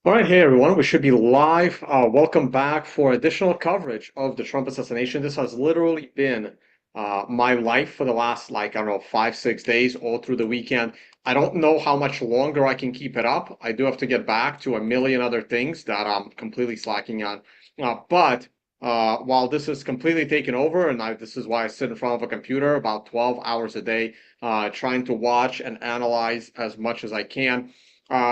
All right, hey everyone, we should be live. Welcome back for additional coverage of the Trump assassination. This has literally been my life for the last, I don't know, 5, 6 days, all through the weekend. I don't know how much longer I can keep it up. I do have to get back to a million other things that I'm completely slacking on. But while this is completely taken over, and this is why I sit in front of a computer about 12 hours a day, trying to watch and analyze as much as I can.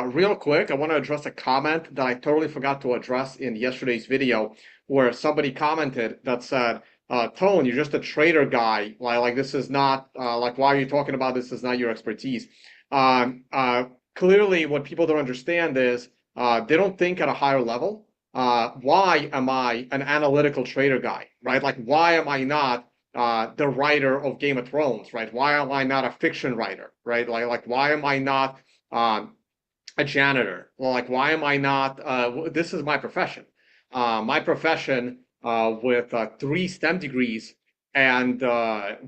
Real quick, I want to address a comment that I totally forgot to address in yesterday's video, where somebody commented that said, Tone, you're just a trader guy. Like this is not why are you talking about this? Is not your expertise. Um, uh, Clearly, what people don't understand is they don't think at a higher level. Why am I an analytical trader guy, right? Like, why am I not the writer of Game of Thrones, right? Why am I not a fiction writer, right? Like why am I not a janitor? Well, like, why am I not? This is my profession. My profession with 3 STEM degrees and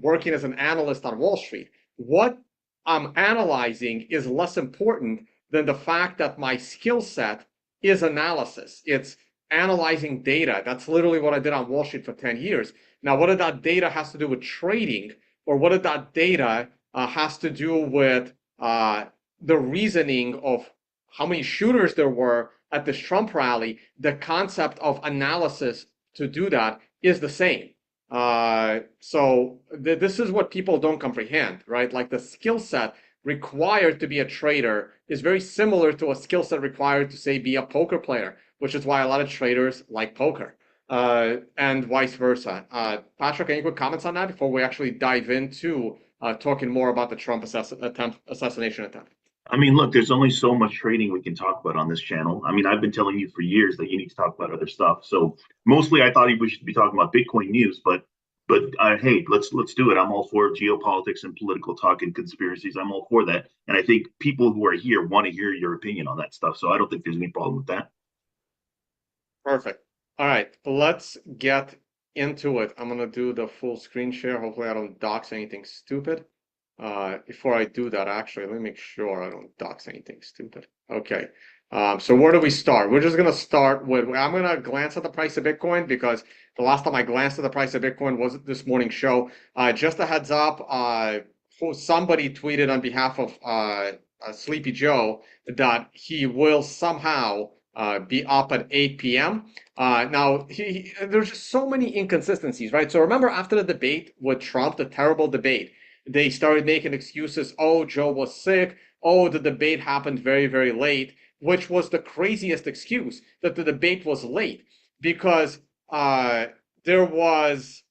working as an analyst on Wall Street. What I'm analyzing is less important than the fact that my skill set is analysis. It's analyzing data. That's literally what I did on Wall Street for 10 years. Now, what did that data has to do with trading, or what did that data has to do with the reasoning of how many shooters there were at this Trump rally? The concept of analysis to do that is the same. This is what people don't comprehend, right? Like the skill set required to be a trader is very similar to a skill set required to, say, be a poker player, which is why a lot of traders like poker, and vice versa. Patrick, any quick comments on that before we actually dive into talking more about the Trump assassination attempt? I mean, look, there's only so much trading we can talk about on this channel. I mean, I've been telling you for years that you need to talk about other stuff. So mostly, I thought we should be talking about Bitcoin news, but hey, let's do it. I'm all for geopolitics and political talk and conspiracies. I'm all for that, and I think people who are here want to hear your opinion on that stuff. So I don't think there's any problem with that. Perfect. All right, let's get into it. I'm gonna do the full screen share. Hopefully, I don't dox anything stupid. Before I do that, actually, let me make sure I don't dox anything stupid. Okay. So where do we start? We're just gonna start with, I'm gonna glance at the price of Bitcoin because the last time I glanced at the price of Bitcoin was this morning's show. Just a heads up, somebody tweeted on behalf of Sleepy Joe that he will somehow be up at 8 p.m. Now, there's just so many inconsistencies, right? So remember after the debate with Trump, the terrible debate, they started making excuses. Oh, Joe was sick. Oh, the debate happened very, very late, which was the craziest excuse that the debate was late because there was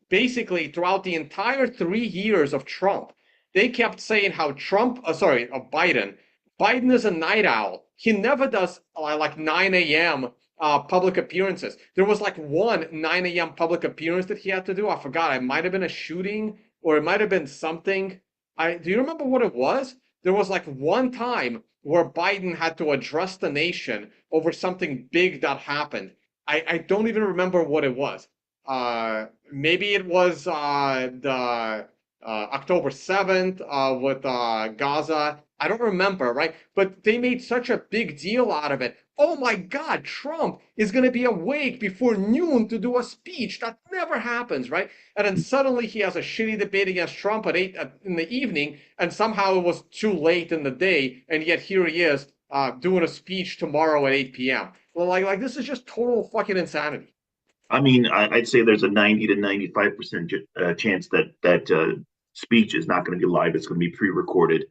basically throughout the entire 3 years of Trump, they kept saying how Biden. Biden is a night owl. He never does like 9 a.m. Public appearances. There was like one 9 a.m. public appearance that he had to do. I forgot. It might have been a shooting or it might have been something. Do you remember what it was? There was like one time where Biden had to address the nation over something big that happened. I don't even remember what it was. Maybe it was the October 7th with Gaza. I don't remember, right? But they made such a big deal out of it. Oh my God, Trump is going to be awake before noon to do a speech. That never happens, right? And then suddenly he has a shitty debate against Trump at 8 in the evening, and somehow it was too late in the day, and yet here he is doing a speech tomorrow at 8 p.m. Well, like this is just total fucking insanity. I mean, I'd say there's a 90 to 95% chance that speech is not going to be live. It's going to be pre-recorded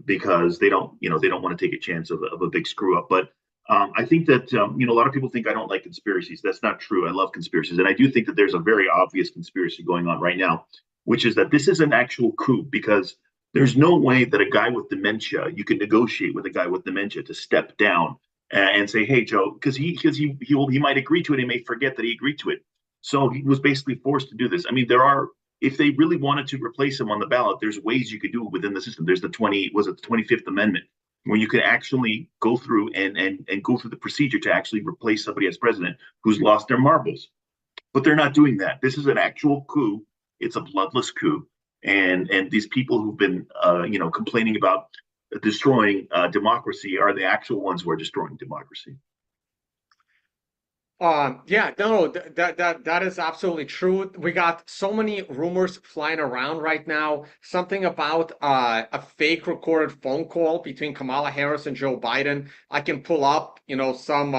because they don't want to take a chance of a big screw up. But I think that a lot of people think I don't like conspiracies. That's not true. I love conspiracies, and I do think that there's a very obvious conspiracy going on right now, which is that this is an actual coup because there's no way that a guy with dementia you can negotiate with a guy with dementia to step down and say, "Hey, Joe," because he might agree to it. He may forget that he agreed to it. So he was basically forced to do this. I mean, if they really wanted to replace him on the ballot, there's ways you could do it within the system. There's the 25th Amendment, where you could actually go through and go through the procedure to actually replace somebody as president who's lost their marbles. But they're not doing that. This is an actual coup. It's a bloodless coup, and these people who've been complaining about destroying democracy are the actual ones who are destroying democracy. Yeah, no, that is absolutely true. We got so many rumors flying around right now. Something about a fake recorded phone call between Kamala Harris and Joe Biden. I can pull up, some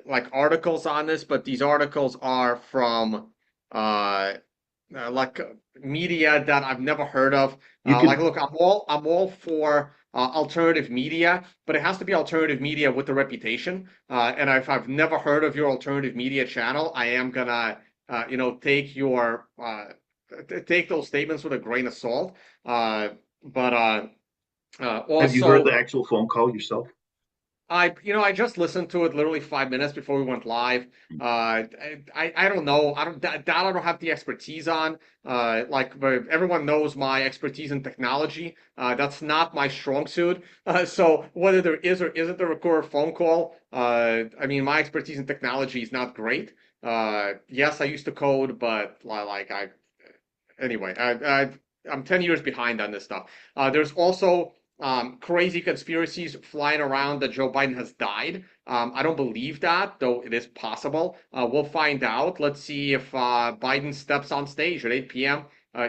like articles on this, but these articles are from uh like media that I've never heard of. You Like, can look, I'm all for alternative media, but it has to be alternative media with a reputation. And if I've never heard of your alternative media channel, I am gonna, take your take those statements with a grain of salt. But Have you heard the also, actual phone call yourself? I just listened to it literally 5 minutes before we went live. I don't know. That I don't have the expertise on. But everyone knows my expertise in technology. That's not my strong suit. So whether there is or isn't a recorded phone call, I mean, my expertise in technology is not great. Yes, I used to code, but anyway, I'm 10 years behind on this stuff. There's also crazy conspiracies flying around that Joe Biden has died. I don't believe that, though it is possible. We'll find out. Let's see if Biden steps on stage at 8 p.m.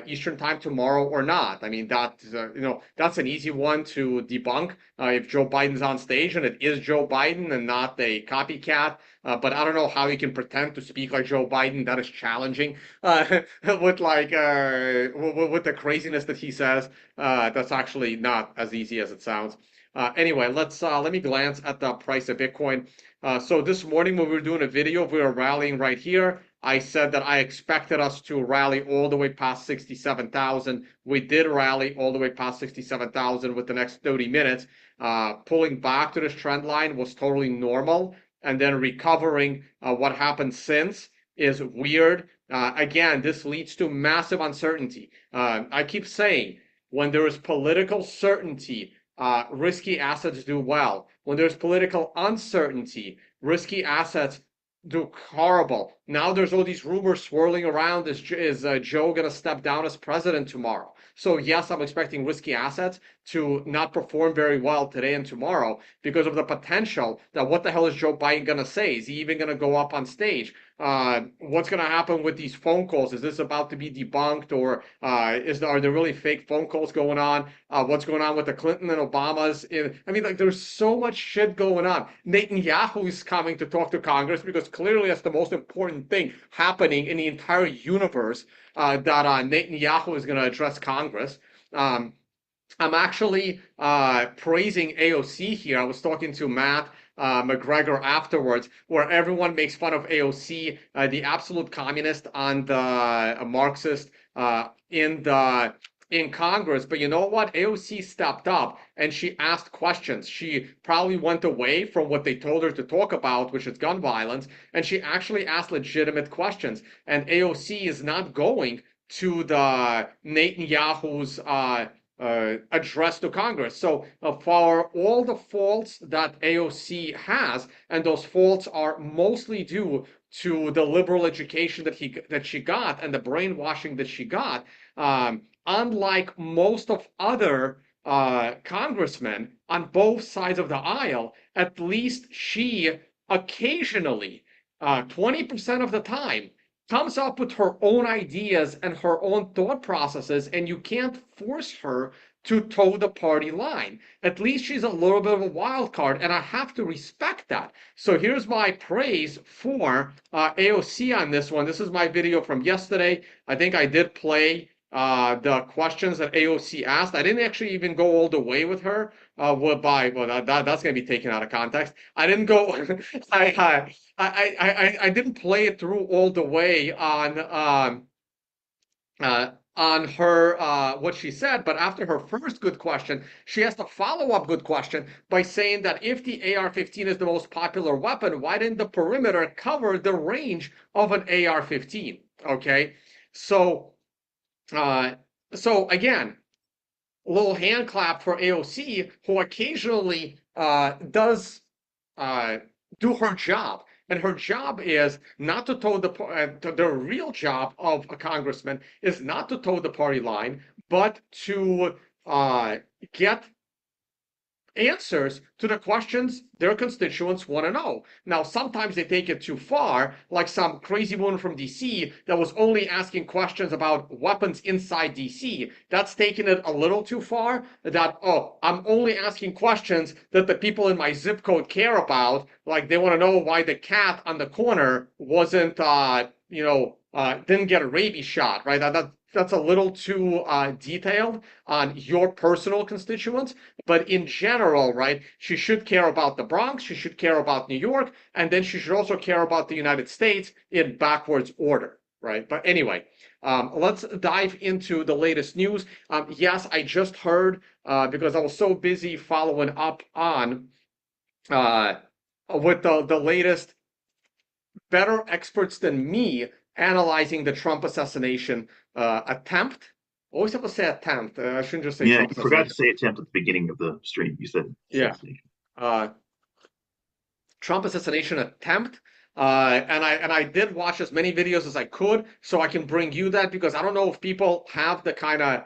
Eastern time tomorrow or not. I mean, that's an easy one to debunk. If Joe Biden's on stage and it is Joe Biden and not a copycat, but I don't know how he can pretend to speak like Joe Biden. That is challenging. With with the craziness that he says, that's actually not as easy as it sounds. Anyway, let me glance at the price of Bitcoin. So this morning when we were doing a video, we were rallying right here. I said that I expected us to rally all the way past 67,000. We did rally all the way past 67,000 with the next 30 minutes. Pulling back to this trend line was totally normal, and then recovering. What happened since is weird. Again, this leads to massive uncertainty. I keep saying, when there is political certainty, risky assets do well. When there's political uncertainty, risky assets do horrible. Now there's all these rumors swirling around. Is Joe going to step down as president tomorrow? So yes, I'm expecting risky assets to not perform very well today and tomorrow because of the potential that what the hell is Joe Biden going to say? Is he even going to go up on stage? What's going to happen with these phone calls? Is this about to be debunked, or are there really fake phone calls going on? What's going on with the Clinton and Obamas? I mean, like, there's so much shit going on. Netanyahu is coming to talk to Congress because clearly that's the most important thing happening in the entire universe. That Netanyahu is going to address Congress. I'm actually praising AOC here. I was talking to Matt McGregor afterwards, where everyone makes fun of AOC, the absolute communist and the Marxist in Congress. But you know what? AOC stepped up and she asked questions. She probably went away from what they told her to talk about, which is gun violence, and she actually asked legitimate questions. And AOC is not going to the Netanyahu's address to Congress. So for all the faults that AOC has, and those faults are mostly due to the liberal education that she got and the brainwashing that she got, unlike most of other congressmen on both sides of the aisle, at least she occasionally, 20% of the time, comes up with her own ideas and her own thought processes, and you can't force her to toe the party line. At least she's a little bit of a wild card, and I have to respect that. So here's my praise for AOC on this one. This is my video from yesterday. I think I did play the questions that AOC asked. I didn't actually even go all the way with her. That's going to be taken out of context. I didn't go. I didn't play it through all the way on her what she said, but after her first good question, she asked a follow-up good question by saying that if the AR-15 is the most popular weapon, why didn't the perimeter cover the range of an AR-15? Okay, so again, a little hand clap for AOC, who occasionally does do her job. And her job is not to toe the real job of a congressman is not to toe the party line, but to get answers to the questions their constituents want to know. Now, sometimes they take it too far, like some crazy woman from DC that was only asking questions about weapons inside DC. That's taking it a little too far. That, oh, I'm only asking questions that the people in my zip code care about. Like they want to know why the cat on the corner wasn't, didn't get a rabies shot, right? That's a little too detailed on your personal constituents. But in general, right, she should care about the Bronx, she should care about New York, and then she should also care about the United States in backwards order, right? But anyway, let's dive into the latest news. Yes, I just heard, because I was so busy following up on uh, with the latest better experts than me analyzing the Trump assassination attempt. Always have to say attempt. I shouldn't just say Yeah, Trump you forgot to assassination. say attempt at the beginning of the stream. You said Yeah. assassination. Trump assassination attempt. And I did watch as many videos as I could, so I can bring you that, because I don't know if people have the kind of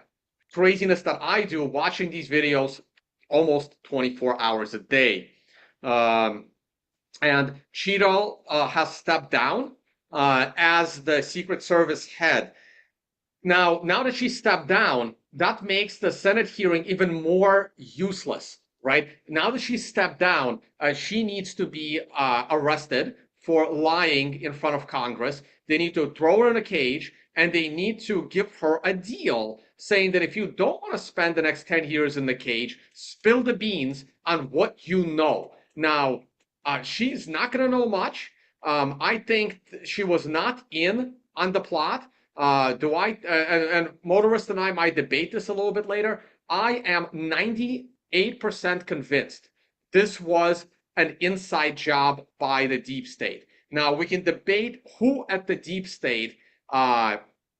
craziness that I do watching these videos almost 24 hours a day. Um, and Cheeto has stepped down as the Secret Service head. Now that she stepped down, that makes the Senate hearing even more useless, right? Now that she stepped down, she needs to be arrested for lying in front of Congress. They need to throw her in a cage, and they need to give her a deal saying that if you don't want to spend the next 10 years in the cage, spill the beans on what you know. Now, she's not going to know much. I think she was not in on the plot. And Motorist and I might debate this a little bit later. I am 98% convinced this was an inside job by the deep state. Now, we can debate who at the deep state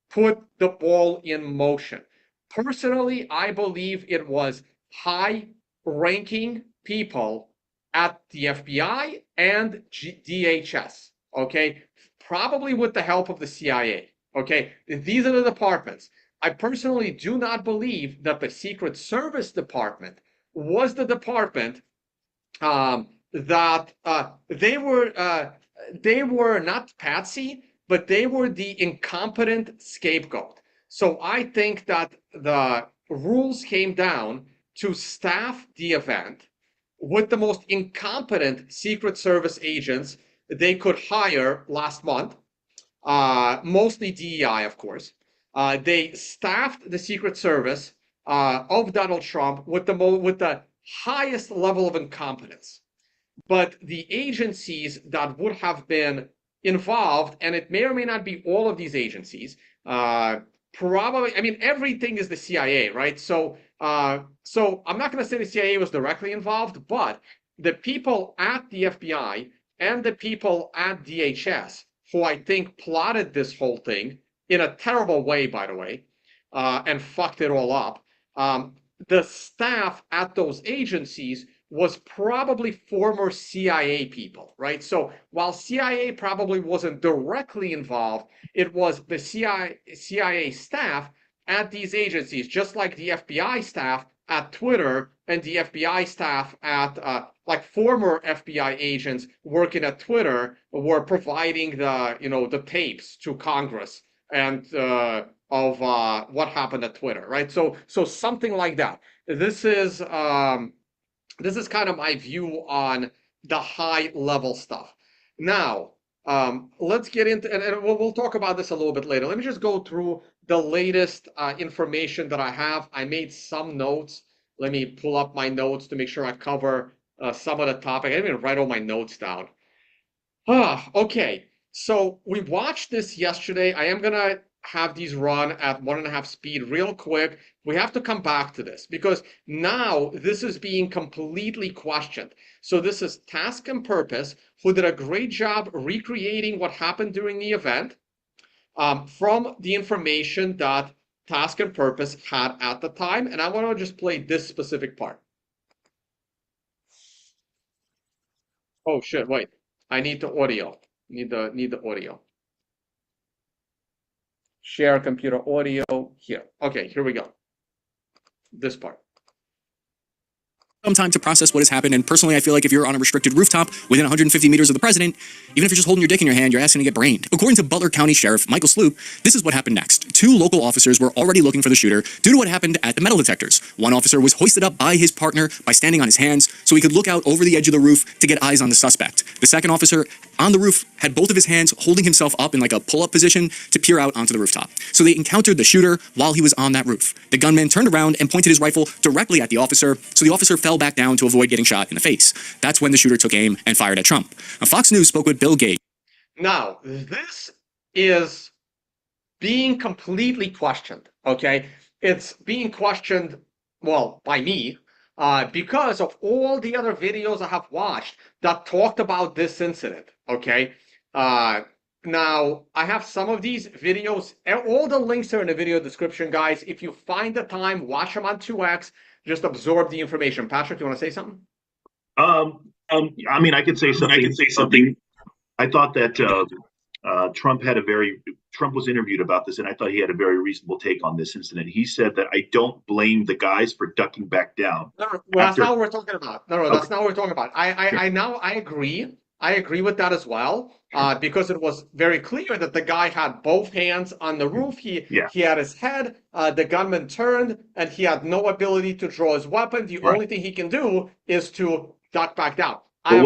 put the ball in motion. Personally, I believe it was high ranking people at the FBI and DHS, okay? Probably with the help of the CIA. Okay, these are the departments. I personally do not believe that the Secret Service Department was the department that they were not patsy, but they were the incompetent scapegoat. So I think that the rules came down to staff the event with the most incompetent Secret Service agents they could hire last month, mostly DEI, of course. They staffed the Secret Service of Donald Trump with the highest level of incompetence. But the agencies that would have been involved, and it may or may not be all of these agencies, probably, I mean, everything is the CIA, right? So I'm not going to say the CIA was directly involved, but the people at the FBI and the people at DHS, who I think plotted this whole thing in a terrible way, by the way, and fucked it all up. The staff at those agencies was probably former CIA people, right? So while CIA probably wasn't directly involved, it was the CIA staff at these agencies, just like the FBI staff at Twitter and the FBI staff at like former FBI agents working at Twitter were providing the tapes to Congress and of what happened at Twitter, right? So something like that. This is kind of my view on the high level stuff. Now, let's get into, and we'll talk about this a little bit later. Let me just go through the latest information that I have. I made some notes. Let me pull up my notes to make sure I cover some of the topic. I didn't even write all my notes down. Okay. So we watched this yesterday. I am gonna have these run at 1.5 speed real quick. We have to come back to this because now this is being completely questioned. So this is Task and Purpose, who did a great job recreating what happened during the event from the information that Task and Purpose had at the time. And I want to just play this specific part. Oh shit, wait. I need the audio. Need the audio. Share computer audio here. Okay, here we go. This part. some time to process what has happened. And personally, I feel like if you're on a restricted rooftop within 150 meters of the president, even if you're just holding your dick in your hand, you're asking to get brained. According to Butler County Sheriff Michael Sloop, this is what happened next. 2 local officers were already looking for the shooter due to what happened at the metal detectors. One officer was hoisted up by his partner by standing on his hands so he could look out over the edge of the roof to get eyes on the suspect. The second officer on the roof had both of his hands holding himself up in like a pull-up position to peer out onto the rooftop. So they encountered the shooter while he was on that roof. The gunman turned around and pointed his rifle directly at the officer, so the officer fell back down to avoid getting shot in the face. That's when the shooter took aim and fired at Trump. Now, Fox News spoke with Bill Gates. Now, this is being completely questioned, okay? It's being questioned, well, by me, because of all the other videos I have watched that talked about this incident, okay? Now, I have some of these videos, all the links are in the video description, guys. If you find the time, watch them on 2x, just absorb the information. Patrick, you want to say something? I mean, I could say something. I thought that Trump was interviewed about this, and I thought he had a very reasonable take on this incident. He said that I don't blame the guys for ducking back down. No, that's not what we're talking about. No, that's not what we're talking about. I agree. I agree with that as well, because it was very clear that the guy had both hands on the roof. He had his head. The gunman turned, and he had no ability to draw his weapon. The only thing he can do is to duck back down. But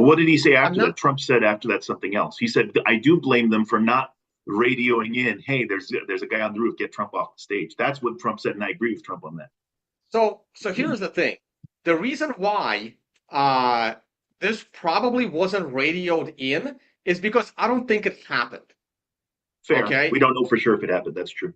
what did he say after that? Trump said after that something else. He said, I do blame them for not radioing in, hey, there's a guy on the roof, get Trump off the stage. That's what Trump said, and I agree with Trump on that. So here's the thing. The reason why this probably wasn't radioed in is because I don't think it happened. Fair. Okay? We don't know for sure if it happened. That's true.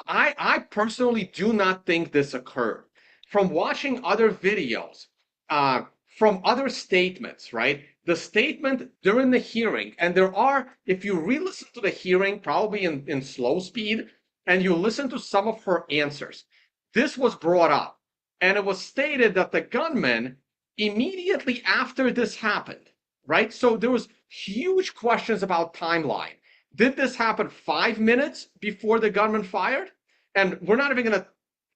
I personally do not think this occurred. From watching other videos, from other statements, right? The statement during the hearing, and there are, if you re-listen to the hearing, probably in slow speed, and you listen to some of her answers, this was brought up. And it was stated that the gunman, immediately after this happened, right? So there was huge questions about timeline. Did this happen 5 minutes before the gunman fired? And we're not even going to,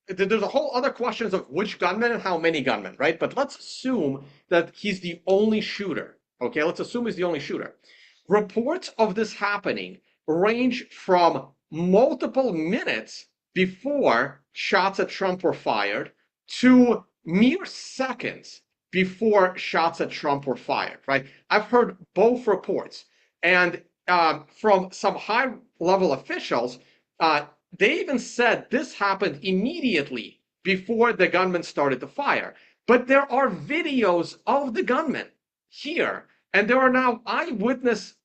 there's a whole other questions of which gunman and how many gunmen, right? But let's assume that he's the only shooter. Okay, let's assume he's the only shooter. Reports of this happening range from multiple minutes before shots at Trump were fired to mere seconds before shots at Trump were fired, right? I've heard both reports. And from some high-level officials, they even said this happened immediately before the gunman started to fire. But there are videos of the gunman here, and there are now eyewitness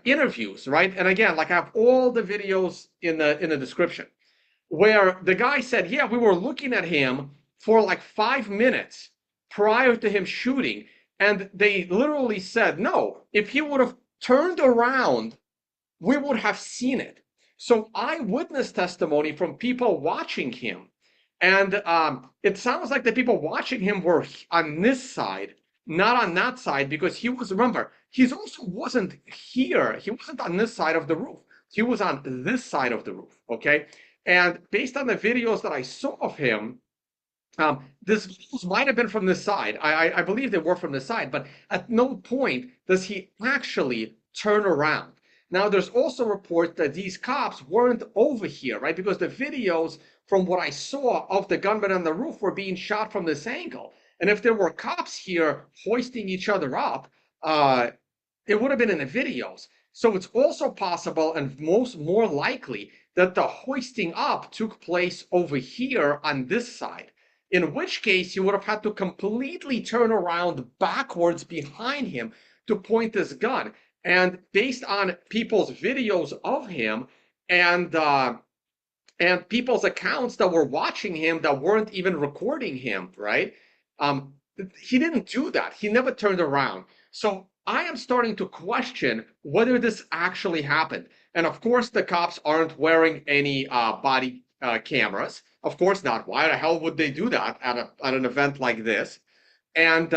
interviews, right? And again, like I have all the videos in the description, where the guy said, yeah, we were looking at him for like 5 minutes prior to him shooting, and they literally said, no, if he would have turned around, we would have seen it. So eyewitness testimony from people watching him. And it sounds like the people watching him were on this side, not on that side, because he was, remember, he also wasn't here. He wasn't on this side of the roof. He was on this side of the roof, okay? And based on the videos that I saw of him, this might have been from this side. I believe they were from this side, but at no point does he actually turn around. Now, there's also reports that these cops weren't over here, right? Because the videos from what I saw of the gunman on the roof were being shot from this angle. And if there were cops here hoisting each other up, it would have been in the videos. So it's also possible and more likely that the hoisting up took place over here on this side. In which case, you would have had to completely turn around backwards behind him to point this gun. And based on people's videos of him and people's accounts that were watching him that weren't even recording him, right? He didn't do that. He never turned around. So I am starting to question whether this actually happened. And of course, the cops aren't wearing any body cameras. Of course not. Why the hell would they do that at an event like this? And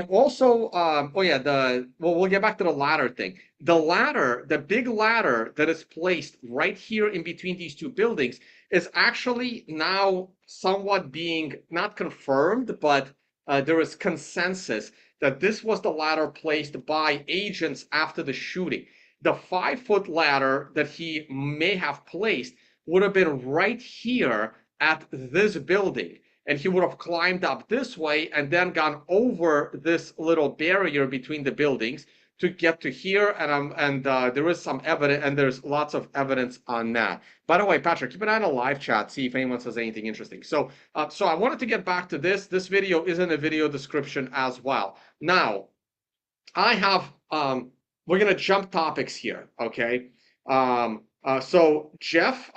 also, we'll get back to the ladder thing. The ladder, the big ladder that is placed right here in between these two buildings, is actually now somewhat being not confirmed, but there is consensus that this was the ladder placed by agents after the shooting. The 5-foot ladder that he may have placed would have been right here at this building. And he would have climbed up this way and then gone over this little barrier between the buildings to get to here. And there is some evidence, and there's lots of evidence on that. By the way, Patrick, keep an eye on the live chat, see if anyone says anything interesting. So I wanted to get back to this. This video is in the video description as well. Now, I have, we're going to jump topics here, okay? So Jeff,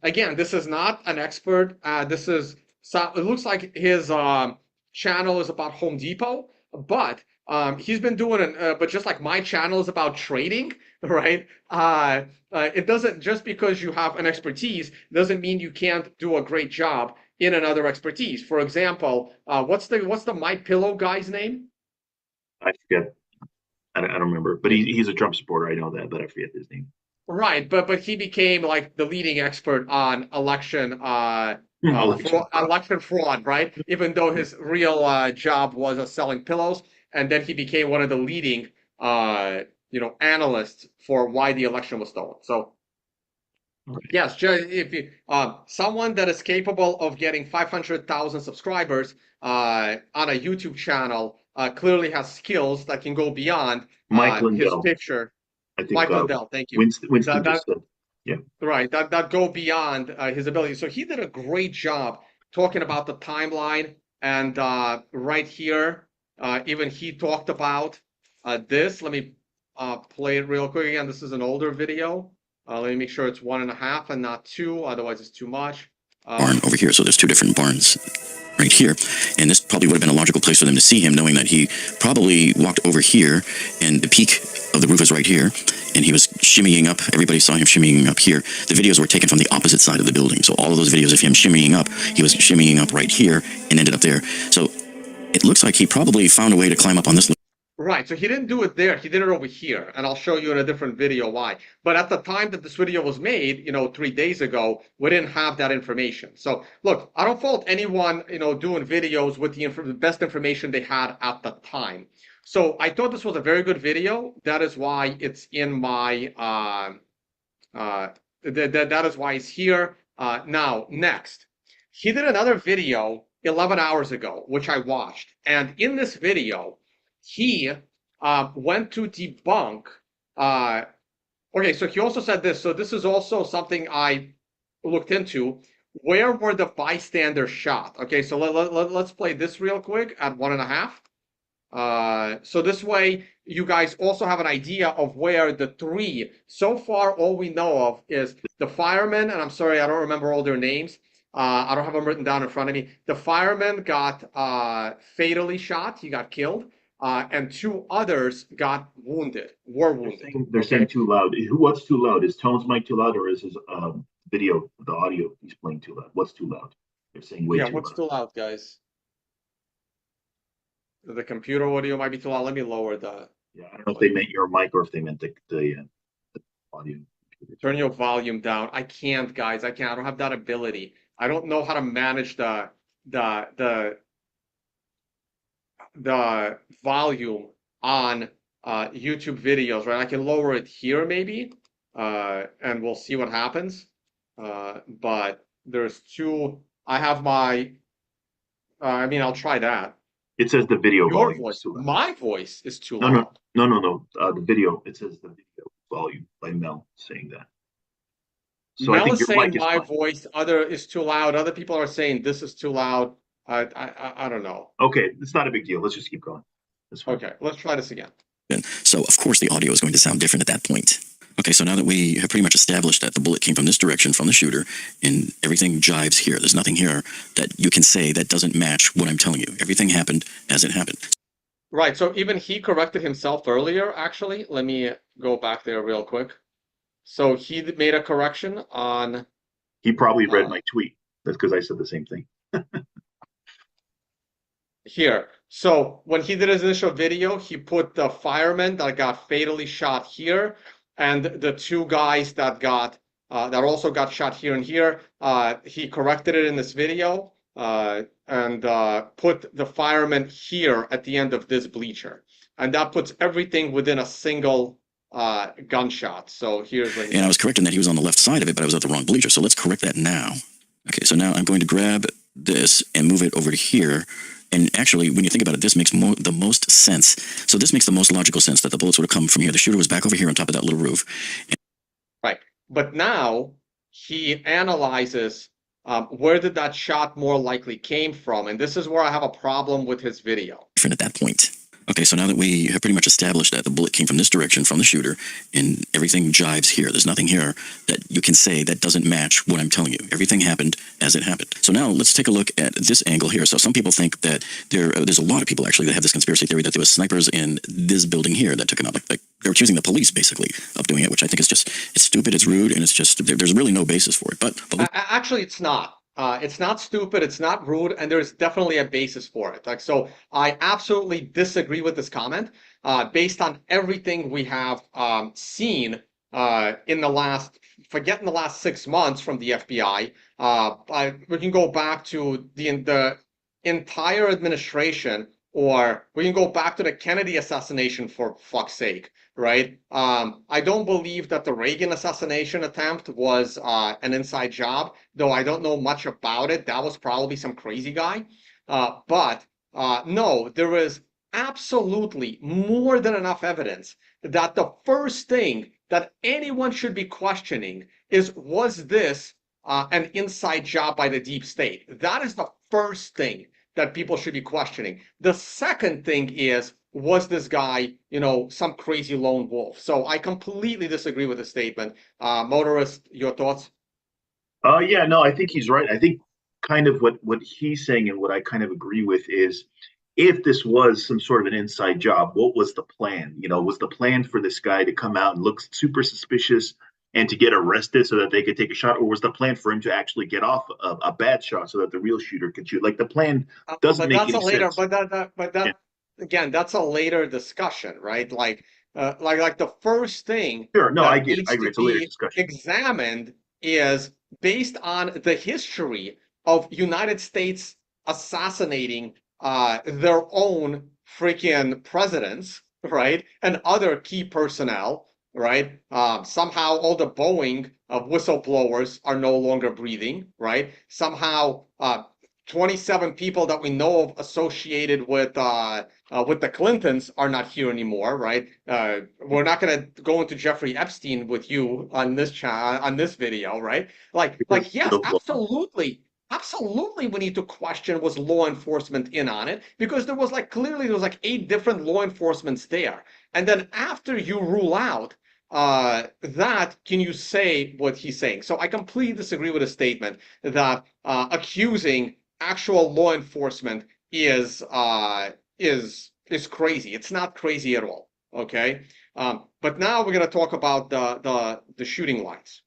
again, this is not an expert. This is, so it looks like his channel is about Home Depot, but he's been doing it, but just like my channel is about trading, right? It doesn't, just because you have an expertise doesn't mean you can't do a great job in another expertise. For example, what's the My Pillow guy's name? I forget. I don't remember, but he's a Trump supporter. I know that, but I forget his name. Right, but he became like the leading expert on election fraud, right? Even though his real job was selling pillows, and then he became one of the leading analysts for why the election was stolen. So right. Yes, if you someone that is capable of getting 500,000 subscribers on a YouTube channel clearly has skills that can go beyond his picture. I think Mike Lindell, thank you. Winston just said, yeah. Right, that go beyond his ability. So he did a great job talking about the timeline, and right here, even he talked about this. Let me play it real quick again. This is an older video. Let me make sure it's 1.5 and not 2, otherwise it's too much. Barn over here, so there's 2 different barns right here, and this probably would have been a logical place for them to see him, knowing that he probably walked over here, and the peak of the roof is right here, and he was shimmying up. Everybody saw him shimmying up here. The videos were taken from the opposite side of the building, so all of those videos of him shimmying up, he was shimmying up right here and ended up there. So it looks like he probably found a way to climb up on this. Right, so he didn't do it there, he did it over here, and I'll show you in a different video why. But at the time that this video was made, 3 days ago, we didn't have that information. So look, I don't fault anyone, doing videos with the best information they had at the time. So I thought this was a very good video. That is why it's in my, that is why it's here. Now, next, he did another video 11 hours ago, which I watched. And in this video, he went to debunk. Okay, so he also said this. So this is also something I looked into. Where were the bystanders shot? Okay, so let's play this real quick at 1.5. So this way, you guys also have an idea of where the 3. So far, all we know of is the firemen, and I'm sorry, I don't remember all their names. I don't have them written down in front of me. The fireman got fatally shot. He got killed. And 2 others got wounded, were wounded. They're saying too loud. What's too loud? Is Tone's mic too loud, or is his video, the audio he's playing too loud? What's too loud? They're saying way too loud. Yeah, what's too loud, guys? The computer audio might be too loud. Let me lower the... Yeah, I don't know if they meant your mic or if they meant the audio. Turn your volume down. I can't, guys. I can't. I don't have that ability. I don't know how to manage the volume on YouTube videos, right? I can lower it here maybe, and we'll see what happens. But there's 2. I have my. I'll try that. It says the video Your volume. Voice. My voice is too loud. No. The video. It says the video volume by Mel saying that. So Mel is saying my voice is too loud. Other people are saying this is too loud. I don't know. Okay, it's not a big deal. Let's just keep going. Okay, let's try this again. So, of course, the audio is going to sound different at that point. Okay, so now that we have pretty much established that the bullet came from this direction, from the shooter, and everything jives here, there's nothing here that you can say that doesn't match what I'm telling you. Everything happened as it happened. Right, so even he corrected himself earlier, actually. Let me go back there real quick. So he made a correction on... He probably read my tweet. That's because I said the same thing. Here. So when he did his initial video, he put the fireman that got fatally shot here and the 2 guys that got that also got shot here and here. He corrected it in this video and put the fireman here at the end of this bleacher. And that puts everything within a single gunshot. So here's when. And I was correcting that he was on the left side of it, but I was at the wrong bleacher. So let's correct that now. Okay, so now I'm going to grab this and move it over to here. And actually, when you think about it, this makes the most sense. So this makes the most logical sense that the bullets would have come from here. The shooter was back over here on top of that little roof. Right. But now he analyzes where did that shot more likely came from. And this is where I have a problem with his video. Different at that point. Okay, so now that we have pretty much established that the bullet came from this direction, from the shooter, and everything jives here, there's nothing here that you can say that doesn't match what I'm telling you. Everything happened as it happened. So now let's take a look at this angle here. So some people think that there's a lot of people actually that have this conspiracy theory that there was snipers in this building here that took him out. Like they're accusing the police basically of doing it, which I think is just, it's stupid, it's rude, and it's just, there's really no basis for it. But actually, it's not. It's not stupid, it's not rude, and there's definitely a basis for it. Like, so I absolutely disagree with this comment based on everything we have seen in the last, forget in the last 6 months from the FBI. We can go back to the entire administration, or we can go back to the Kennedy assassination, for fuck's sake. Right? I don't believe that the Reagan assassination attempt was an inside job, though I don't know much about it. That was probably some crazy guy. But no, there is absolutely more than enough evidence that the first thing that anyone should be questioning is, was this an inside job by the deep state? That is the first thing that people should be questioning. The second thing is, was this guy, some crazy lone wolf? So I completely disagree with the statement. Motorist, your thoughts? Yeah, no, I think he's right. I think kind of what he's saying and what I kind of agree with is, if this was some sort of an inside job, what was the plan? Was the plan for this guy to come out and look super suspicious and to get arrested so that they could take a shot, or was the plan for him to actually get off a bad shot so that the real shooter could shoot? Like, the plan doesn't make any sense. But again, that's a later discussion, right? Like the first thing Sure, no, that I get it. needs I agree. to It's a later be discussion. examined is based on the history of United States assassinating their own freaking presidents, right? And other key personnel, right? Somehow all the Boeing whistleblowers are no longer breathing, right? Somehow 27 people that we know of associated with the Clintons are not here anymore, right? We're not going to go into Jeffrey Epstein with you on this video, right? Like yes, absolutely. Absolutely, we need to question, was law enforcement in on it? Because there was clearly 8 different law enforcements there. And then after you rule out that, can you say what he's saying? So I completely disagree with the statement that accusing actual law enforcement is crazy. It's not crazy at all. Okay. But now we're going to talk about the shooting lines.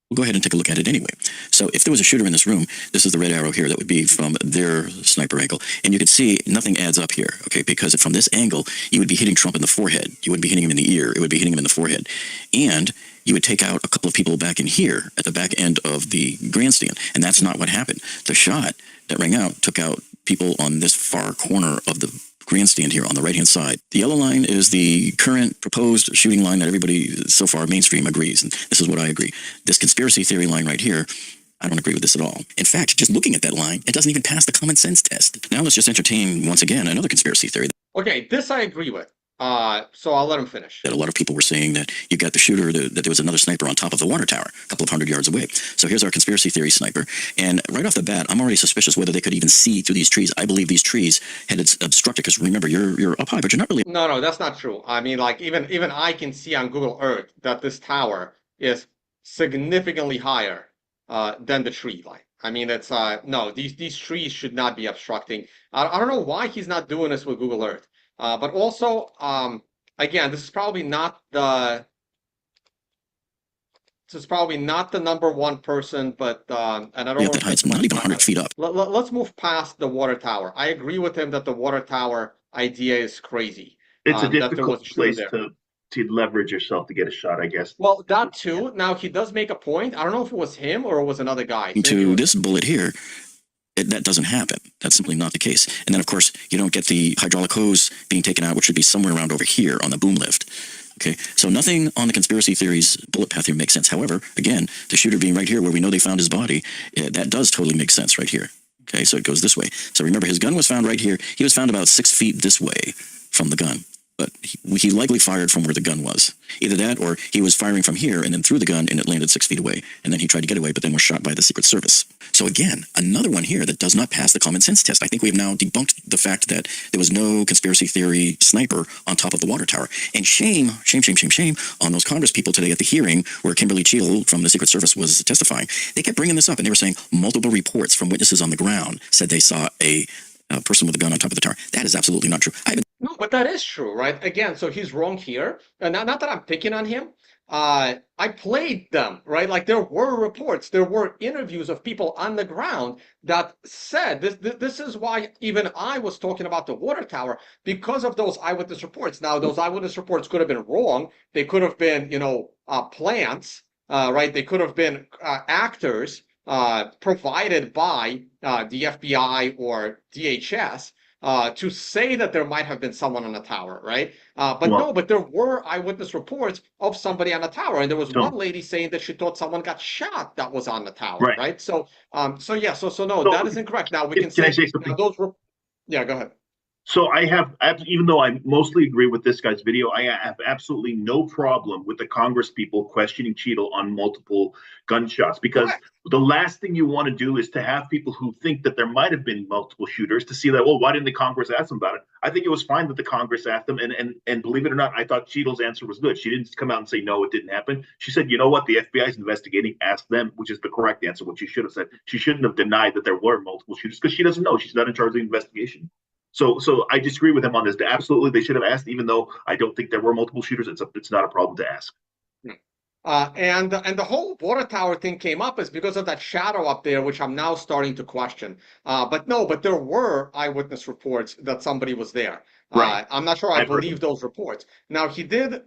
We'll go ahead and take a look at it anyway. So if there was a shooter in this room, this is the red arrow here. That would be from their sniper angle. And you can see nothing adds up here, okay? Because from this angle, you would be hitting Trump in the forehead. You wouldn't be hitting him in the ear. It would be hitting him in the forehead. And you would take out a couple of people back in here at the back end of the grandstand. And that's not what happened. The shot that rang out took out people on this far corner of the grandstand here on the right-hand side. The yellow line is the current proposed shooting line that everybody so far mainstream agrees, and this is what I agree. This conspiracy theory line right here, I don't agree with this at all. In fact, just looking at that line, it doesn't even pass the common sense test. Now let's just entertain, once again, another conspiracy theory. Okay, this I agree with. So I'll let him finish. That a lot of people were saying that you got the shooter, that there was another sniper on top of the water tower, a couple of 100 yards away. So here's our conspiracy theory sniper. And right off the bat, I'm already suspicious whether they could even see through these trees. I believe these trees had obstructed, because remember, you're up high, but you're not really. No, that's not true. I mean, even I can see on Google Earth that this tower is significantly higher than the tree line. I mean, it's no, these trees should not be obstructing. I don't know why he's not doing this with Google Earth. But also, again, this is probably not the number one person, but and I don't. Yeah, that height's not even 100 feet up. Let's move past the water tower. I agree with him that the water tower idea is crazy. It's a difficult place to. to leverage yourself to get a shot, I guess. Well, that too. Now he does make a point. I don't know if it was him or it was another guy. To this bullet here, that doesn't happen. That's simply not the case. And then, of course, you don't get the hydraulic hose being taken out, which should be somewhere around over here on the boom lift. Okay, so nothing on the conspiracy theories bullet path here makes sense. However, again, the shooter being right here where we know they found his body, that does totally make sense right here. Okay, so it goes this way. So remember, his gun was found right here. He was found about 6 feet this way from the gun. But he likely fired from where the gun was. Either that or he was firing from here and then threw the gun and it landed 6 feet away. And then he tried to get away, but then was shot by the Secret Service. So again, another one here that does not pass the common sense test. I think we have now debunked the fact that there was no conspiracy theory sniper on top of the water tower. And shame on those Congress people today at the hearing where Kimberly Cheadle from the Secret Service was testifying. They kept bringing this up and they were saying multiple reports from witnesses on the ground said they saw a person with a gun on top of the tower. That is absolutely not true. No, but that is true, right? Again, so he's wrong here. Not that I'm picking on him. I played them, right? Like there were reports, there were interviews of people on the ground that said this is why even I was talking about the water tower because of those eyewitness reports. Now, those eyewitness reports could have been wrong. They could have been, plants, right? They could have been actors provided by the FBI or DHS. To say that there might have been someone on the tower, right? But there were eyewitness reports of somebody on the tower, and there was one lady saying that she thought someone got shot that was on the tower, right? So that is incorrect. Now we can say, yeah, go ahead. So even though I mostly agree with this guy's video, I have absolutely no problem with the Congress people questioning Cheadle on multiple gunshots because the last thing you want to do is to have people who think that there might have been multiple shooters to see that, well, why didn't the Congress ask them about it? I think it was fine that the Congress asked them, and believe it or not, I thought Cheadle's answer was good. She didn't come out and say, no, it didn't happen. She said, you know what, the FBI is investigating, ask them, which is the correct answer, what she should have said. She shouldn't have denied that there were multiple shooters because she doesn't know. She's not in charge of the investigation. So I disagree with him on this. Absolutely, they should have asked, even though I don't think there were multiple shooters. It's not a problem to ask. And the whole water tower thing came up is because of that shadow up there, which I'm now starting to question. But there were eyewitness reports that somebody was there. Right. I'm not sure I believe those reports. Now, he did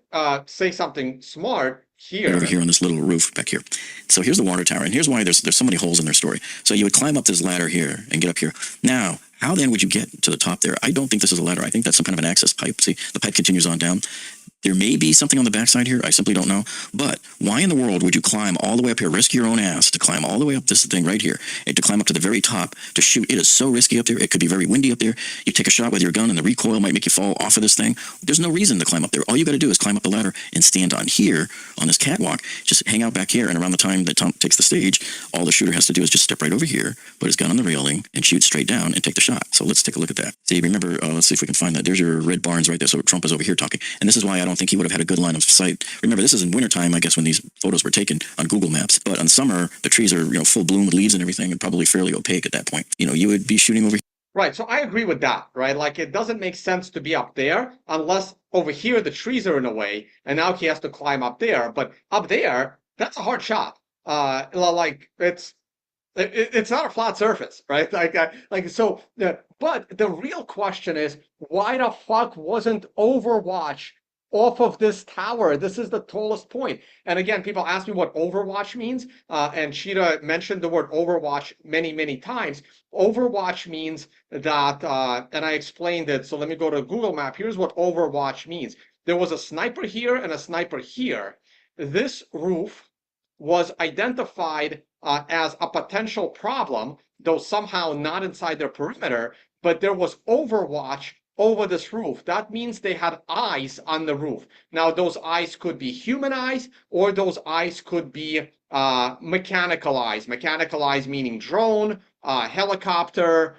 say something smart here. Over here on this little roof back here. So here's the water tower, and here's why there's so many holes in their story. So you would climb up this ladder here and get up here. Now, how then would you get to the top there? I don't think this is a ladder. I think that's some kind of an access pipe. See, the pipe continues on down. There may be something on the backside here. I simply don't know. But why in the world would you climb all the way up here, risk your own ass to climb all the way up this thing right here, and to climb up to the very top to shoot? It is so risky up there. It could be very windy up there. You take a shot with your gun and the recoil might make you fall off of this thing. There's no reason to climb up there. All you got to do is climb up the ladder and stand on here on this catwalk. Just hang out back here, and around the time that Tom takes the stage, all the shooter has to do is just step right over here, put his gun on the railing, and shoot straight down and take the shot. So let's take a look at that. See, remember, let's see if we can find that. There's your red barns right there. So Trump is over here talking. And this is why I don't think he would have had a good line of sight. Remember, this is in wintertime, I guess, when these photos were taken on Google Maps. But in summer, the trees are, full bloom with leaves and everything, and probably fairly opaque at that point. You would be shooting over here. Right, so I agree with that, right? Like, it doesn't make sense to be up there unless over here the trees are in the way, and now he has to climb up there. But up there, that's a hard shot. It's not a flat surface, right? But the real question is, why the fuck wasn't Overwatch off of this tower? This is the tallest point. And again, people ask me what Overwatch means, and Sheeta mentioned the word Overwatch many, many times. Overwatch means that, and I explained it, so let me go to Google Map. Here's what Overwatch means. There was a sniper here and a sniper here. This roof was identified as a potential problem, though somehow not inside their perimeter, but there was Overwatch over this roof. That means they had eyes on the roof. Now, those eyes could be human eyes, or those eyes could be mechanical eyes. Mechanical eyes meaning drone, helicopter,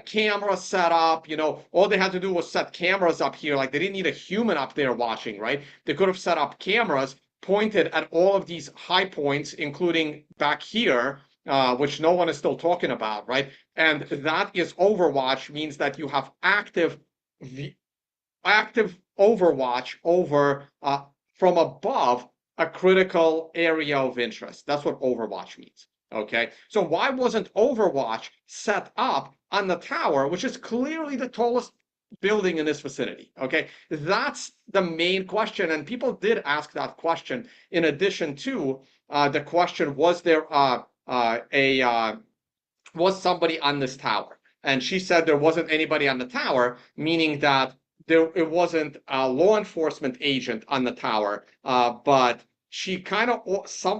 camera setup. All they had to do was set cameras up here. Like, they didn't need a human up there watching, right? They could have set up cameras pointed at all of these high points, including back here, which no one is still talking about, right? And that is Overwatch, means that you have active Overwatch over from above a critical area of interest. That's what Overwatch means. Okay, so why wasn't Overwatch set up on the tower, which is clearly the tallest building in this vicinity? Okay, that's the main question, and people did ask that question. In addition to the question, was there was somebody on this tower? And she said there wasn't anybody on the tower, meaning that it wasn't a law enforcement agent on the tower, but she kind of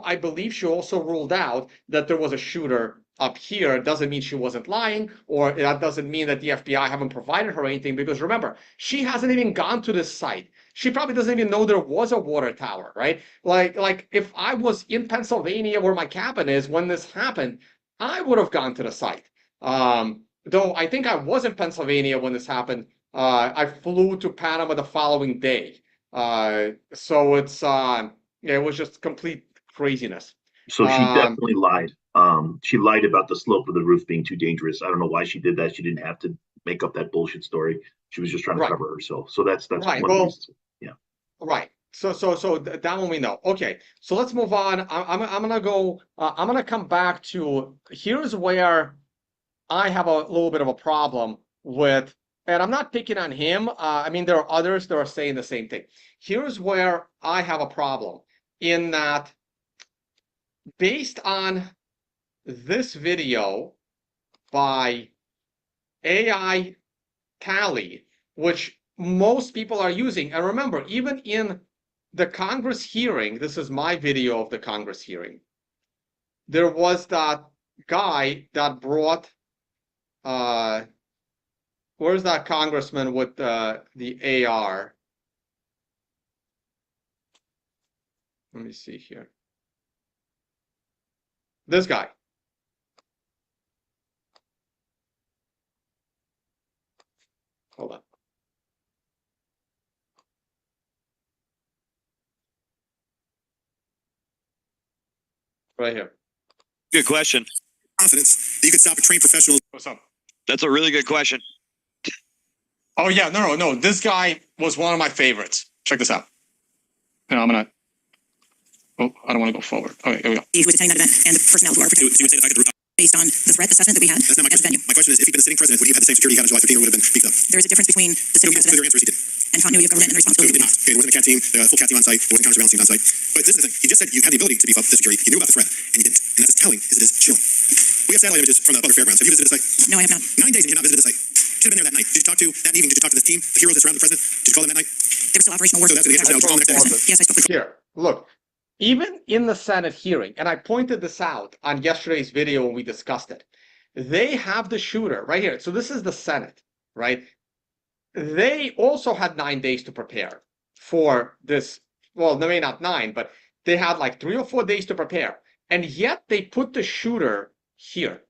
I believe she also ruled out that there was a shooter up here. It doesn't mean she wasn't lying, or that doesn't mean that the FBI haven't provided her anything, because remember, she hasn't even gone to this site. She probably doesn't even know there was a water tower, right? Like if I was in Pennsylvania where my cabin is when this happened, I would have gone to the site. Though I think I was in Pennsylvania when this happened. I flew to Panama the following day. So it's it was just complete craziness. So she definitely lied. She lied about the slope of the roof being too dangerous. I don't know why she did that. She didn't have to make up that bullshit story. She was just trying to cover herself. So that's right. One of the reasons. Yeah. Right. So that one we know. Okay. So let's move on. I'm gonna go. I'm gonna come back to, here's where I have a little bit of a problem with, and I'm not picking on him. I mean, there are others that are saying the same thing. Here's where I have a problem, in that based on this video by AI Tally, which most people are using, and remember, even in the Congress hearing, this is my video of the Congress hearing, there was that guy that brought, where's that congressman with the AR? Let me see here. This guy. Hold on. Right here. Good question. Confidence that you could stop a trained professional. What's up? That's a really good question. Oh yeah, no. This guy was one of my favorites. Check this out. And I'm gonna. Oh, I don't want to go forward. Okay, here we go. Who was attending that event and the personnel who are protected. So you would say the fact that the rooftop, based on the threat assessment that we had, that's not my question. My question is, if he'd been a sitting president, would he have had the same security he had on July 15, or would have been beefed up? There is a difference between the sitting president. So your answer is he did. And continuity of government and the responsibility. No, he did not. Okay, there wasn't a cat team, the full cat team on site. There wasn't counter surveillance team on site. But this is the thing. He just said you had the ability to beef up the security. You knew about the threat, and you didn't. And that's as telling as it is chilling. We have satellite images from the Butler Fairgrounds. Have you visited the site? No, I have not. 9 days and you have not visited the site. Should have been there that night. Did you talk to that evening? Did you talk to the team, the heroes that surrounded the president? Did you call them that night? They were still operational work. So that's the answer. Now, call them next day. Yes, I spoke with. Here, look. Even in the Senate hearing, and I pointed this out on yesterday's video when we discussed it, they have the shooter right here. So this is the Senate, right? They also had 9 days to prepare for this. Well, maybe not 9, but they had like 3 or 4 days to prepare. And yet they put the shooter here.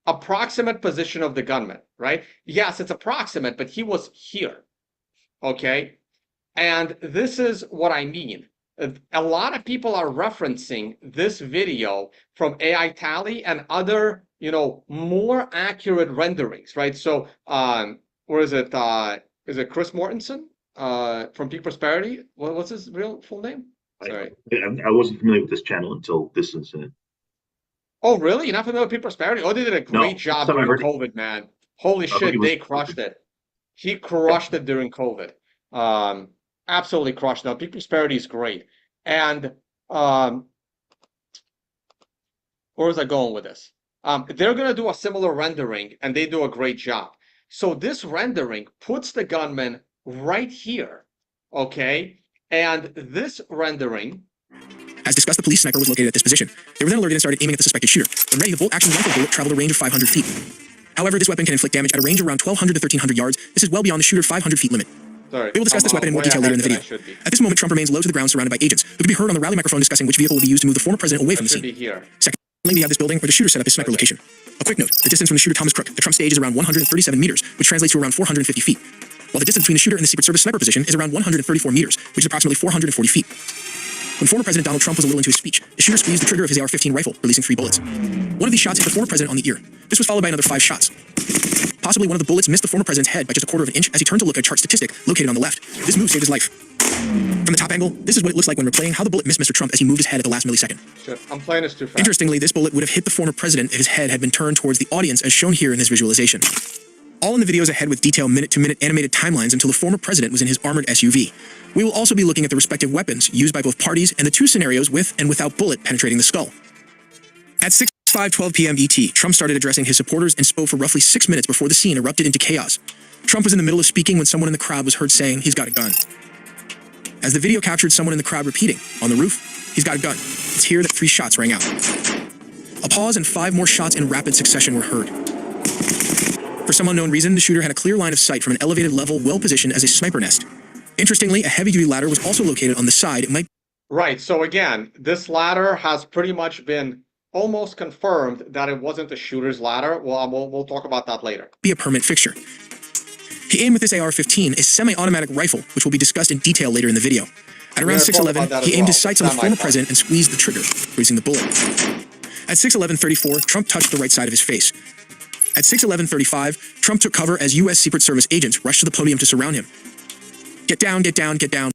Approximate position of the gunman, right? Yes, it's approximate, but he was here. Okay? And this is what I mean. A lot of people are referencing this video from AI Tally and other, more accurate renderings, right? So, where is it? Is it Chris Mortensen from Peak Prosperity? What's his real full name? Sorry, I wasn't familiar with this channel until this incident. Oh, really? You're not familiar with Peak Prosperity? Oh, they did a great job during COVID, man. Holy shit, they crushed it. He crushed it during COVID. Absolutely crushed. Now, Peak Prosperity is great. And where was I going with this? They're going to do a similar rendering, and they do a great job. So this rendering puts the gunman right here, okay? And this rendering... As discussed, the police sniper was located at this position. They were then alerted and started aiming at the suspected shooter. When ready, the bolt-action rifle bullet traveled a range of 500 feet. However, this weapon can inflict damage at a range of around 1,200 to 1,300 yards. This is well beyond the shooter's 500 feet limit. Sorry, we will discuss this weapon in more detail later in the video. At this moment, Trump remains low to the ground, surrounded by agents, who can be heard on the rally microphone discussing which vehicle will be used to move the former president away from the scene. Secondly, we have this building where the shooter set up his sniper location. A quick note, the distance from the shooter Thomas Crook, the Trump stage, is around 137 meters, which translates to around 450 feet. While the distance between the shooter and the Secret Service sniper position is around 134 meters, which is approximately 440 feet. When former President Donald Trump was a little into his speech, the shooter squeezed the trigger of his AR-15 rifle, releasing 3 bullets. One of these shots hit the former president on the ear. This was followed by another 5 shots. Possibly one of the bullets missed the former president's head by just a quarter of an inch as he turned to look at a chart statistic located on the left. This move saved his life. From the top angle, this is what it looks like when replaying how the bullet missed Mr. Trump as he moved his head at the last millisecond. Shit, I'm playing this too fast. Interestingly, this bullet would have hit the former president if his head had been turned towards the audience as shown here in this visualization. All in the videos ahead with detailed minute-to-minute animated timelines until the former president was in his armored SUV. We will also be looking at the respective weapons used by both parties and the two scenarios with and without bullet penetrating the skull. At 6:12 p.m. ET, Trump started addressing his supporters and spoke for roughly 6 minutes before the scene erupted into chaos. Trump was in the middle of speaking when someone in the crowd was heard saying, "He's got a gun." As the video captured someone in the crowd repeating, "On the roof, he's got a gun." It's here that 3 shots rang out. A pause and 5 more shots in rapid succession were heard. For some unknown reason, the shooter had a clear line of sight from an elevated level well-positioned as a sniper nest. Interestingly, a heavy-duty ladder was also located on the side. It might Right, so again, this ladder has pretty much been almost confirmed that it wasn't the shooter's ladder. Well, we'll talk about that later. be a permanent fixture. He aimed with this AR-15, a semi-automatic rifle, which will be discussed in detail later in the video. At around 6:11, he aimed his sights on the former president and squeezed the trigger, producing the bullet. At 6:11:34, Trump touched the right side of his face. At 6:11:35, Trump took cover as U.S. Secret Service agents rushed to the podium to surround him. "Get down, get down, get down."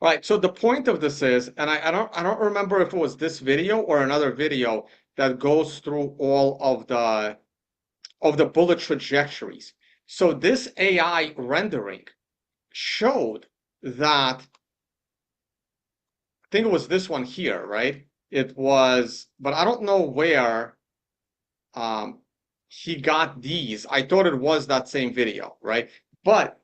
Right, so the point of this is, and I don't remember if it was this video or another video that goes through all of the bullet trajectories. So this AI rendering showed that, I think it was this one here, right? It was, but I don't know where he got these. I thought it was that same video, right? But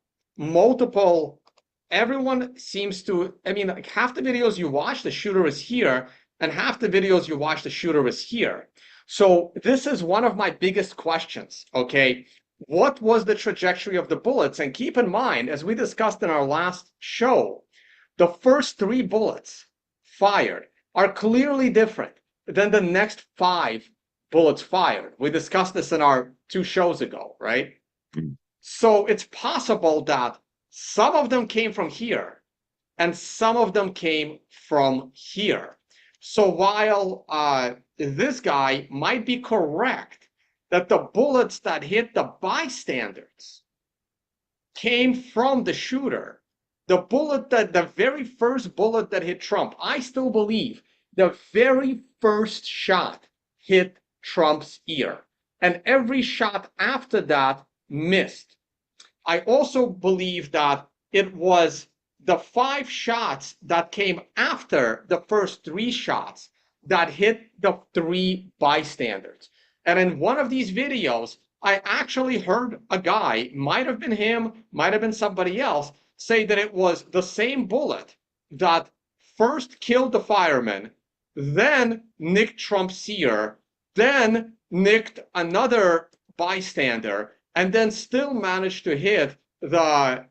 everyone seems to, I mean, like half the videos you watch, the shooter is here, and half the videos you watch, the shooter is here. So this is one of my biggest questions, okay? What was the trajectory of the bullets? And keep in mind, as we discussed in our last show, the first 3 bullets fired are clearly different than the next 5 bullets fired. We discussed this in our 2 shows ago, right? So it's possible that some of them came from here and some of them came from here. So while this guy might be correct that the bullets that hit the bystanders came from the shooter, the very first bullet that hit Trump, I still believe the very first shot hit Trump's ear, and every shot after that missed. I also believe that it was the 5 shots that came after the first 3 shots that hit the 3 bystanders. And in one of these videos, I actually heard a guy, might have been him, might have been somebody else, say that it was the same bullet that first killed the fireman, then nicked Trump's ear, then nicked another bystander, and then still managed to hit the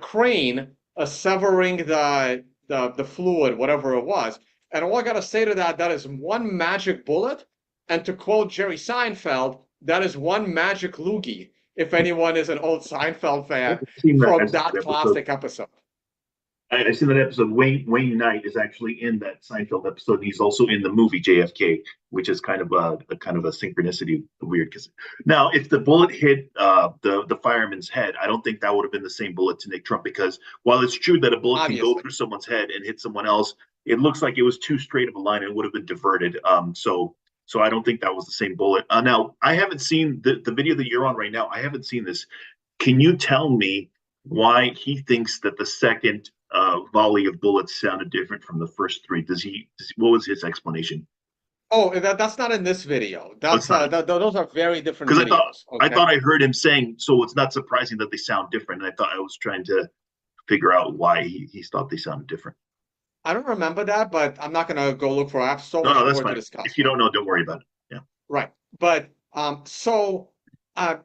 crane, severing the fluid, whatever it was. And all I gotta say to that is one magic bullet. And to quote Jerry Seinfeld, that is one magic loogie, if anyone is an old Seinfeld fan from that classic episode. I've seen that episode. Wayne Knight is actually in that Seinfeld episode. He's also in the movie JFK, which is kind of a synchronicity, weird. Because now, if the bullet hit the fireman's head, I don't think that would have been the same bullet to Nick Trump. Because while it's true that a bullet can go through someone's head and hit someone else, it looks like it was too straight of a line and would have been diverted. So I don't think that was the same bullet. Now, I haven't seen the video that you're on right now. I haven't seen this. Can you tell me why he thinks that the second volley of bullets sounded different from the first 3? What was his explanation? Oh, that's not in this video. Those are very different videos. Because I thought I heard him saying, so it's not surprising that they sound different. And I thought I was trying to figure out why he thought they sounded different. I don't remember that, but I'm not going to go look for it. I have so much more to discuss. If you don't know, don't worry about it. Yeah. Right. But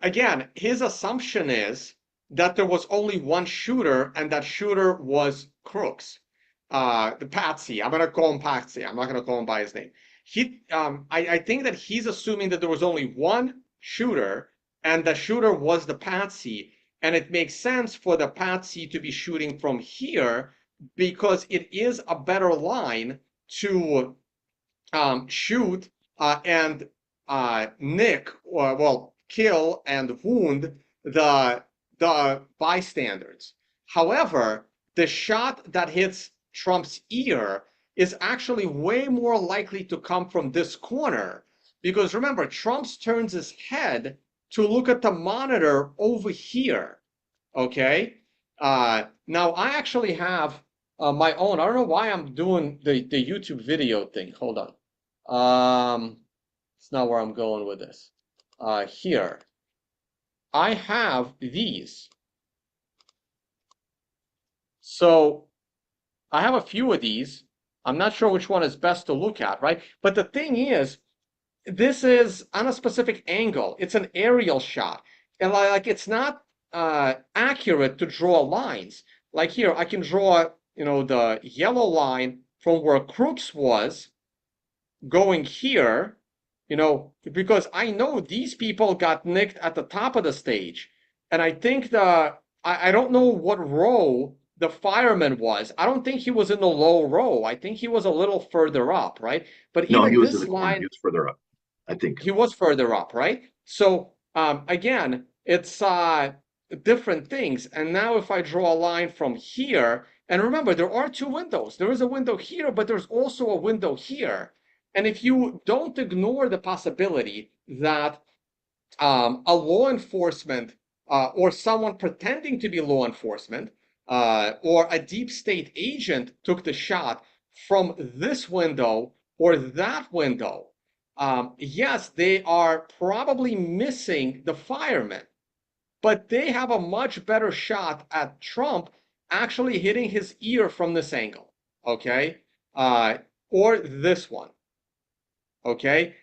again, his assumption is that there was only one shooter, and that shooter was Crooks, the Patsy. I'm going to call him Patsy. I'm not going to call him by his name. I think that he's assuming that there was only one shooter, and the shooter was the Patsy, and it makes sense for the Patsy to be shooting from here, because it is a better line to shoot and nick, or kill and wound the bystanders. However, the shot that hits Trump's ear is actually way more likely to come from this corner, because remember, Trump turns his head to look at the monitor over here, okay? Now I actually have my own. I don't know why I'm doing the YouTube video thing. Hold on. It's not where I'm going with this. Here. I have these. So I have a few of these. I'm not sure which one is best to look at, right? But the thing is, this is on a specific angle. It's an aerial shot. And like it's not accurate to draw lines. Like here, I can draw, the yellow line from where Crooks was going here, because I know these people got nicked at the top of the stage. And I think I don't know what row the fireman was. I don't think he was in the low row. I think he was a little further up, right? But No, even he was in this the corner. line, He was further up, I think. he was further up, right? So again, it's different things. And now if I draw a line from here, and remember, there are two windows. There is a window here, but there's also a window here. And if you don't ignore the possibility that a law enforcement or someone pretending to be law enforcement or a deep state agent took the shot from this window or that window, yes, they are probably missing the fireman, but they have a much better shot at Trump actually hitting his ear from this angle, okay? Or this one. Okay.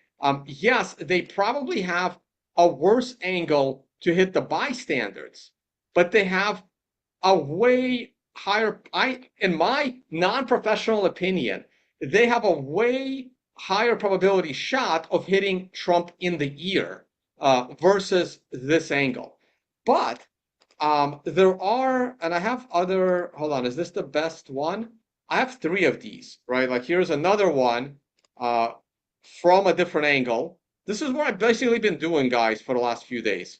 Yes, they probably have a worse angle to hit the bystanders, but they have a way higher. In my non-professional opinion, they have a way higher probability shot of hitting Trump in the ear versus this angle. But there are, and I have other. Hold on, is this the best one? I have three of these, right? Like here's another one. From a different angle. This is what I've basically been doing, guys, for the last few days.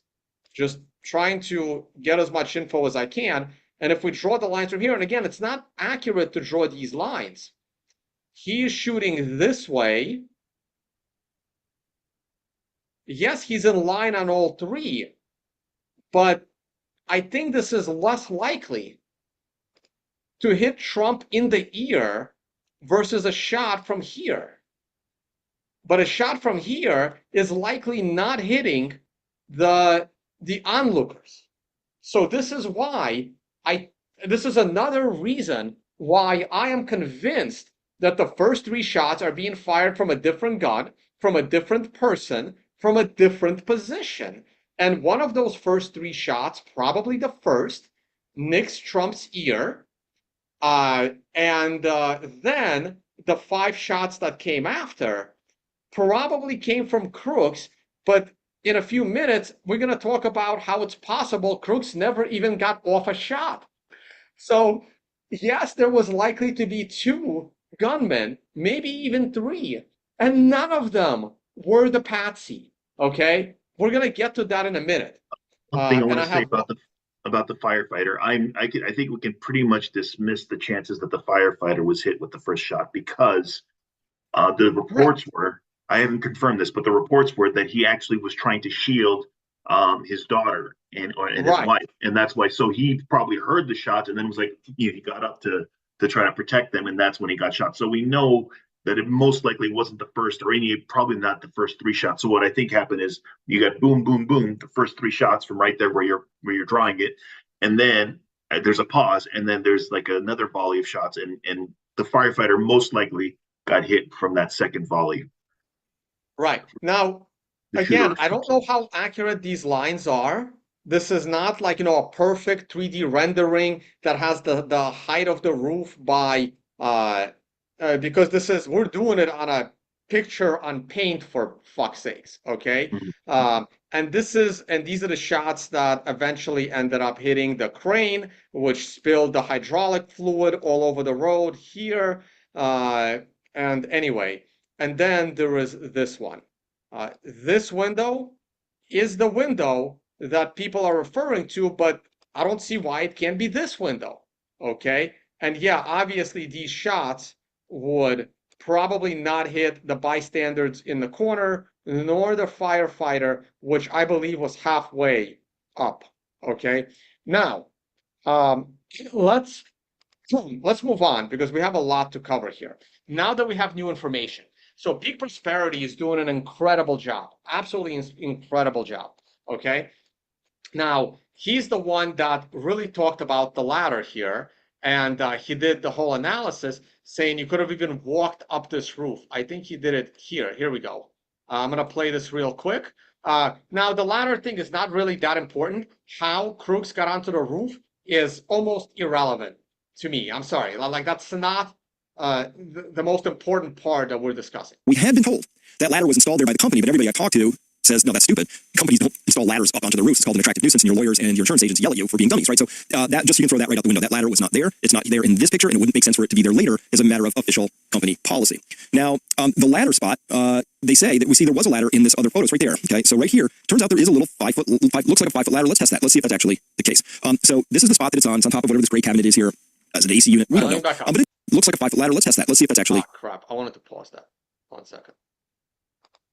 Just trying to get as much info as I can. And if we draw the lines from here, and again, it's not accurate to draw these lines. He is shooting this way. Yes, he's in line on all three, but I think this is less likely to hit Trump in the ear versus a shot from here. But a shot from here is likely not hitting the onlookers. So this is why this is another reason why I am convinced that the first three shots are being fired from a different gun, from a different person, from a different position. And one of those first three shots, probably the first, nicks Trump's ear. And then the 5 shots that came after probably came from Crooks, but in a few minutes, we're going to talk about how it's possible Crooks never even got off a shot. So, yes, there was likely to be 2 gunmen, maybe even 3, and none of them were the patsy, okay? We're going to get to that in a minute. One thing I want to say about the firefighter, I think we can pretty much dismiss the chances that the firefighter was hit with the first shot because the reports were, I haven't confirmed this, but the reports were that he actually was trying to shield his daughter and his wife, and that's why. So he probably heard the shots and then was like, he got up to try to protect them, and that's when he got shot. So we know that it most likely wasn't the first, or probably not the first 3 shots. So what I think happened is you got boom, boom, boom, the first 3 shots from right there where you're drawing it, and then there's a pause, and then there's like another volley of shots, and the firefighter most likely got hit from that second volley. Right. Now, again, I don't know how accurate these lines are. This is not like, a perfect 3D rendering that has the height of the roof by, because we're doing it on a picture on paint for fuck's sakes, okay? Mm-hmm. And these are the shots that eventually ended up hitting the crane, which spilled the hydraulic fluid all over the road here. And anyway, and then there is this one. This window is the window that people are referring to, but I don't see why it can't be this window, okay? And yeah, obviously these shots would probably not hit the bystanders in the corner. nor the firefighter, which I believe was halfway up. Okay, now let's move on because we have a lot to cover here. Now that we have new information, so Peak Prosperity is doing an incredible job, absolutely incredible job. Okay, now he's the one that really talked about the ladder here, and he did the whole analysis, saying you could have even walked up this roof. I think he did it here. Here we go. I'm gonna play this real quick. Now the ladder thing is not really that important. How Crooks got onto the roof is almost irrelevant to me. I'm sorry, like that's not the most important part that we're discussing. We have been told that ladder was installed there by the company, but everybody I talked to says, no, that's stupid. Companies don't install ladders up onto the roofs. It's called an attractive nuisance, and your lawyers and your insurance agents yell at you for being dummies, right? So that just, you can throw that right out the window. That ladder was not there. It's not there in this picture, and it wouldn't make sense for it to be there later as a matter of official company policy. Now, the ladder spot, they say that we see there was a ladder in this other photo. It's right there. Okay, so right here, turns out there is a little looks like a 5 foot ladder. Let's test that. Let's see if that's actually the case. So this is the spot that it's on. It's on top of whatever this gray cabinet is here as an AC unit. We don't know. But it looks like a 5 foot ladder. Let's test that. Let's see if that's actually. Oh, crap. I wanted to pause that. 1 second.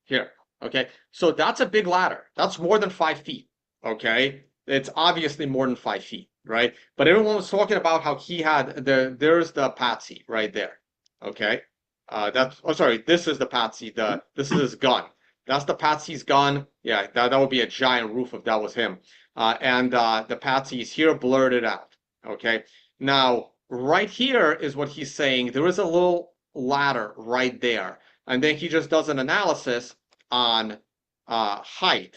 Here. Okay. So that's a big ladder. That's more than 5 feet. Okay. It's obviously more than 5 feet, right? But everyone was talking about how he had there's the Patsy right there. Okay. This is the Patsy. This is his gun. That's the Patsy's gun. Yeah, that would be a giant roof if that was him. And the Patsy is here blurted out. Okay. Now, right here is what he's saying. There is a little ladder right there. And then he just does an analysis on height.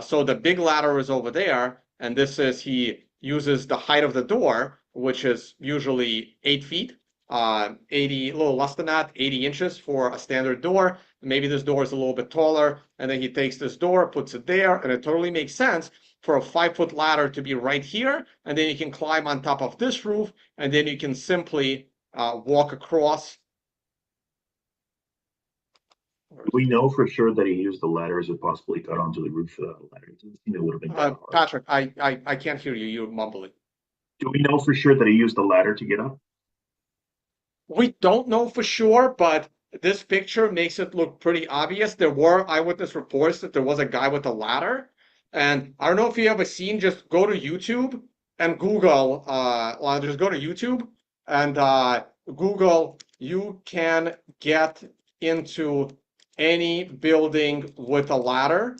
So the big ladder is over there. And this is, he uses the height of the door, which is usually 8 feet. 80, a little less than that, 80 inches for a standard door. Maybe this door is a little bit taller. And then he takes this door, puts it there, and it totally makes sense for a 5 foot ladder to be right here, and then you can climb on top of this roof, and then you can simply walk across. We know for sure that he used the ladder as it possibly got onto the roof of the ladder. It would have been Patrick, I can't hear you. You're mumbling. Do we know for sure that he used the ladder to get up? We don't know for sure, but this picture makes it look pretty obvious. There were eyewitness reports that there was a guy with a ladder. And I don't know if you ever seen, just go to YouTube and Google, just go to YouTube and Google, you can get into any building with a ladder.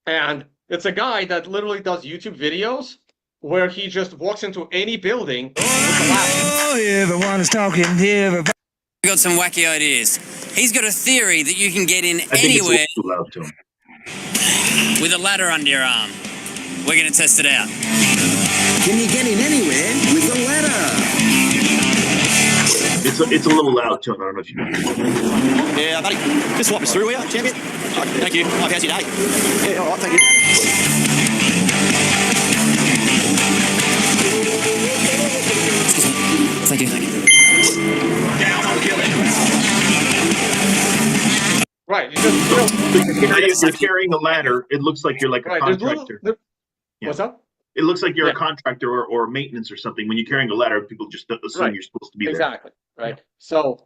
And it's a guy that literally does YouTube videos where he just walks into any building with a ladder. Oh, everyone is talking here. Got some wacky ideas. He's got a theory that you can get in I think anywhere it's too loud to him. with a ladder under your arm. We're going to test it out. Can you get in anywhere with a ladder? It's a little loud to him. I don't know if you know. Yeah, buddy. Just swap us through, will you, champion? Thank you. Oh, how's your day? Yeah, all right, thank you. Thank you. Right. You're carrying a ladder. It looks like you're like a contractor. What's up? It looks like you're a contractor or maintenance or something. When you're carrying a ladder, people just assume you're supposed to be there. Exactly. Right. So,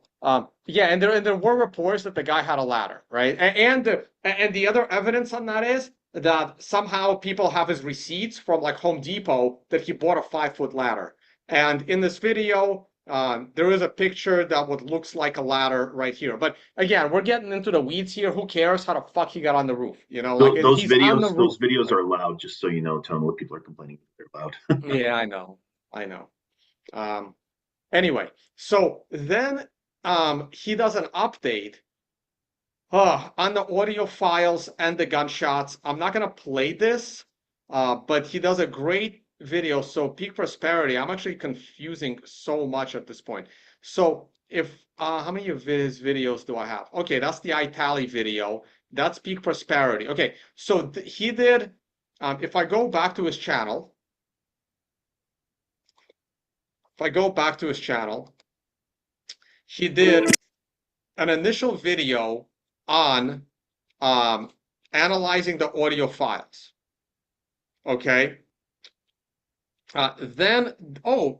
yeah, and there were reports that the guy had a ladder, right? And the other evidence on that is that somehow people have his receipts from like Home Depot that he bought a 5 foot ladder. And in this video, there is a picture that what looks like a ladder right here. But again, we're getting into the weeds here. Who cares how the fuck he got on the roof? You know, like those videos are loud. Just so you know, Tone, what people are complaining they're loud. Yeah, I know. Anyway, so then he does an update on the audio files and the gunshots. I'm not gonna play this, but he does a great video. So Peak Prosperity, I'm actually confusing so much at this point. So if how many of his videos do I have? Okay, that's the iTally video. That's Peak Prosperity. Okay, so he did. If I go back to his channel, he did an initial video on analyzing the audio files. Okay. Then,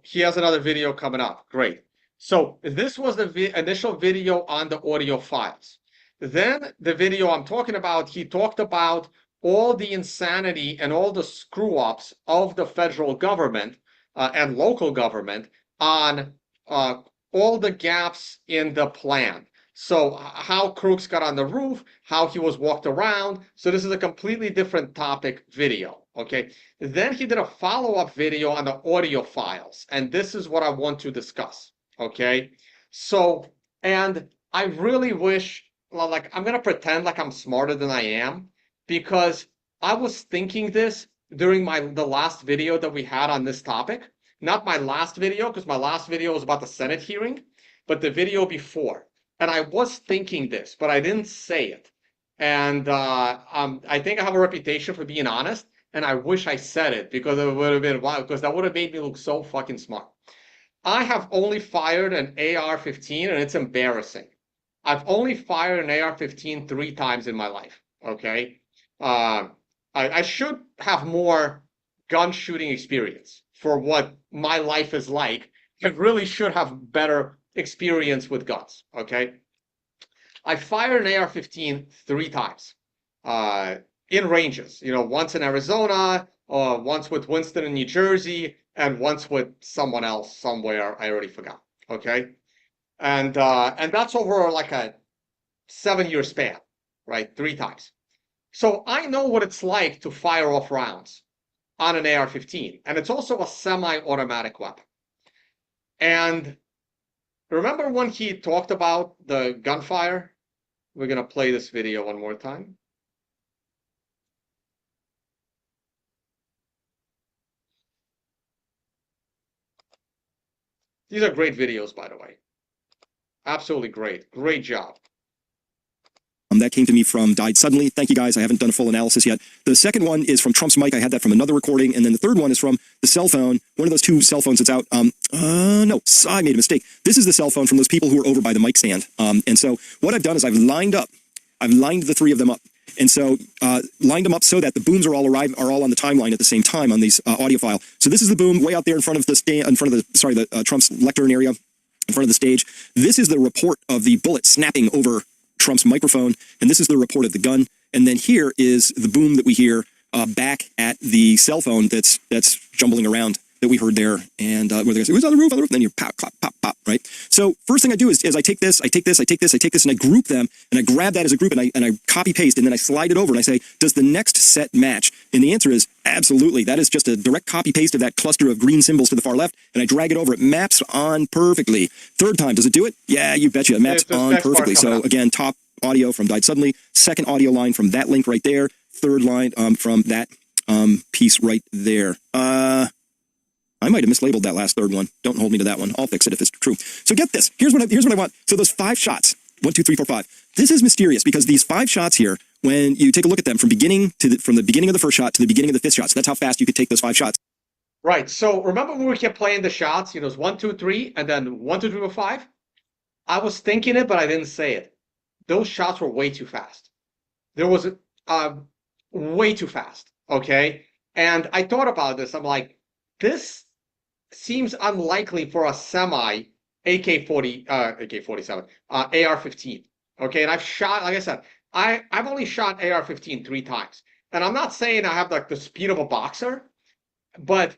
he has another video coming up. Great. So this was the initial video on the audio files. Then the video I'm talking about, he talked about all the insanity and all the screw-ups of the federal government and local government on all the gaps in the plan. So how Crooks got on the roof, how he was walked around. So this is a completely different topic video, okay? Then he did a follow-up video on the audio files, and this is what I want to discuss, okay? So, and I really wish, like, I'm gonna pretend like I'm smarter than I am, because I was thinking this during the last video that we had on this topic. Not my last video, because my last video was about the Senate hearing, but the video before. And I was thinking this, but I didn't say it. And I think I have a reputation for being honest, and I wish I said it because it would have been wild, because that would have made me look so fucking smart. I have only fired an AR-15, and it's embarrassing. I've only fired an AR-15 3 times in my life, okay? I should have more gun shooting experience for what my life is like. I really should have better experience with guns, okay? I fired an AR-15 3 times in ranges, once in Arizona, once with Winston in New Jersey, and once with someone else somewhere, I already forgot, okay? And that's over like a 7-year span, right? 3 times. So I know what it's like to fire off rounds on an AR-15, and it's also a semi-automatic weapon. And remember when he talked about the gunfire? We're going to play this video one more time. These are great videos, by the way. Absolutely great. Great job. That came to me from Died Suddenly. Thank you, guys. I haven't done a full analysis yet. The second one is from Trump's mic. I had that from another recording. And then the third one is from the cell phone. One of those 2 cell phones that's out. No, I made a mistake. This is the cell phone from those people who are over by the mic stand. And so what I've done is I've lined the 3 of them up. And so lined them up so that the booms are all on the timeline at the same time on these audio file. So this is the boom way out there in front of the Trump's lectern area, in front of the stage. This is the report of the bullet snapping over Trump's microphone, and this is the report of the gun. And then here is the boom that we hear back at the cell phone that's jumbling around that we heard there. And where they say, it was on the roof, and then you pop, pop, pop, pop, right? So first thing I do is I take this, and I group them, and I grab that as a group, and I copy paste, and then I slide it over, and I say, does the next set match? And the answer is absolutely. That is just a direct copy paste of that cluster of green symbols to the far left, and I drag it over. It maps on perfectly. Third time, does it do it? Yeah, you betcha. It maps on perfectly. So again, top audio from Died Suddenly, second audio line from that link right there, third line from that piece right there. I might have mislabeled that last third one. Don't hold me to that one. I'll fix it if it's true. So get this. Here's what I want. So those 5 shots, 1, 2, 3, 4, 5. This is mysterious because these 5 shots here, when you take a look at them from the beginning of the first shot to the beginning of the 5th shot, so that's how fast you could take those 5 shots. Right. So remember when we kept playing the shots? It was 1, 2, 3, and then 1, 2, 3, 4, 5. I was thinking it, but I didn't say it. Those shots were way too fast. There was way too fast. Okay. And I thought about this. I'm like, this seems unlikely for a semi AK-47 AR-15. Okay, and I've shot, like I said, I've only shot AR-15 3 times, and I'm not saying I have like the speed of a boxer, but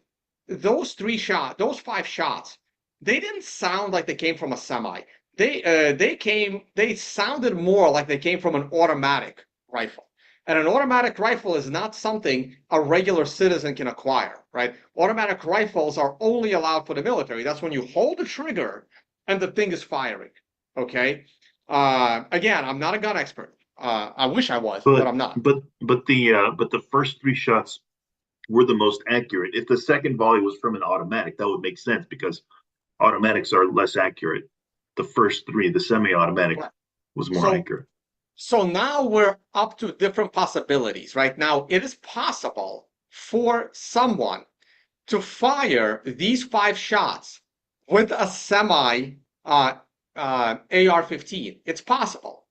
those 5 shots, they didn't sound like they came from a semi. They sounded more like they came from an automatic rifle. And an automatic rifle is not something a regular citizen can acquire, right? Automatic rifles are only allowed for the military. That's when you hold the trigger and the thing is firing, okay? Again, I'm not a gun expert. I wish I was, but I'm not. But the first 3 shots were the most accurate. If the second volley was from an automatic, that would make sense because automatics are less accurate. The first 3, the semi-automatic, was more accurate. So now we're up to different possibilities, right? Now, it is possible for someone to fire these 5 shots with a semi AR-15. It's possible,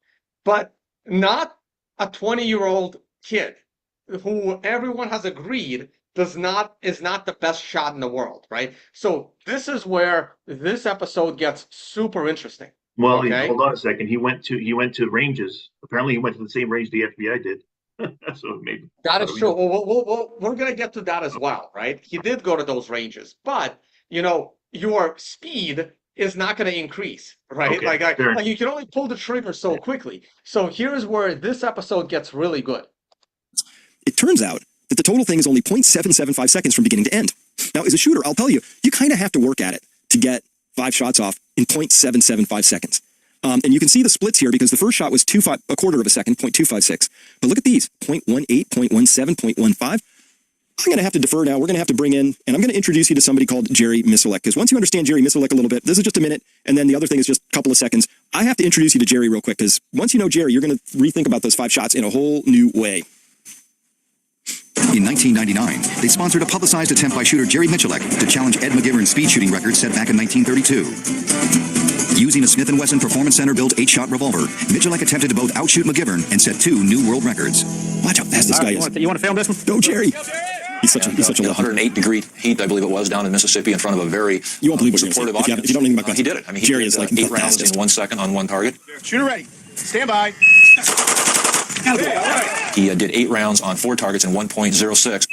but not a 20-year-old kid who everyone has agreed is not the best shot in the world, right? So this is where this episode gets super interesting. Well, Okay. hold on a second. He went to ranges. Apparently, he went to the same range the FBI did. So maybe That is true. We're going to get to that as well, right? He did go to those ranges, but your speed is not going to increase, right? Okay, like you can only pull the trigger so quickly. So here's where this episode gets really good. It turns out that the total thing is only 0.775 seconds from beginning to end. Now, as a shooter, I'll tell you, you kind of have to work at it to get 5 shots off in 0.775 seconds. And you can see the splits here because the first shot was a quarter of a second, 0.256. But look at these, 0.18, 0.17, 0.15. I'm going to have to defer now. We're going to have to bring in, and I'm going to introduce you to somebody called Jerry Misalek, because once you understand Jerry Misalek a little bit, this is just a minute, and then the other thing is just a couple of seconds. I have to introduce you to Jerry real quick, because once you know Jerry, you're going to rethink about those 5 shots in a whole new way. In 1999, they sponsored a publicized attempt by shooter Jerry Misalek to challenge Ed McGivern's speed shooting record set back in 1932. Using a Smith & Wesson Performance Center-built 8-shot revolver, Misalek attempted to both outshoot McGivern and set 2 new world records. Watch how fast this guy is. You want to film this one? Go, Jerry. He's such a 108-degree heat, I believe it was, down in Mississippi in front of a very you won't believe what supportive if you audience. don't know anything about He did it. I mean, he Jerry did is like 8 the rounds fastest. in 1 second on 1 target. Shooter ready. Stand by. He did 8 rounds on 4 targets in 1.06.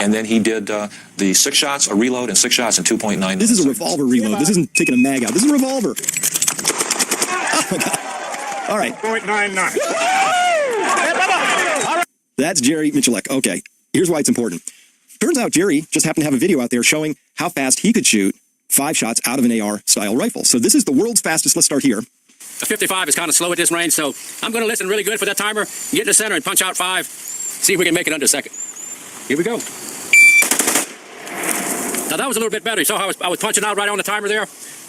And then he did the 6 shots, a reload, and 6 shots in 2.9. This is a revolver reload. This isn't taking a mag out. This is a revolver. Oh, my God. All right. 0.99. That's Jerry Misalek. Okay. Here's why it's important. Turns out Jerry just happened to have a video out there showing how fast he could shoot 5 shots out of an AR-style rifle. So this is the world's fastest. Let's start here. A 55 is kind of slow at this range, so I'm going to listen really good for that timer, get in the center and punch out 5, see if we can make it under a second. Here we go. Now that was a little bit better. You saw how I was punching out right on the timer there?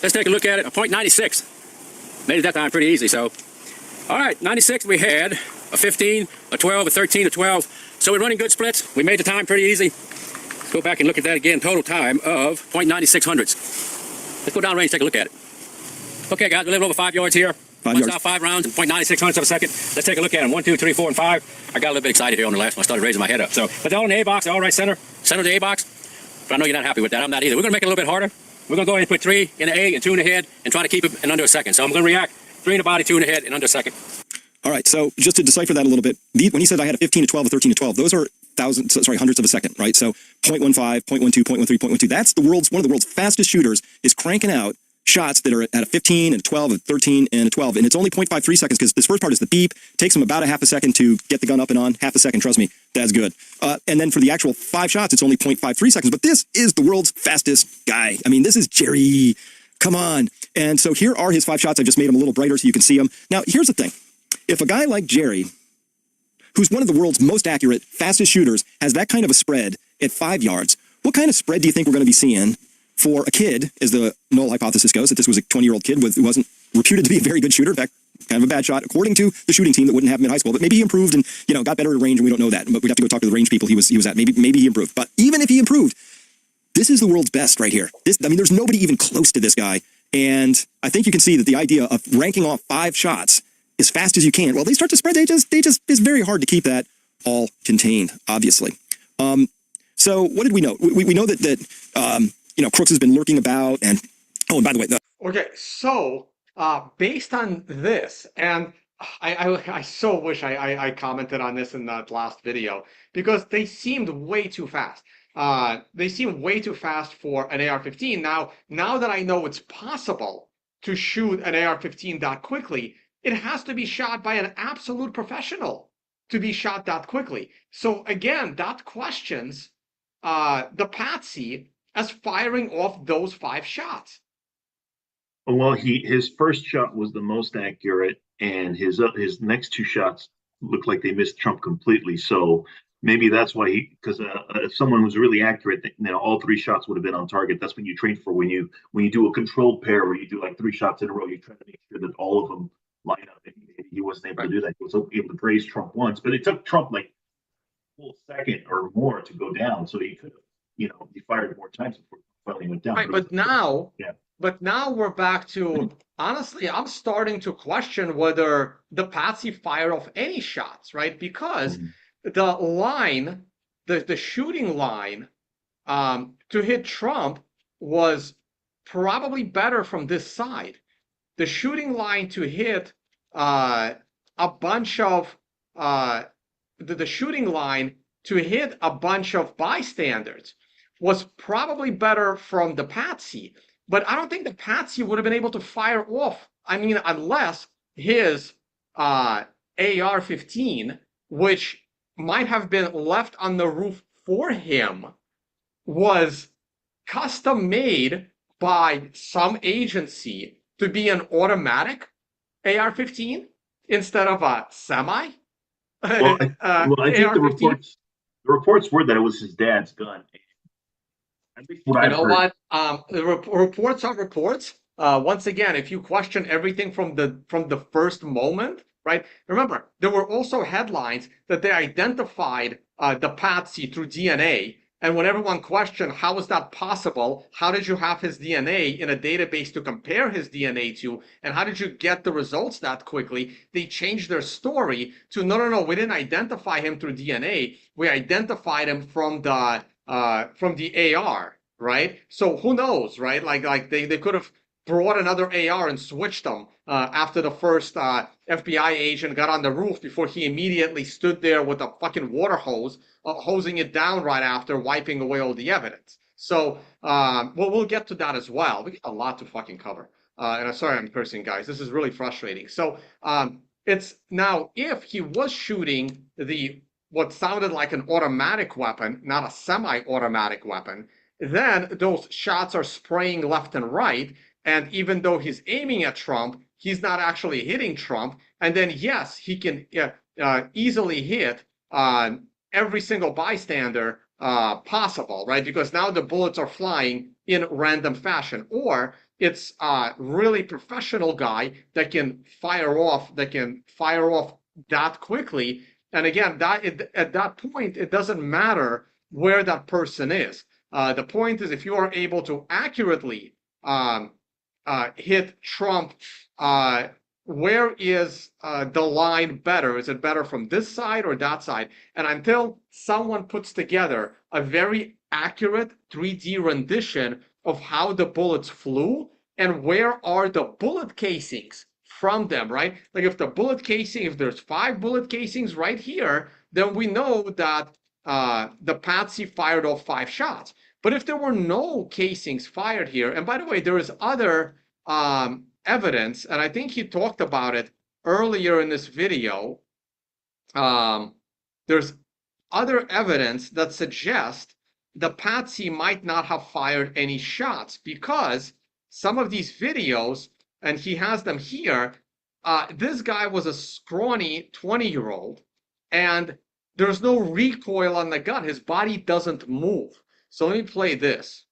Let's take a look at it. A 0.96. Made it that time pretty easy, so. All right, 96 we had, a 15, a 12, a 13, a 12. So we're running good splits. We made the time pretty easy. Let's go back and look at that again. Total time of 0.96 hundredths. Let's go down range, take a look at it. Okay, guys, we're living over 5 yards here. 5 yards. Out 5 rounds in 0.96 hundredths of a second. Let's take a look at them. 1, 2, 3, 4, and 5. I got a little bit excited here on the last one. I started raising my head up. So, but they're all in the A box. They're all right center of the A box. But I know you're not happy with that. I'm not either. We're going to make it a little bit harder. We're going to go ahead and put 3 in the A and 2 in the head and try to keep it in under a second. So I'm going to react. 3 in the body, 2 in the head in under a second. All right. So just to decipher that a little bit, when he said I had a 15 to 12, a 13 to 12, those are hundredths of a second, right? So 0.15, 0.12, 0.13, 0.12. That's one of the world's fastest shooters is cranking out shots that are at a 15 and a 12, a 13 and a 12. And it's only 0.53 seconds because this first part is the beep. Takes him about a half a second to get the gun up and on. Half a second, trust me, that's good. And then for the actual 5 shots, it's only 0.53 seconds. But this is the world's fastest guy. I mean, this is Jerry. Come on. And so here are his 5 shots. I just made them a little brighter so you can see them. Now, here's the thing. If a guy like Jerry, who's one of the world's most accurate, fastest shooters, has that kind of a spread at 5 yards, what kind of spread do you think we're going to be seeing for a kid, as the null hypothesis goes, that this was a 20-year-old kid who wasn't reputed to be a very good shooter, in fact, kind of a bad shot, according to the shooting team that wouldn't have him in high school. But maybe he improved and, got better at range, and we don't know that. But we'd have to go talk to the range people he was at. Maybe he improved. But even if he improved, this is the world's best right here. There's nobody even close to this guy. And I think you can see that the idea of ranking off 5 shots as fast as you can, well, they start to spread. It's very hard to keep that all contained, obviously. So what did we know? We know that Crooks has been lurking about, and by the way, okay, so based on this, and I so wish I commented on this in that last video because they seemed way too fast. They seem way too fast for an AR-15. Now that I know it's possible to shoot an AR-15 that quickly, it has to be shot by an absolute professional to be shot that quickly. So again, that questions the patsy as firing off those 5 shots. Well, his first shot was the most accurate, and his next 2 shots looked like they missed Trump completely. So maybe that's why because if someone was really accurate, all 3 shots would have been on target. That's what you train for when you do a controlled pair where you do like 3 shots in a row. You try to make sure that all of them line up. And he wasn't able to do that. He was able to praise Trump once, but it took Trump like a full second or more to go down. So he could have, he fired more times before he finally went down. Right, but now we're back to, honestly, I'm starting to question whether the patsy fired off any shots, right? Because the line, the shooting line to hit Trump was probably better from this side. The shooting line to hit a bunch of the shooting line to hit a bunch of bystanders was probably better from the Patsy, but I don't think the Patsy would have been able to fire off. I mean, unless his AR-15, which might have been left on the roof for him, was custom made by some agency to be an automatic AR-15 instead of a semi. Well, I think the reports were that it was his dad's gun. I think what I've heard. What? The reports are reports. Once again, if you question everything from the first moment, right? Remember, there were also headlines that they identified the Patsy through DNA. And when everyone questioned, how is that possible? How did you have his DNA in a database to compare his DNA to? And how did you get the results that quickly? They changed their story to, no, we didn't identify him through DNA. We identified him from the AR, right? So who knows, right? Like they could have brought another AR and switched them after the first FBI agent got on the roof before he immediately stood there with a fucking water hose, hosing it down right after, wiping away all the evidence. So we'll get to that as well. We got a lot to fucking cover. And I'm sorry I'm cursing, guys. This is really frustrating. So it's now, if he was shooting what sounded like an automatic weapon, not a semi-automatic weapon, then those shots are spraying left and right. And even though he's aiming at Trump, he's not actually hitting Trump. And then, yes, he can easily hit every single bystander possible, right? Because now the bullets are flying in random fashion. Or it's a really professional guy that can fire off that quickly. And again, at that point, it doesn't matter where that person is. The point is, if you are able to accurately hit Trump, where is the line better? Is it better from this side or that side? And until someone puts together a very accurate 3D rendition of how the bullets flew and where are the bullet casings from them, right? Like if there's 5 bullet casings right here, then we know that the Patsy fired off 5 shots. But if there were no casings fired here, and by the way, there is other evidence, and I think he talked about it earlier in this video. There's other evidence that suggests the Patsy might not have fired any shots, because some of these videos, and he has them here, this guy was a scrawny 20-year-old, and there's no recoil on the gun. His body doesn't move. So let me play this.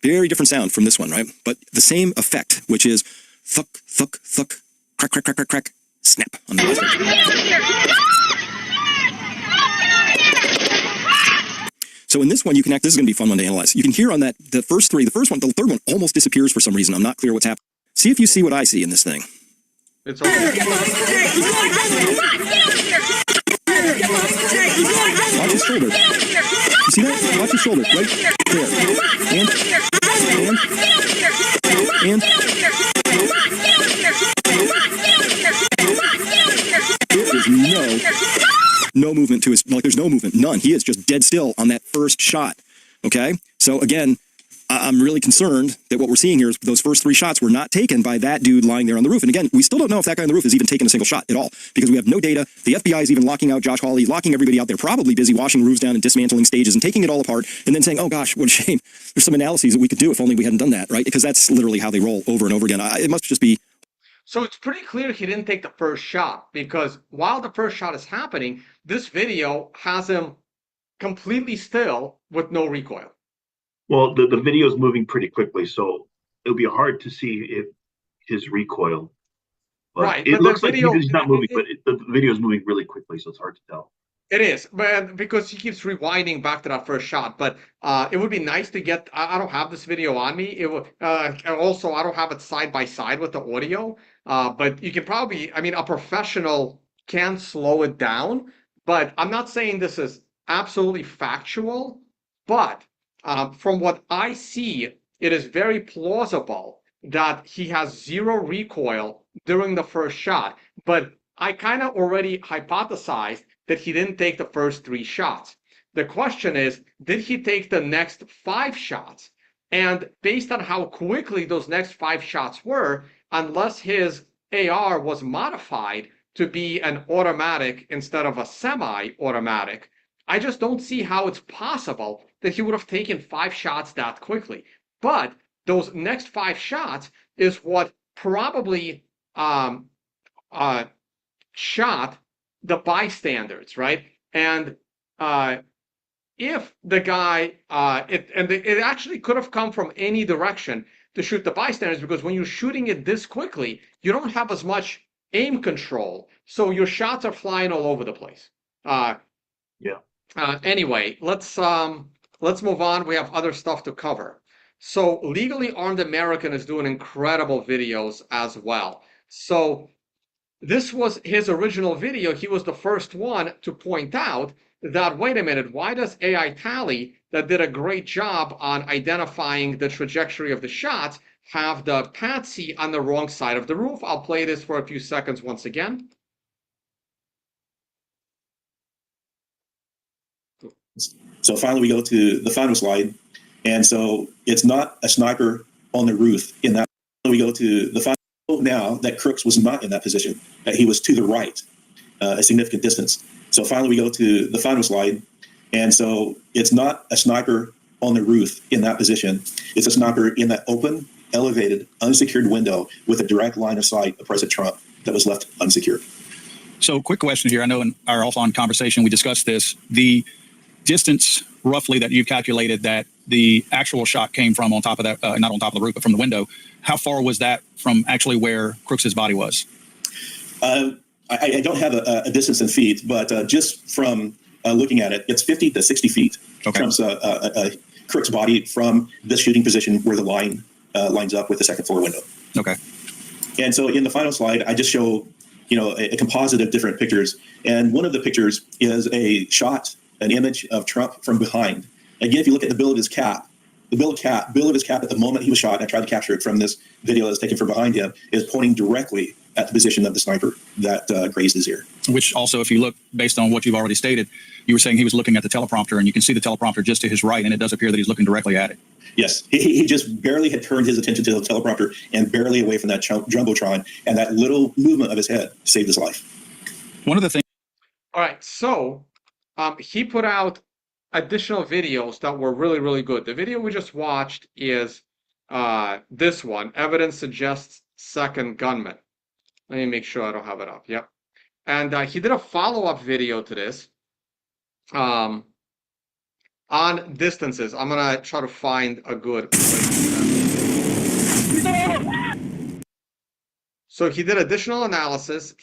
Very different sound from this one, right? But the same effect, which is thunk, thunk, thunk, crack, crack, crack, crack, crack, snap on the bystander. So in this one, this is going to be a fun one to analyze. You can hear on that, the first 3, the third one almost disappears for some reason. I'm not clear what's happening. See if you see what I see in this thing. It's okay. Watch his shoulder. You see that? Watch his shoulder, right there. And there is no movement to his, like there's no movement, none. He is just dead still on that first shot. Okay? So again, I'm really concerned that what we're seeing here is those first 3 shots were not taken by that dude lying there on the roof. And again, we still don't know if that guy on the roof has even taken a single shot at all, because we have no data. The FBI is even locking out Josh Hawley, locking everybody out there, probably busy washing roofs down and dismantling stages and taking it all apart and then saying, oh gosh, what a shame. There's some analyses that we could do if only we hadn't done that, right? Because that's literally how they roll over and over again. It must just be. So it's pretty clear he didn't take the first shot, because while the first shot is happening, this video has him completely still with no recoil. Well, the video is moving pretty quickly, so it'll be hard to see if his recoil. But right. It looks like he's not moving, but the video is moving really quickly, so it's hard to tell. It is, but because he keeps rewinding back to that first shot. But it would be nice to get. I don't have this video on me. It would also I don't have it side by side with the audio. But you can probably. I mean, a professional can slow it down. But I'm not saying this is absolutely factual. But from what I see, it is very plausible that he has zero recoil during the first shot. But I kind of already hypothesized that he didn't take the first 3 shots. The question is, did he take the next 5 shots? And based on how quickly those next 5 shots were, unless his AR was modified to be an automatic instead of a semi-automatic, I just don't see how it's possible that he would have taken 5 shots that quickly. But those next 5 shots is what probably shot the bystanders, right? And if the guy, it actually could have come from any direction to shoot the bystanders, because when you're shooting it this quickly, you don't have as much aim control, so your shots are flying all over the place. Anyway, let's move on. We have other stuff to cover. So Legally Armed American is doing incredible videos as well. So this was his original video. He was the first one to point out that, wait a minute, why does AI Tally, that did a great job on identifying the trajectory of the shots, have the patsy on the wrong side of the roof? I'll play this for a few seconds once again. So finally we go to the final slide. And so it's not a sniper on the roof in that. We go to the final. Now that Crooks was not in that position, that he was to the right, a significant distance. So finally we go to the final slide. And so it's not a sniper on the roof in that position. It's a sniper in that open, elevated, unsecured window with a direct line of sight of President Trump that was left unsecured. So quick question here. I know in our offline conversation, we discussed this. The distance roughly that you've calculated that the actual shot came from on top of that, not on top of the roof, but from the window, how far was that from actually where Crooks's body was? I don't have a distance in feet, but just from looking at it, it's 50 to 60 feet from Crooks' body from this shooting position where the line lines up with the second floor window. Okay. And so in the final slide, I just show, a composite of different pictures. And one of the pictures is a shot, an image of Trump from behind. Again, if you look at the bill of his cap, the bill of his cap at the moment he was shot, and I tried to capture it from this video that's taken from behind him, is pointing directly at the position of the sniper that grazed his ear. Which also, if you look, based on what you've already stated, you were saying he was looking at the teleprompter, and you can see the teleprompter just to his right, and it does appear that he's looking directly at it. Yes, he just barely had turned his attention to the teleprompter and barely away from that jumbotron, and that little movement of his head saved his life. One of the things. All right, so he put out additional videos that were really, really good. The video we just watched is this one, Evidence Suggests Second Gunman. Let me make sure I don't have it up. Yep. And he did a follow-up video to this on distances. I'm going to try to find a good place. So he did additional analysis.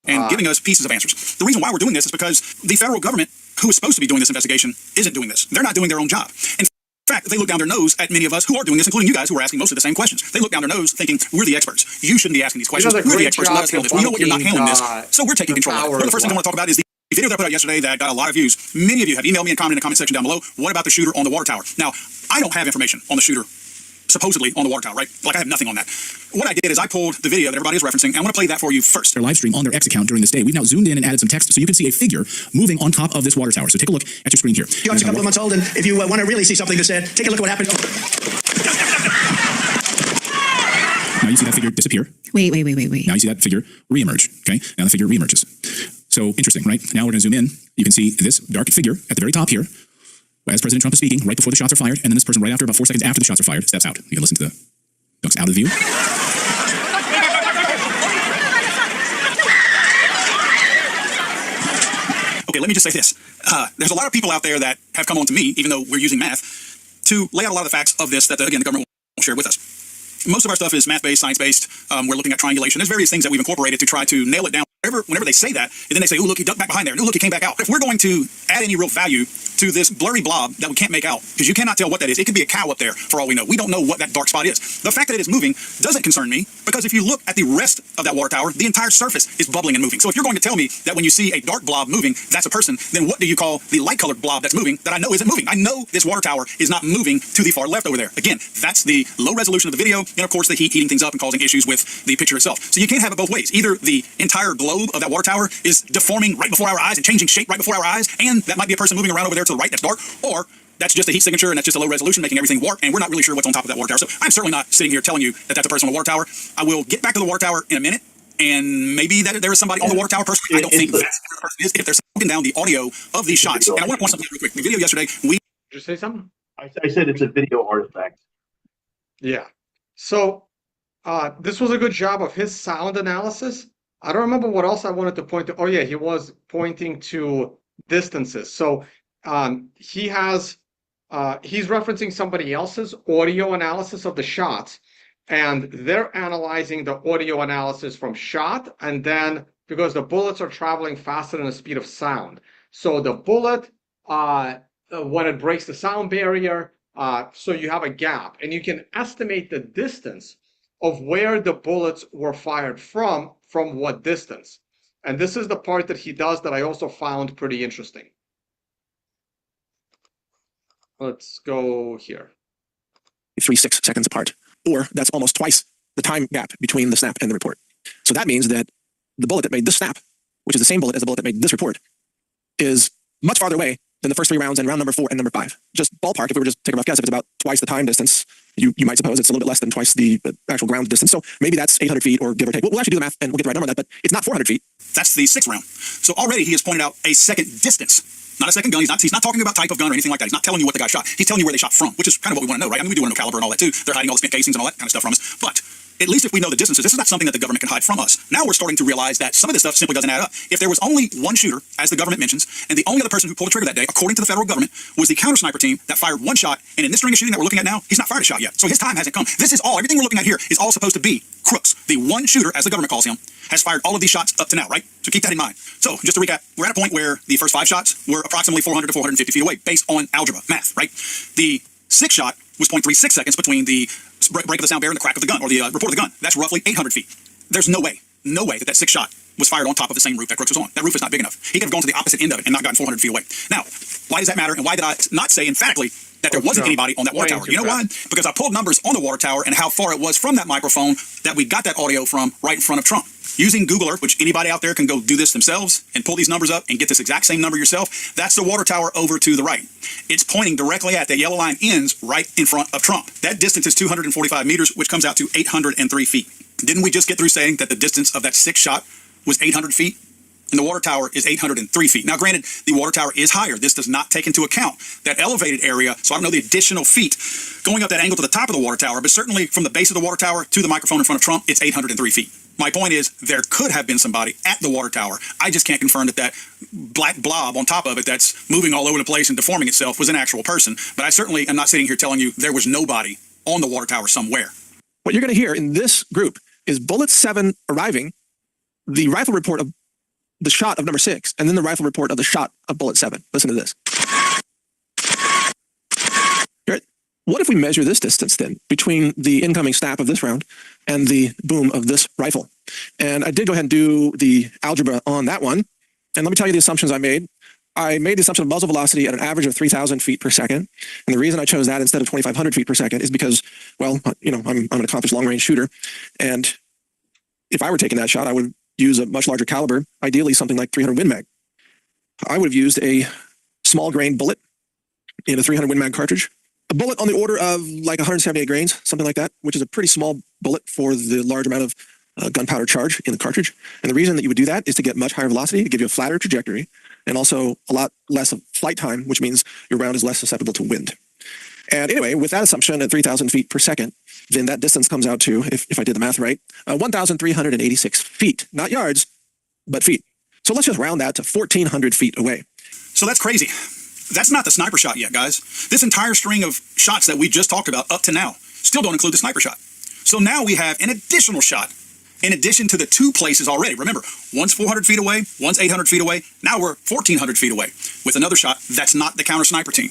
And giving us pieces of answers. The reason why we're doing this is because the federal government, who is supposed to be doing this investigation, isn't doing this. They're not doing their own job. In fact, they look down their nose at many of us who are doing this, including you guys who are asking most of the same questions. They look down their nose thinking, we're the experts. You shouldn't be asking these questions. We're the experts. Let us handle this. We know what you're not handling this. So we're taking control of it. One of the first things I want to talk about is the video that I put out yesterday that got a lot of views. Many of you have emailed me and commented in the comment section down below. What about the shooter on the water tower? Now, I don't have information on the shooter supposedly on the water tower, right? Like, I have nothing on that. What I did is I pulled the video that everybody is referencing, and I want to play that for you first. Their live stream on their X account during this day. We've now zoomed in and added some text so you can see a figure moving on top of this water tower. So take a look at your screen here. John's a couple of months old, and if you want to really see something to say, take a look at what happened. Now you see that figure disappear. Wait. Now you see that figure reemerge. Okay, now the figure reemerges. So interesting, right? Now we're going to zoom in. You can see this dark figure at the very top here, as President Trump is speaking, right before the shots are fired, and then this person right after, about 4 seconds after the shots are fired, steps out. You can listen to the ducks out of the view. Okay, let me just say this. There's a lot of people out there that have come on to me, even though we're using math, to lay out a lot of the facts of this that, again, the government won't share with us. Most of our stuff is math-based, science-based. We're looking at triangulation. There's various things that we've incorporated to try to nail it down. Whenever they say that, and then they say, oh, look, he ducked back behind there. Oh, look, he came back out. If we're going to add any real value to this blurry blob that we can't make out, because you cannot tell what that is. It could be a cow up there for all we know. We don't know what that dark spot is. The fact that it is moving doesn't concern me, because if you look at the rest of that water tower, the entire surface is bubbling and moving. So if you're going to tell me that when you see a dark blob moving, that's a person, then what do you call the light-colored blob that's moving that I know isn't moving? I know this water tower is not moving to the far left over there. Again, that's the low resolution of the video, and of course the heat heating things up and causing issues with the picture itself. So you can't have it both ways. Either the entire globe of that water tower is deforming right before our eyes and changing shape right before our eyes, and that might be a person moving around over there to the right that's dark, or that's just a heat signature and that's just a low resolution making everything warp, and we're not really sure what's on top of that water tower. So I'm certainly not sitting here telling you that that's a person on a water tower. I will get back to the water tower in a minute, and maybe that there is somebody on the water tower. Personally, I don't think that's who the person is. If they're smoking down the audio of these shots, and I want to point something out real quick. The video yesterday, Did you say something? I said it's a video artifact. Yeah. So this was a good job of his sound analysis. I don't remember what else I wanted to point to. Oh yeah, he was pointing to distances. So he has he's referencing somebody else's audio analysis of the shots, and they're analyzing the audio analysis from shot, and then because the bullets are traveling faster than the speed of sound. So the bullet, when it breaks the sound barrier, so you have a gap, and you can estimate the distance of where the bullets were fired from what distance. And this is the part that he does that I also found pretty interesting. Let's go here. 3.6 seconds apart, or that's almost twice the time gap between the snap and the report. So that means that the bullet that made this snap, which is the same bullet as the bullet that made this report, is much farther away than the first 3 rounds and round number 4 and number 5. Just ballpark, if we were just take a rough guess, if it's about twice the time distance, you might suppose it's a little bit less than twice the actual ground distance. So maybe that's 800 feet or give or take. We'll actually do the math and we'll get the right number on that, but it's not 400 feet. That's the 6th round. So already he has pointed out a second distance, not a second gun. He's not talking about type of gun or anything like that. He's not telling you what the guy shot. He's telling you where they shot from, which is kind of what we want to know, right? I mean, we do want to know caliber and all that too. They're hiding all the spent casings and all that kind of stuff from us. But at least if we know the distances, this is not something that the government can hide from us. Now we're starting to realize that some of this stuff simply doesn't add up. If there was only one shooter, as the government mentions, and the only other person who pulled the trigger that day, according to the federal government, was the counter sniper team that fired one shot, and in this string of shooting that we're looking at now, he's not fired a shot yet. So his time hasn't come. This is all, everything we're looking at here is all supposed to be crooks. The one shooter, as the government calls him, has fired all of these shots up to now, right? So keep that in mind. So just to recap, we're at a point where the first 5 shots were approximately 400 to 450 feet away, based on algebra, math, right? The 6th shot was 0.36 seconds between the break of the sound barrier and the crack of the gun, or the report of the gun. That's roughly 800 feet. There's no way that that 6th shot was fired on top of the same roof that Crooks was on. That roof is not big enough. He could have gone to the opposite end of it and not gotten 400 feet away. Now, why does that matter? And why did I not say emphatically that there wasn't anybody on that water tower? You know why? Because I pulled numbers on the water tower and how far it was from that microphone that we got that audio from right in front of Trump. Using Google Earth, which anybody out there can go do this themselves and pull these numbers up and get this exact same number yourself, that's the water tower over to the right. It's pointing directly at that yellow line ends right in front of Trump. That distance is 245 meters, which comes out to 803 feet. Didn't we just get through saying that the distance of that 6th shot was 800 feet? And the water tower is 803 feet. Now, granted, the water tower is higher. This does not take into account that elevated area, so I don't know the additional feet going up that angle to the top of the water tower, but certainly from the base of the water tower to the microphone in front of Trump, it's 803 feet. My point is, there could have been somebody at the water tower. I just can't confirm that that black blob on top of it that's moving all over the place and deforming itself was an actual person. But I certainly am not sitting here telling you there was nobody on the water tower somewhere. What you're going to hear in this group is Bullet 7 arriving, the rifle report of the shot of number 6, and then the rifle report of the shot of Bullet 7. Listen to this. What if we measure this distance then between the incoming snap of this round and the boom of this rifle? And I did go ahead and do the algebra on that one. And let me tell you the assumptions I made. I made the assumption of muzzle velocity at an average of 3,000 feet per second. And the reason I chose that instead of 2,500 feet per second is because, well, you know, I'm an accomplished long-range shooter. And if I were taking that shot, I would use a much larger caliber, ideally something like 300 Win Mag. I would have used a small grain bullet in a 300 Win Mag cartridge. A bullet on the order of like 178 grains, something like that, which is a pretty small bullet for the large amount of gunpowder charge in the cartridge. And the reason that you would do that is to get much higher velocity, to give you a flatter trajectory, and also a lot less of flight time, which means your round is less susceptible to wind. And anyway, with that assumption at 3,000 feet per second, then that distance comes out to, if I did the math right, 1,386 feet, not yards, but feet. So let's just round that to 1,400 feet away. So that's crazy. That's not the sniper shot yet, guys. This entire string of shots that we just talked about up to now still don't include the sniper shot. So now we have an additional shot in addition to the 2 places already. Remember, one's 400 feet away, one's 800 feet away. Now we're 1,400 feet away with another shot that's not the counter sniper team.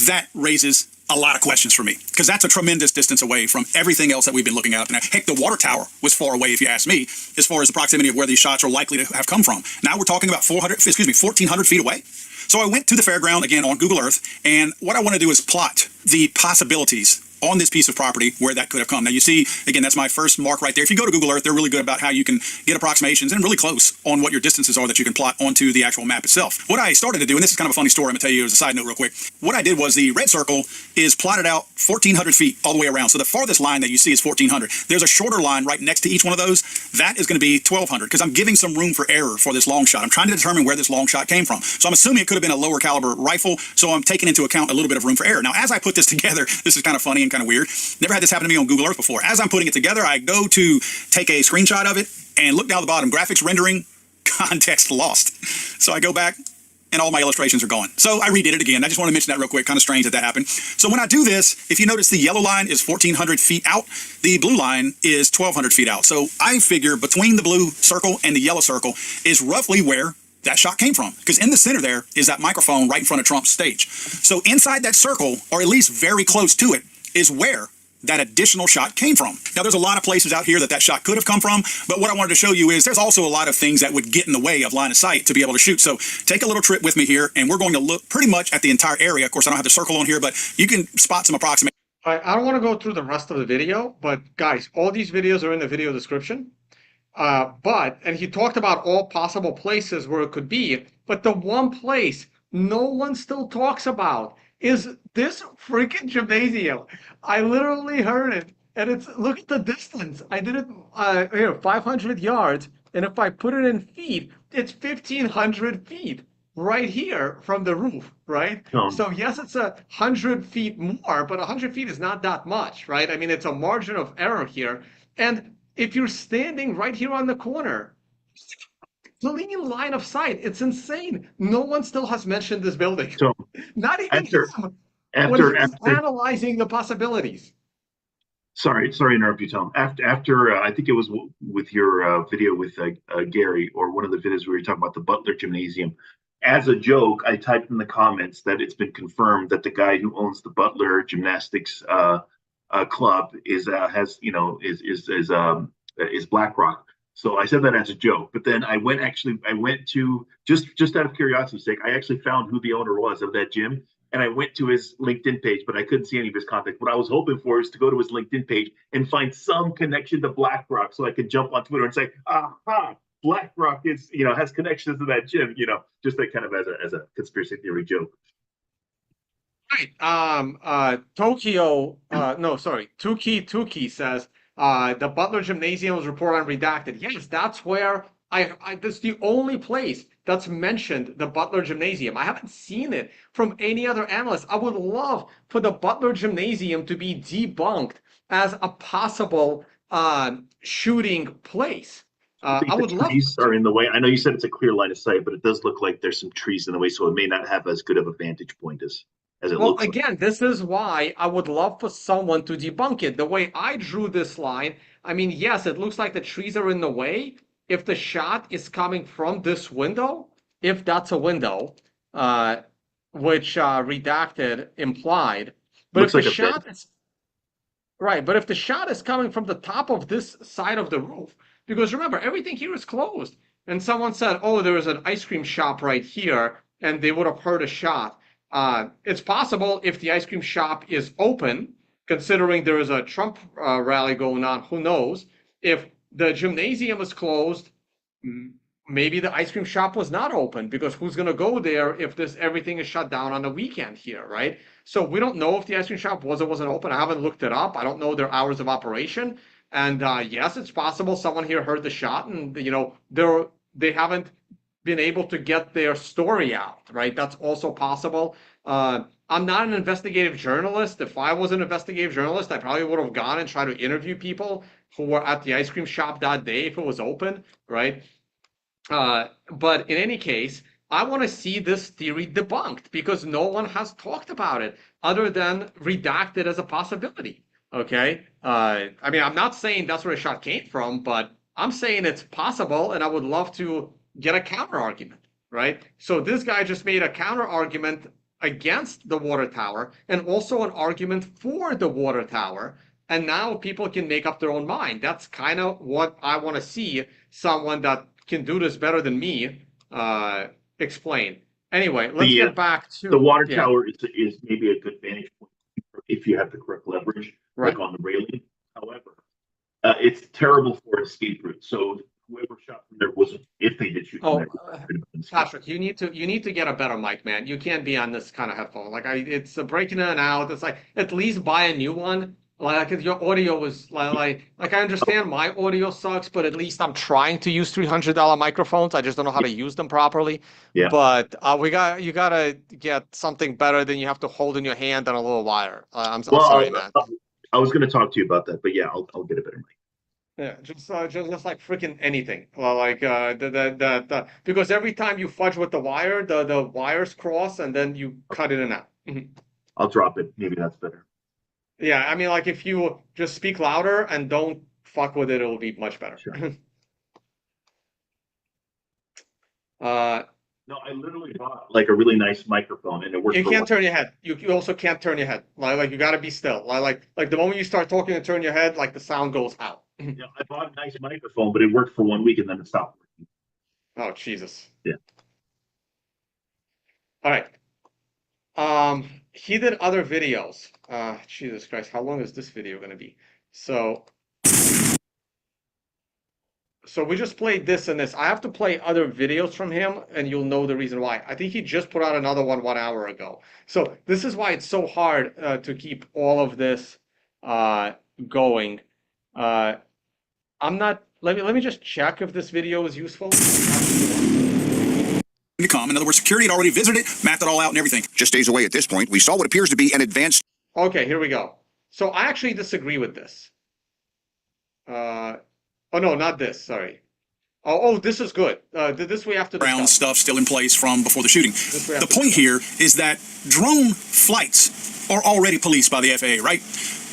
That raises a lot of questions for me, because that's a tremendous distance away from everything else that we've been looking at. And heck, the water tower was far away, if you ask me, as far as the proximity of where these shots are likely to have come from. Now we're talking about 1,400 feet away. So I went to the fairground again on Google Earth, and what I want to do is plot the possibilities on this piece of property where that could have come. Now you see, again, that's my first mark right there. If you go to Google Earth, they're really good about how you can get approximations and really close on what your distances are that you can plot onto the actual map itself. What I started to do, and this is kind of a funny story, I'm gonna tell you as a side note real quick. What I did was the red circle is plotted out 1,400 feet all the way around. So the farthest line that you see is 1,400. There's a shorter line right next to each one of those. That is gonna be 1,200, because I'm giving some room for error for this long shot. I'm trying to determine where this long shot came from. So I'm assuming it could have been a lower caliber rifle, so I'm taking into account a little bit of room for error. Now, as I put this together, this is kind of funny and kind of weird. Never had this happen to me on Google Earth before. As I'm putting it together, I go to take a screenshot of it and look down the bottom, graphics rendering, context lost. So I go back and all my illustrations are gone. So I redid it again. I just want to mention that real quick. Kind of strange that happened. So when I do this, if you notice, the yellow line is 1,400 feet out. The blue line is 1,200 feet out. So I figure between the blue circle and the yellow circle is roughly where that shot came from, because in the center there is that microphone right in front of Trump's stage. So inside that circle, or at least very close to it, is where that additional shot came from. Now, there's a lot of places out here that that shot could have come from, but what I wanted to show you is there's also a lot of things that would get in the way of line of sight to be able to shoot. So take a little trip with me here, and we're going to look pretty much at the entire area. Of course, I don't have the circle on here, but you can spot some approximate. All right, I don't want to go through the rest of the video, but guys, all these videos are in the video description. And he talked about all possible places where it could be, but the one place no one still talks about is this freaking gymnasium. I literally heard it, and it's, look at the distance. I did it here, 500 yards, and if I put it in feet, it's 1,500 feet right here from the roof, right? So yes, it's 100 feet more, but 100 feet is not that much, right? I mean, it's a margin of error here. And if you're standing right here on the corner, clean line of sight. It's insane. No one still has mentioned this building. So not even after analyzing the possibilities. Sorry to interrupt you, Tom. After I think it was with your video with Gary, or one of the videos where you were talking about the Butler Gymnasium. As a joke, I typed in the comments that it's been confirmed that the guy who owns the Butler Gymnastics club is BlackRock. So I said that as a joke, but then I went to just out of curiosity's sake, I actually found who the owner was of that gym, and I went to his LinkedIn page, but I couldn't see any of his contact. What I was hoping for is to go to his LinkedIn page and find some connection to BlackRock, so I could jump on Twitter and say, "Aha, BlackRock is has connections to that gym," just like kind of as a conspiracy theory joke. Right. Tuki says the Butler Gymnasium was reported on Redacted. Yes, that's where that's the only place that's mentioned, the Butler Gymnasium. I haven't seen it from any other analyst. I would love for the Butler Gymnasium to be debunked as a possible shooting place. I would love. Trees are in the way. I know you said it's a clear line of sight, but it does look like there's some trees in the way, so it may not have as good of a vantage point as it looks. Well, again, this is why I would love for someone to debunk it. The way I drew this line, I mean, yes, it looks like the trees are in the way. If the shot is coming from this window, if that's a window, which Redacted implied, but looks if the shot is right, but if the shot is coming from the top of this side of the roof, because remember, everything here is closed, and someone said, "Oh, there is an ice cream shop right here," and they would have heard a shot. It's possible if the ice cream shop is open, considering there is a Trump rally going on, who knows? If the gymnasium is closed, maybe the ice cream shop was not open, because who's going to go there if everything is shut down on the weekend here, right? So we don't know if the ice cream shop was or wasn't open. I haven't looked it up. I don't know their hours of operation. And yes, it's possible someone here heard the shot, and they haven't been able to get their story out, right? That's also possible. I'm not an investigative journalist. If I was an investigative journalist, I probably would have gone and tried to interview people who were at the ice cream shop that day if it was open, right? But in any case, I want to see this theory debunked, because no one has talked about it other than Redacted as a possibility, okay? I mean, I'm not saying that's where the shot came from, but I'm saying it's possible, and I would love to get a counter argument, right? So this guy just made a counter argument against the water tower and also an argument for the water tower. And now people can make up their own mind. That's kind of what I want to see someone that can do this better than me explain. Anyway, let's get back to the water tower is maybe a good vantage point if you have the correct leverage, right, like on the railing. However, it's terrible for escape route. So whoever shot from there wasn't, if they did shoot from there. Patrick, you need to get a better mic, man. You can't be on this kind of headphone. Like it's breaking in and out. It's like at least buy a new one. Like your audio was like I understand my audio sucks, but at least I'm trying to use $300 microphones. I just don't know how to use them properly. Yeah. But you gotta get something better than you have to hold in your hand on a little wire. I'm sorry, man. I was going to talk to you about that, but yeah, I'll get a better mic. Yeah, just like freaking anything. Like because every time you fudge with the wire, the wires cross and then you cut it in out. I'll drop it. Maybe that's better. Yeah, I mean, like if you just speak louder and don't fuck with it, it'll be much better. Sure. No, I literally bought like a really nice microphone, and it works. You can't turn your head. You also can't turn your head. Like you got to be still. Like the moment you start talking and turn your head, like the sound goes out. Yeah, I bought a nice microphone, but it worked for 1 week and then it stopped working. Oh Jesus. Yeah. All right. He did other videos. Jesus Christ, how long is this video going to be? So we just played this and this. I have to play other videos from him, and you'll know the reason why. I think he just put out another one 1 hour ago. So this is why it's so hard to keep all of this going. I'm not. Let me just check if this video is useful. To come. In other words, security had already visited it, mapped it all out and everything. Just days away at this point, we saw what appears to be an advanced... Okay, here we go. So I actually disagree with this. Oh, no, not this. Sorry. Oh, this is good. This we have to discuss. Ground stuff still in place from before the shooting. The point here is that drone flights are already policed by the FAA, right?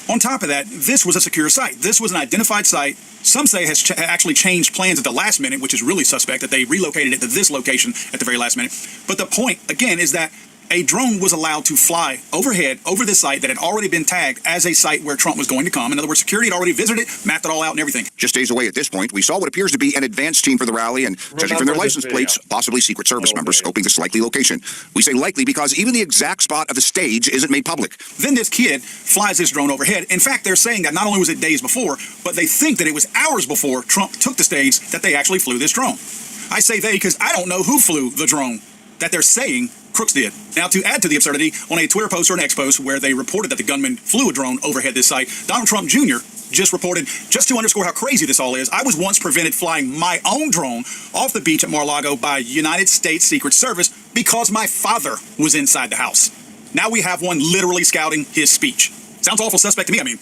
On top of that, this was a secure site. This was an identified site. Some say has actually changed plans at the last minute, which is really suspect that they relocated it to this location at the very last minute. But the point, again, is that a drone was allowed to fly overhead over this site that had already been tagged as a site where Trump was going to come. In other words, security had already visited it, mapped it all out and everything. Just days away at this point, we saw what appears to be an advanced team for the rally, and judging from their license plates, possibly Secret Service members scoping this likely location. We say likely because even the exact spot of the stage isn't made public. Then this kid flies this drone overhead. In fact, they're saying that not only was it days before, but they think that it was hours before Trump took the stage that they actually flew this drone. I say they because I don't know who flew the drone that they're saying Crooks did. Now, to add to the absurdity, on a Twitter post or an X post where they reported that the gunman flew a drone overhead this site, Donald Trump Jr. just reported, just to underscore how crazy this all is, I was once prevented flying my own drone off the beach at Mar-a-Lago by United States Secret Service because my father was inside the house. Now we have one literally scouting his speech. Sounds awful suspect to me. I mean,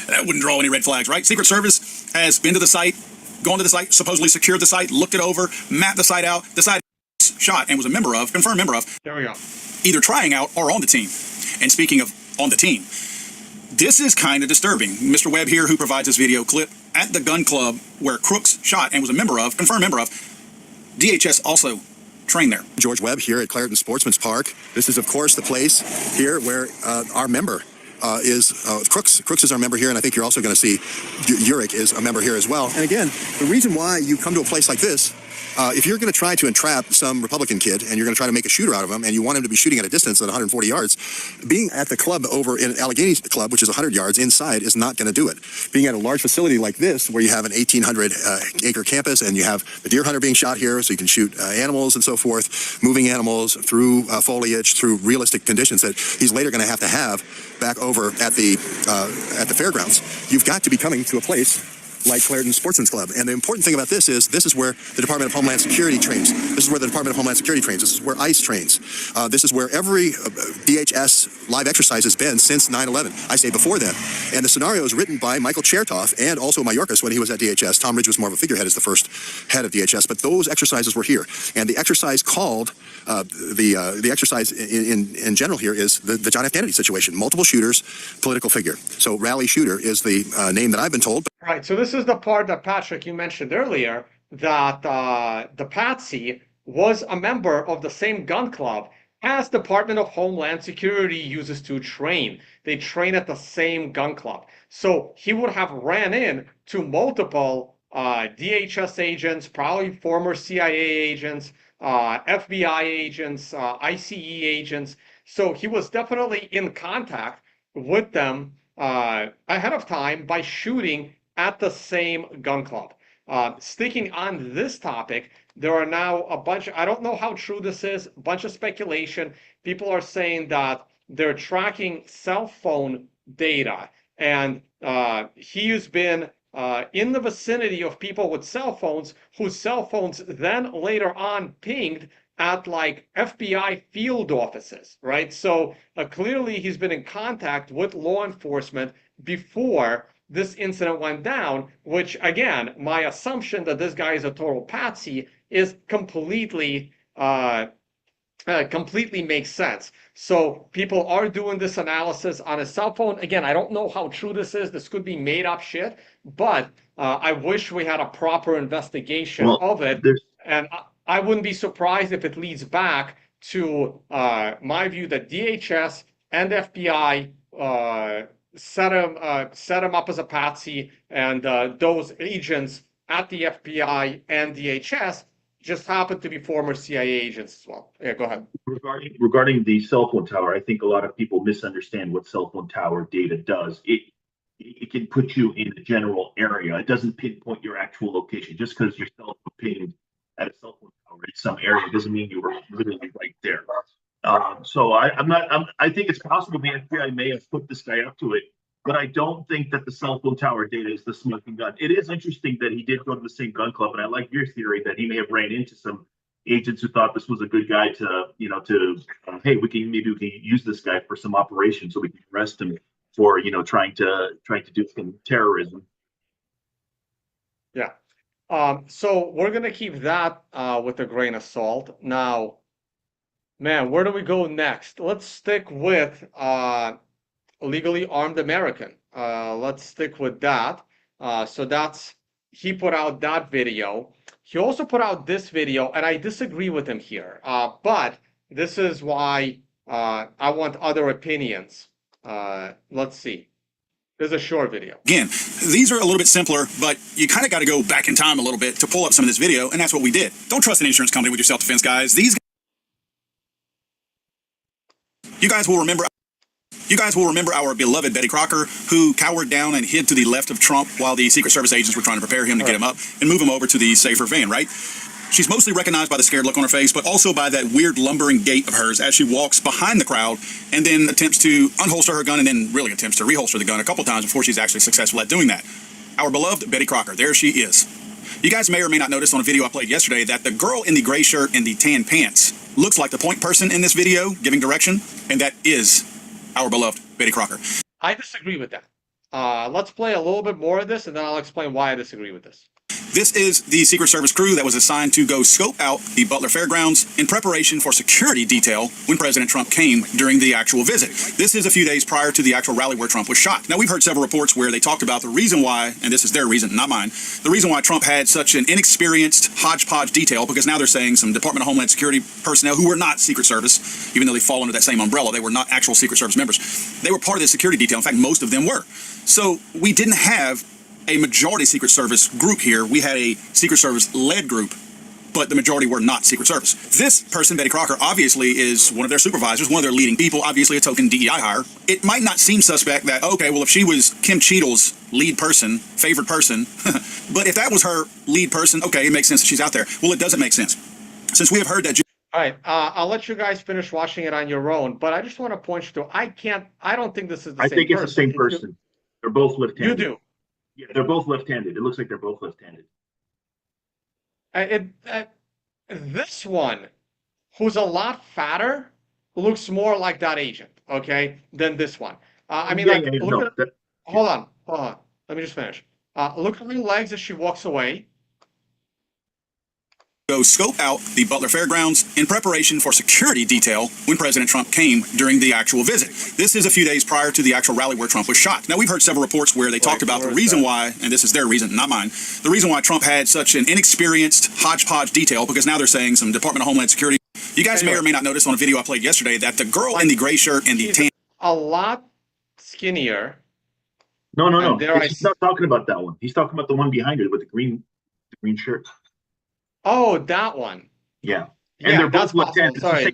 that wouldn't draw any red flags, right? Secret Service has been to the site, gone to the site, supposedly secured the site, looked it over, mapped the site out, decided shot and was a member of, confirmed member of, there we go, either trying out or on the team. And speaking of on the team, this is kind of disturbing. Mr. Webb here, who provides this video clip at the gun club where Crooks shot and was a member of, confirmed member of, DHS also trained there. George Webb here at Clarendon Sportsman's Park. This is, of course, the place here where our member is Crooks. Crooks is our member here, and I think you're also going to see Uric is a member here as well. And again, the reason why you come to a place like this, if you're going to try to entrap some Republican kid and you're going to try to make a shooter out of him and you want him to be shooting at a distance at 140 yards, being at the club over in Allegheny Club, which is 100 yards inside, is not going to do it. Being at a large facility like this, where you have an 1,800-acre campus and you have the deer hunter being shot here, so you can shoot animals and so forth, moving animals through foliage, through realistic conditions that he's later going to have back over at the fairgrounds. You've got to be coming to a place like Clarendon Sportsman's Club. And the important thing about this is where the Department of Homeland Security trains. This is where the Department of Homeland Security trains. This is where ICE trains. This is where every DHS live exercise has been since 9/11. I say before then. And the scenario is written by Michael Chertoff and also Mayorkas when he was at DHS. Tom Ridge was more of a figurehead as the first head of DHS, but those exercises were here. And the exercise called, the exercise in general here is the John F. Kennedy situation. Multiple shooters, political figure. So rally shooter is the name that I've been told. Right. So this is the part that Patrick, you mentioned earlier, that the Patsy was a member of the same gun club as Department of Homeland Security uses to train. They train at the same gun club. So he would have ran in to multiple DHS agents, probably former CIA agents, FBI agents, ICE agents. So he was definitely in contact with them ahead of time by shooting at the same gun club. Sticking on this topic, there are now a bunch, I don't know how true this is, a bunch of speculation. People are saying that they're tracking cell phone data, and he has been in the vicinity of people with cell phones whose cell phones then later on pinged at like FBI field offices, right? So clearly he's been in contact with law enforcement before this incident went down, which again, my assumption that this guy is a total patsy is completely completely makes sense. So people are doing this analysis on a cell phone. Again, I don't know how true this is. This could be made up shit, but I wish we had a proper investigation of it. And I wouldn't be surprised if it leads back to my view that DHS and FBI set him up as a patsy, and those agents at the FBI and DHS just happen to be former CIA agents as well. Yeah, go ahead. Regarding the cell phone tower, I think a lot of people misunderstand what cell phone tower data does. It can put you in a general area. It doesn't pinpoint your actual location. Just because your cell phone pinged at a cell phone tower in some area doesn't mean you were literally right there. So I think it's possible the FBI may have put this guy up to it, but I don't think that the cell phone tower data is the smoking gun. It is interesting that he did go to the same gun club, and I like your theory that he may have ran into some agents who thought this was a good guy to, hey, we can use this guy for some operation, so we can arrest him for, trying to do some terrorism. Yeah. So we're gonna keep that with a grain of salt. Now, man, where do we go next? Let's stick with legally armed American. Let's stick with that. So that's, he put out that video. He also put out this video, and I disagree with him here. But this is why I want other opinions. Let's see. There's a short video. Again, these are a little bit simpler, but you kind of got to go back in time a little bit to pull up some of this video, and that's what we did. Don't trust an insurance company with your self-defense, guys. You guys will remember our beloved Betty Crocker, who cowered down and hid to the left of Trump while the Secret Service agents were trying to prepare him to get him up and move him over to the safer van, right? She's mostly recognized by the scared look on her face, but also by that weird lumbering gait of hers as she walks behind the crowd and then attempts to unholster her gun and then really attempts to reholster the gun a couple times before she's actually successful at doing that. Our beloved Betty Crocker, there she is. You guys may or may not notice on a video I played yesterday that the girl in the gray shirt and the tan pants looks like the point person in this video giving direction, and that is our beloved Betty Crocker. I disagree with that. Let's play a little bit more of this, and then I'll explain why I disagree with this. This is the Secret Service crew that was assigned to go scope out the Butler Fairgrounds in preparation for security detail when President Trump came during the actual visit. This is a few days prior to the actual rally where Trump was shot. Now, we've heard several reports where they talked about the reason why, and this is their reason, not mine, the reason why Trump had such an inexperienced hodgepodge detail, because now they're saying some Department of Homeland Security personnel who were not Secret Service, even though they fall under that same umbrella, they were not actual Secret Service members. They were part of the security detail. In fact, most of them were. So we didn't have a majority Secret Service group here. We had a Secret Service led group, but the majority were not Secret Service. This person, Betty Crocker, obviously is one of their supervisors, one of their leading people, obviously a token DEI hire. It might not seem suspect that, okay, well, if she was Kim Cheadle's lead person, favorite person, but if that was her lead person, okay, it makes sense that she's out there. Well, it doesn't make sense. Since we have heard that... All right, I'll let you guys finish watching it on your own, but I just want to point you to, I don't think this is the same person. I think it's the same person. They're both left-handed. You do? Yeah, they're both left-handed. It looks like they're both left-handed. This one, who's a lot fatter, looks more like that agent, okay, than this one. I mean, like, hold on. Let me just finish. Look at her legs as she walks away. go scope out the Butler Fairgrounds in preparation for security detail when President Trump came during the actual visit. This is a few days prior to the actual rally where Trump was shot. Now, we've heard several reports where they talked about the reason why, and this is their reason, not mine, the reason why Trump had such an inexperienced hodgepodge detail, because now they're saying some Department of Homeland Security. You guys may or may not notice on a video I played yesterday that the girl in the gray shirt and the tan... A lot skinnier. No. He's not talking about that one. He's talking about the one behind her with the green shirt. Oh, that one. Yeah. And yeah, that's possible. Sorry.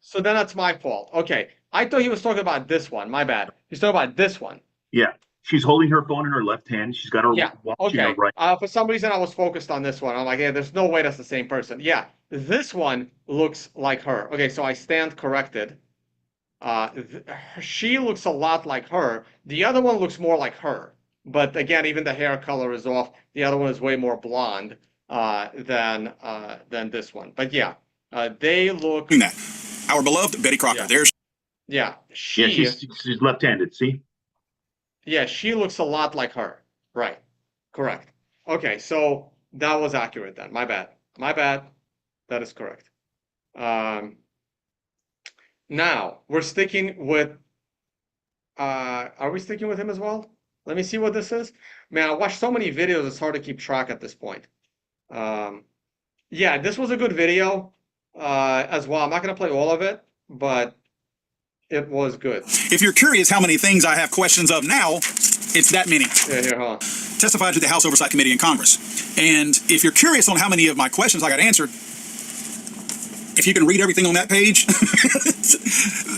So then that's my fault. Okay. I thought he was talking about this one. My bad. He's talking about this one. Yeah. She's holding her phone in her left hand. She's got her watch in her right. For some reason, I was focused on this one. I'm like, yeah, there's no way that's the same person. Yeah. This one looks like her. Okay. So I stand corrected. She looks a lot like her. The other one looks more like her. But again, even the hair color is off. The other one is way more blonde than this one. But yeah, they look. Our beloved Betty Crocker. Yeah. There's. Yeah, she's left-handed. See. Yeah, she looks a lot like her. Right. Correct. Okay, so that was accurate then. My bad. That is correct. Now we're sticking with. Are we sticking with him as well? Let me see what this is. Man, I watched so many videos, it's hard to keep track at this point. Yeah, this was a good video as well. I'm not going to play all of it, but it was good. If you're curious how many things I have questions of now, it's that many. Yeah, here, huh? Testified to the House Oversight Committee in Congress. And if you're curious on how many of my questions I got answered, if you can read everything on that page,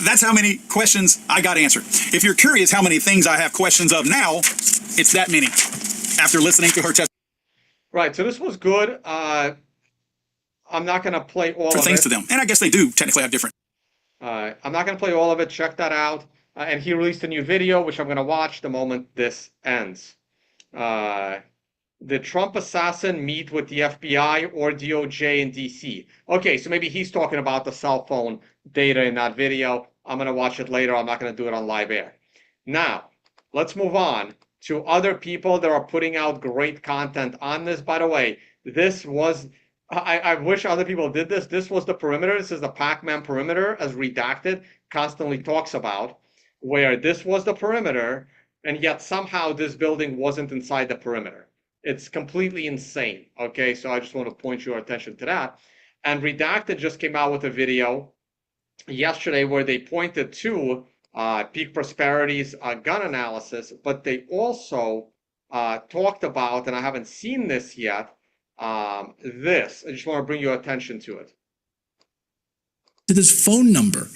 that's how many questions I got answered. If you're curious how many things I have questions of now, it's that many after listening to her testimony. Right, so this was good. I'm not going to play all of it. Things to them. And I guess they do technically have different. I'm not going to play all of it. Check that out. And he released a new video, which I'm going to watch the moment this ends. Did Trump assassin meet with the FBI or DOJ in DC? Okay, so maybe he's talking about the cell phone data in that video. I'm going to watch it later. I'm not going to do it on live air. Now, let's move on to other people that are putting out great content on this. By the way, this was, I wish other people did this. This was the perimeter. This is the Pac-Man perimeter, as Redacted constantly talks about, where this was the perimeter, and yet somehow this building wasn't inside the perimeter. It's completely insane. Okay, so I just want to point your attention to that. And Redacted just came out with a video yesterday where they pointed to Peak Prosperity's gun analysis, but they also talked about, and I haven't seen this yet, this. I just want to bring your attention to it. To this phone number.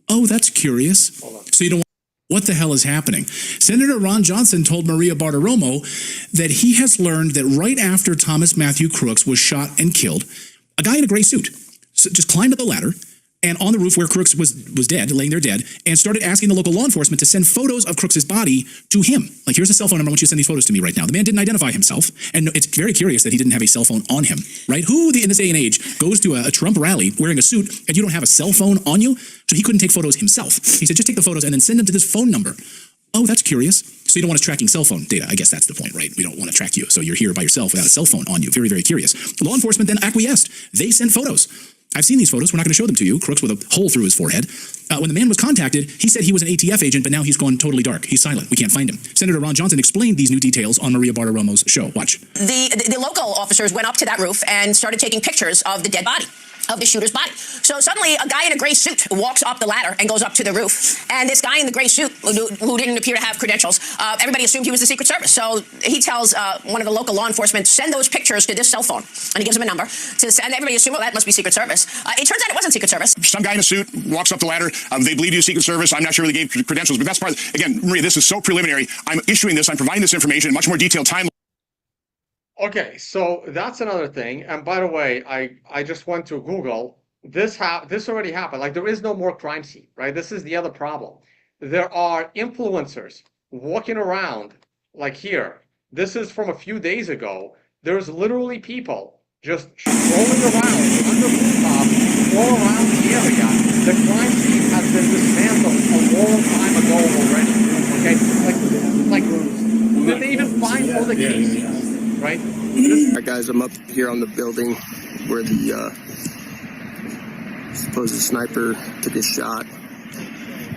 Oh, that's curious. So you don't. What the hell is happening? Senator Ron Johnson told Maria Bartiromo that he has learned that right after Thomas Matthew Crooks was shot and killed, a guy in a gray suit just climbed up the ladder and on the roof where Crooks was dead, laying there dead, and started asking the local law enforcement to send photos of Crooks's body to him. Like, here's a cell phone number. I want you to send these photos to me right now. The man didn't identify himself, and it's very curious that he didn't have a cell phone on him, right? Who in this day and age goes to a Trump rally wearing a suit and you don't have a cell phone on you? So he couldn't take photos himself. He said, just take the photos and then send them to this phone number. Oh, that's curious. So you don't want us tracking cell phone data. I guess that's the point, right? We don't want to track you. So you're here by yourself without a cell phone on you. Very, very curious. Law enforcement then acquiesced. They sent photos. I've seen these photos. We're not going to show them to you. Crooks with a hole through his forehead. When the man was contacted, he said he was an ATF agent, but now he's gone totally dark. He's silent. We can't find him. Senator Ron Johnson explained these new details on Maria Bartiromo's show. Watch. The local officers went up to that roof and started taking pictures of the dead body, of the shooter's body. So suddenly a guy in a gray suit walks up the ladder and goes up to the roof. And this guy in the gray suit, who didn't appear to have credentials, everybody assumed he was the Secret Service. So he tells one of the local law enforcement, send those pictures to this cell phone. And he gives him a number. And everybody assumed, well, that must be Secret Service. It turns out it wasn't Secret Service. Some guy in a suit walks up the ladder. They believe he's Secret Service. I'm not sure they gave credentials, but that's part of, again, Maria, this is so preliminary. I'm issuing this. I'm providing this information in much more detailed time. Okay, so that's another thing. And by the way, I just went to Google. This already happened. Like, there is no more crime scene, right? This is the other problem. There are influencers walking around like here. This is from a few days ago. There's literally people just strolling around under rooftops all around the area. The crime scene has been dismantled a long time ago already. Okay, like did they even find all the cases? Right? All right, guys, I'm up here on the building where the supposed sniper took his shot.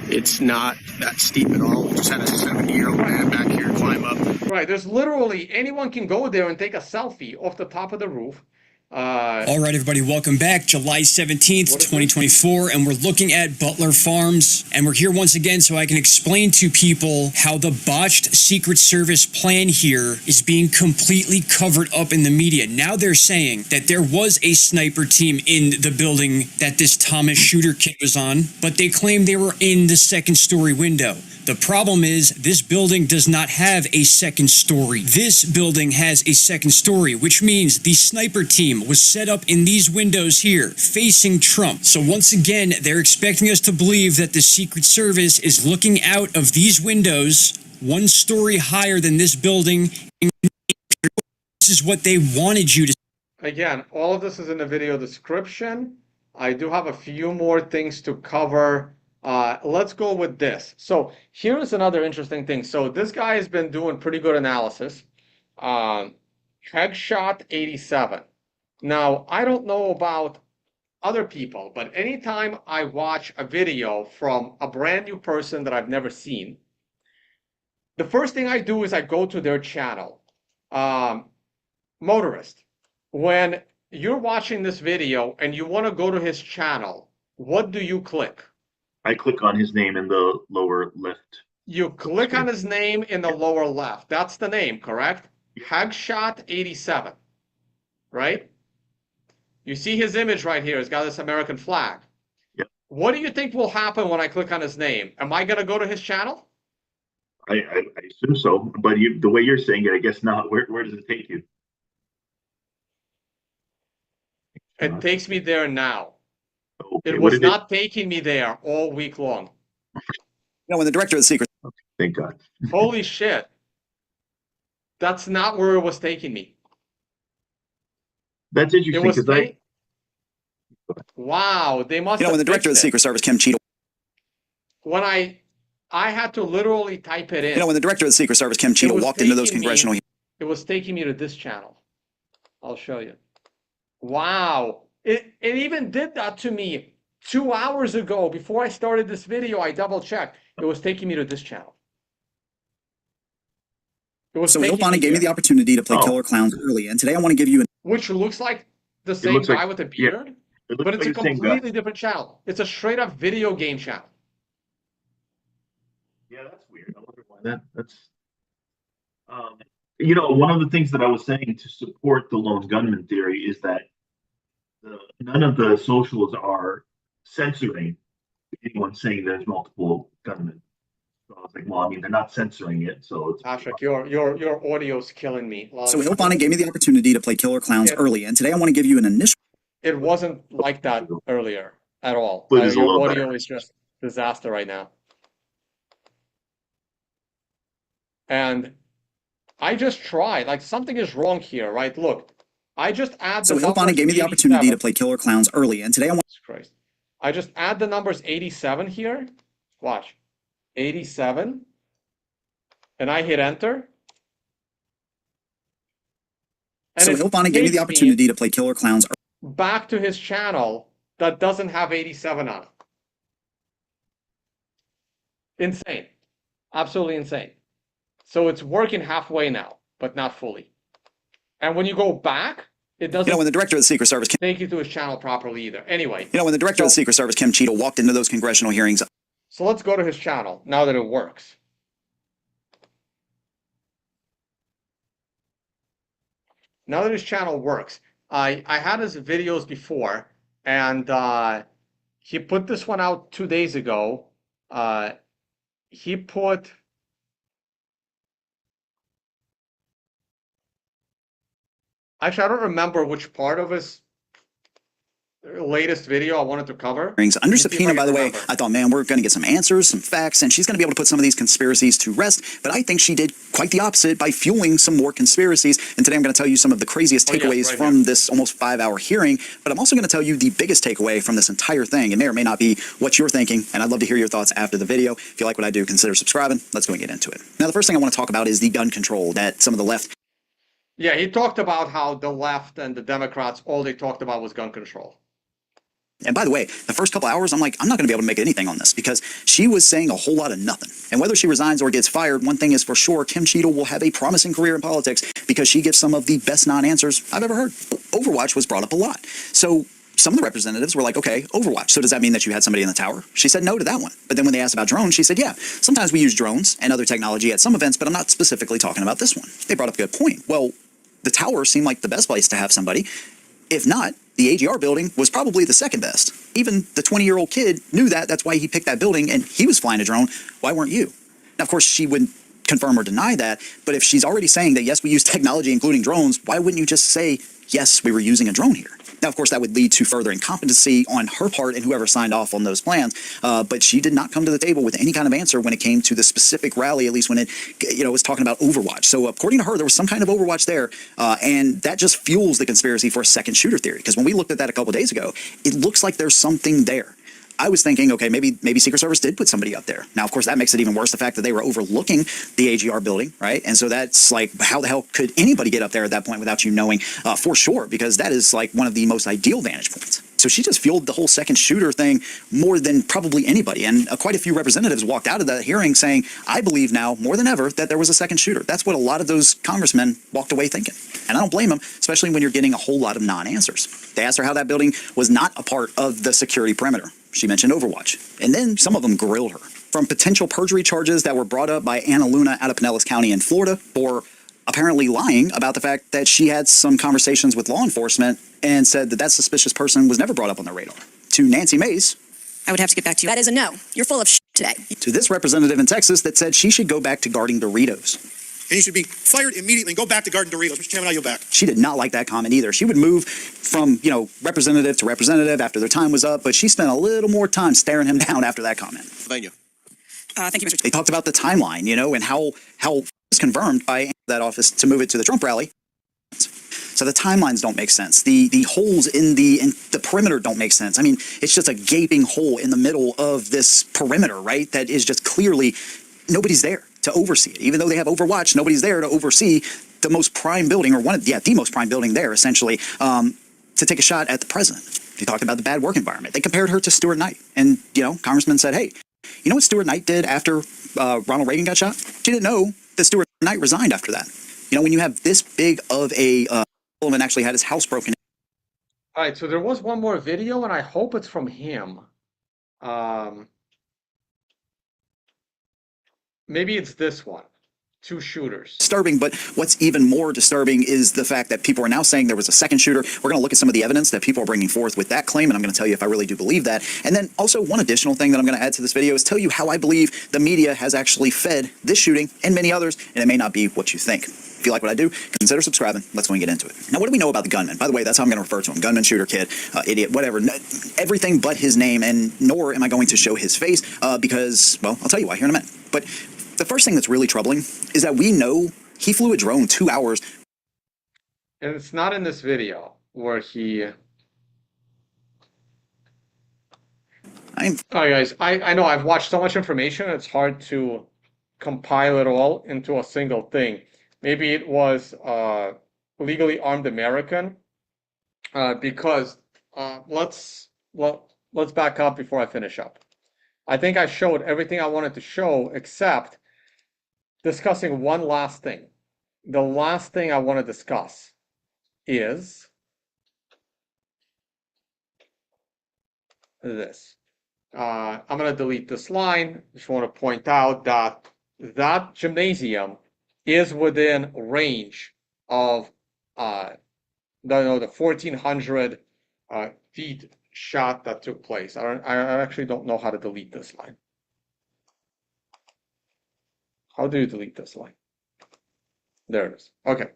It's not that steep at all. Just had a 70-year-old man back here climb up. Right, there's literally anyone can go there and take a selfie off the top of the roof. All right, everybody, welcome back. July 17th, 2024, and we're looking at Butler Farms. And we're here once again so I can explain to people how the botched Secret Service plan here is being completely covered up in the media. Now they're saying that there was a sniper team in the building that this Thomas shooter kid was on, but they claim they were in the second-story window. The problem is this building does not have a second story. This building has a second story, which means the sniper team was set up in these windows here, facing Trump. So once again, they're expecting us to believe that the Secret Service is looking out of these windows, one story higher than this building. This is what they wanted you to see. Again, all of this is in the video description. I do have a few more things to cover. Let's go with this. So here's another interesting thing. So this guy has been doing pretty good analysis. Hegshot87. Now, I don't know about other people, but anytime I watch a video from a brand new person that I've never seen, the first thing I do is I go to their channel. Motorist, when you're watching this video and you want to go to his channel, what do you click? I click on his name in the lower left. You click on his name in the lower left. That's the name, correct? Hegshot87, right? You see his image right here. He's got this American flag. Yep. What do you think will happen when I click on his name? Am I going to go to his channel? I assume so, but the way you're saying it, I guess not. Where does it take you? It takes me there now. Okay, it was not taking me there all week long. When the director of the Secret... Okay, thank God. Holy shit. That's not where it was taking me. That's interesting because Wow, they must have when the director of the fixed it. Secret Service, Kim Cheadle... When I had to literally type it in. when the director of the Secret Service, Kim Cheadle, walked into those congressional... It was taking me to this channel. I'll show you. Wow. It even did that to me 2 hours ago. Before I started this video, I double checked. It was taking me to this channel. So Ilfani gave me the opportunity to play Killer Clowns early, and today I want to give you... Which looks like the same guy with a beard, but it's a completely different channel. It's a straight up video game channel. Yeah, that's weird. I wonder why that's... one of the things that I was saying to support the lone gunman theory is that none of the socials are censoring anyone saying there's multiple gunmen. So I was like, well, I mean, they're not censoring it, so it's... Patrick, your audio's killing me. So Ilfani gave me the opportunity to play Killer Clowns early, and today I want to give you an initial... It wasn't like that earlier at all. But it's a your little audio better. is just disaster right now. And I just tried, like something is wrong here, right? Look, I just add the So numbers Ilfani gave me the 87. opportunity to play Killer Clowns early, and today I want... Christ. I just add the numbers 87 here. Watch. 87. And I hit enter. And So Ilfani gave me the opportunity to play Killer Clowns back to his channel that doesn't have 87 on it. Insane. Absolutely insane. So it's working halfway now, but not fully. And when you go back, it doesn't when the director of the Secret Service... take you to his channel properly either. Anyway. when the director of the Secret Service, Kim Cheadle, walked into those congressional hearings... So let's go to his channel now that it works. Now that his channel works, I had his videos before, and he put this one out 2 days ago. He put... Actually, I don't remember which part of his latest video I wanted to cover. Under subpoena, by the way, I thought, man, we're going to get some answers, some facts, and she's going to be able to put some of these conspiracies to rest. But I think she did quite the opposite by fueling some more conspiracies. And today I'm going to tell you some of the craziest takeaways from this almost 5-hour hearing. But I'm also going to tell you the biggest takeaway from this entire thing. It may or may not be what you're thinking. And I'd love to hear your thoughts after the video. If you like what I do, consider subscribing. Let's go and get into it. Now, the first thing I want to talk about is the gun control that some of the left... Yeah, he talked about how the left and the Democrats, all they talked about was gun control. And by the way, the first couple hours, I'm like, I'm not going to be able to make anything on this because she was saying a whole lot of nothing. And whether she resigns or gets fired, one thing is for sure, Kim Cheadle will have a promising career in politics because she gives some of the best non-answers I've ever heard. Overwatch was brought up a lot. So some of the representatives were like, okay, Overwatch. So does that mean that you had somebody in the tower? She said no to that one. But then when they asked about drones, she said, yeah, sometimes we use drones and other technology at some events, but I'm not specifically talking about this one. They brought up a good point. Well, the tower seemed like the best place to have somebody. If not, the AGR building was probably the second best. Even the 20-year-old kid knew that. That's why he picked that building, and he was flying a drone. Why weren't you? Now, of course, she wouldn't confirm or deny that, but if she's already saying that, yes, we use technology, including drones, why wouldn't you just say, yes, we were using a drone here? Now, of course, that would lead to further incompetency on her part and whoever signed off on those plans. But she did not come to the table with any kind of answer when it came to the specific rally, at least when it, was talking about Overwatch. So according to her, there was some kind of Overwatch there. And that just fuels the conspiracy for a second shooter theory. Because when we looked at that a couple days ago, it looks like there's something there. I was thinking, okay, maybe Secret Service did put somebody up there. Now, of course, that makes it even worse, the fact that they were overlooking the AGR building, right? And so that's like, how the hell could anybody get up there at that point without you knowing for sure? Because that is like one of the most ideal vantage points. So she just fueled the whole second shooter thing more than probably anybody. And quite a few representatives walked out of that hearing saying, I believe now more than ever that there was a second shooter. That's what a lot of those congressmen walked away thinking. And I don't blame them, especially when you're getting a whole lot of non-answers. They asked her how that building was not a part of the security perimeter. She mentioned Overwatch. And then some of them grilled her. From potential perjury charges that were brought up by Anna Luna out of Pinellas County in Florida for apparently lying about the fact that she had some conversations with law enforcement and said that that suspicious person was never brought up on their radar. To Nancy Mays. I would have to get back to you. That is a no. You're full of shit today. To this representative in Texas that said she should go back to guarding Doritos. And you should be fired immediately and go back to guarding Doritos. Mr. Chairman, I yield back. She did not like that comment either. She would move from, representative to representative after their time was up, but she spent a little more time staring him down after that comment. Thank you. Thank you, Mr. They talked about the timeline, and how it was confirmed by that office to move it to the Trump rally. So the timelines don't make sense. The holes in the perimeter don't make sense. I mean, it's just a gaping hole in the middle of this perimeter, right? That is just clearly nobody's there to oversee it. Even though they have Overwatch, nobody's there to oversee the most prime building, or the most prime building there, essentially, to take a shot at the president. They talked about the bad work environment. They compared her to Stuart Knight. And, Congressman said, hey, you know what Stuart Knight did after Ronald Reagan got shot? She didn't know that Stuart Knight resigned after that. When you have this big of a and actually had his house broken. All right, so there was one more video, and I hope it's from him. Maybe it's this one. Two shooters. Disturbing, but what's even more disturbing is the fact that people are now saying there was a second shooter. We're going to look at some of the evidence that people are bringing forth with that claim, and I'm going to tell you if I really do believe that. And then also one additional thing that I'm going to add to this video is tell you how I believe the media has actually fed this shooting and many others, and it may not be what you think. If you like what I do, consider subscribing. Let's go and get into it. Now, what do we know about the gunman? By the way, that's how I'm going to refer to him. Gunman, shooter, kid, idiot, whatever. Everything but his name, and nor am I going to show his face because, well, I'll tell you why here in a minute. But the first thing that's really troubling is that we know he flew a drone 2 hours. And it's not in this video where he... All right, guys, I know I've watched so much information, it's hard to compile it all into a single thing. Maybe it was legally armed American, because let's back up before I finish up. I think I showed everything I wanted to show except discussing one last thing. The last thing I want to discuss is this. I'm going to delete this line. Just want to point out that that gymnasium is within range of the 1,400 feet shot that took place. I actually don't know how to delete this line. How do you delete this line? There it is. Okay.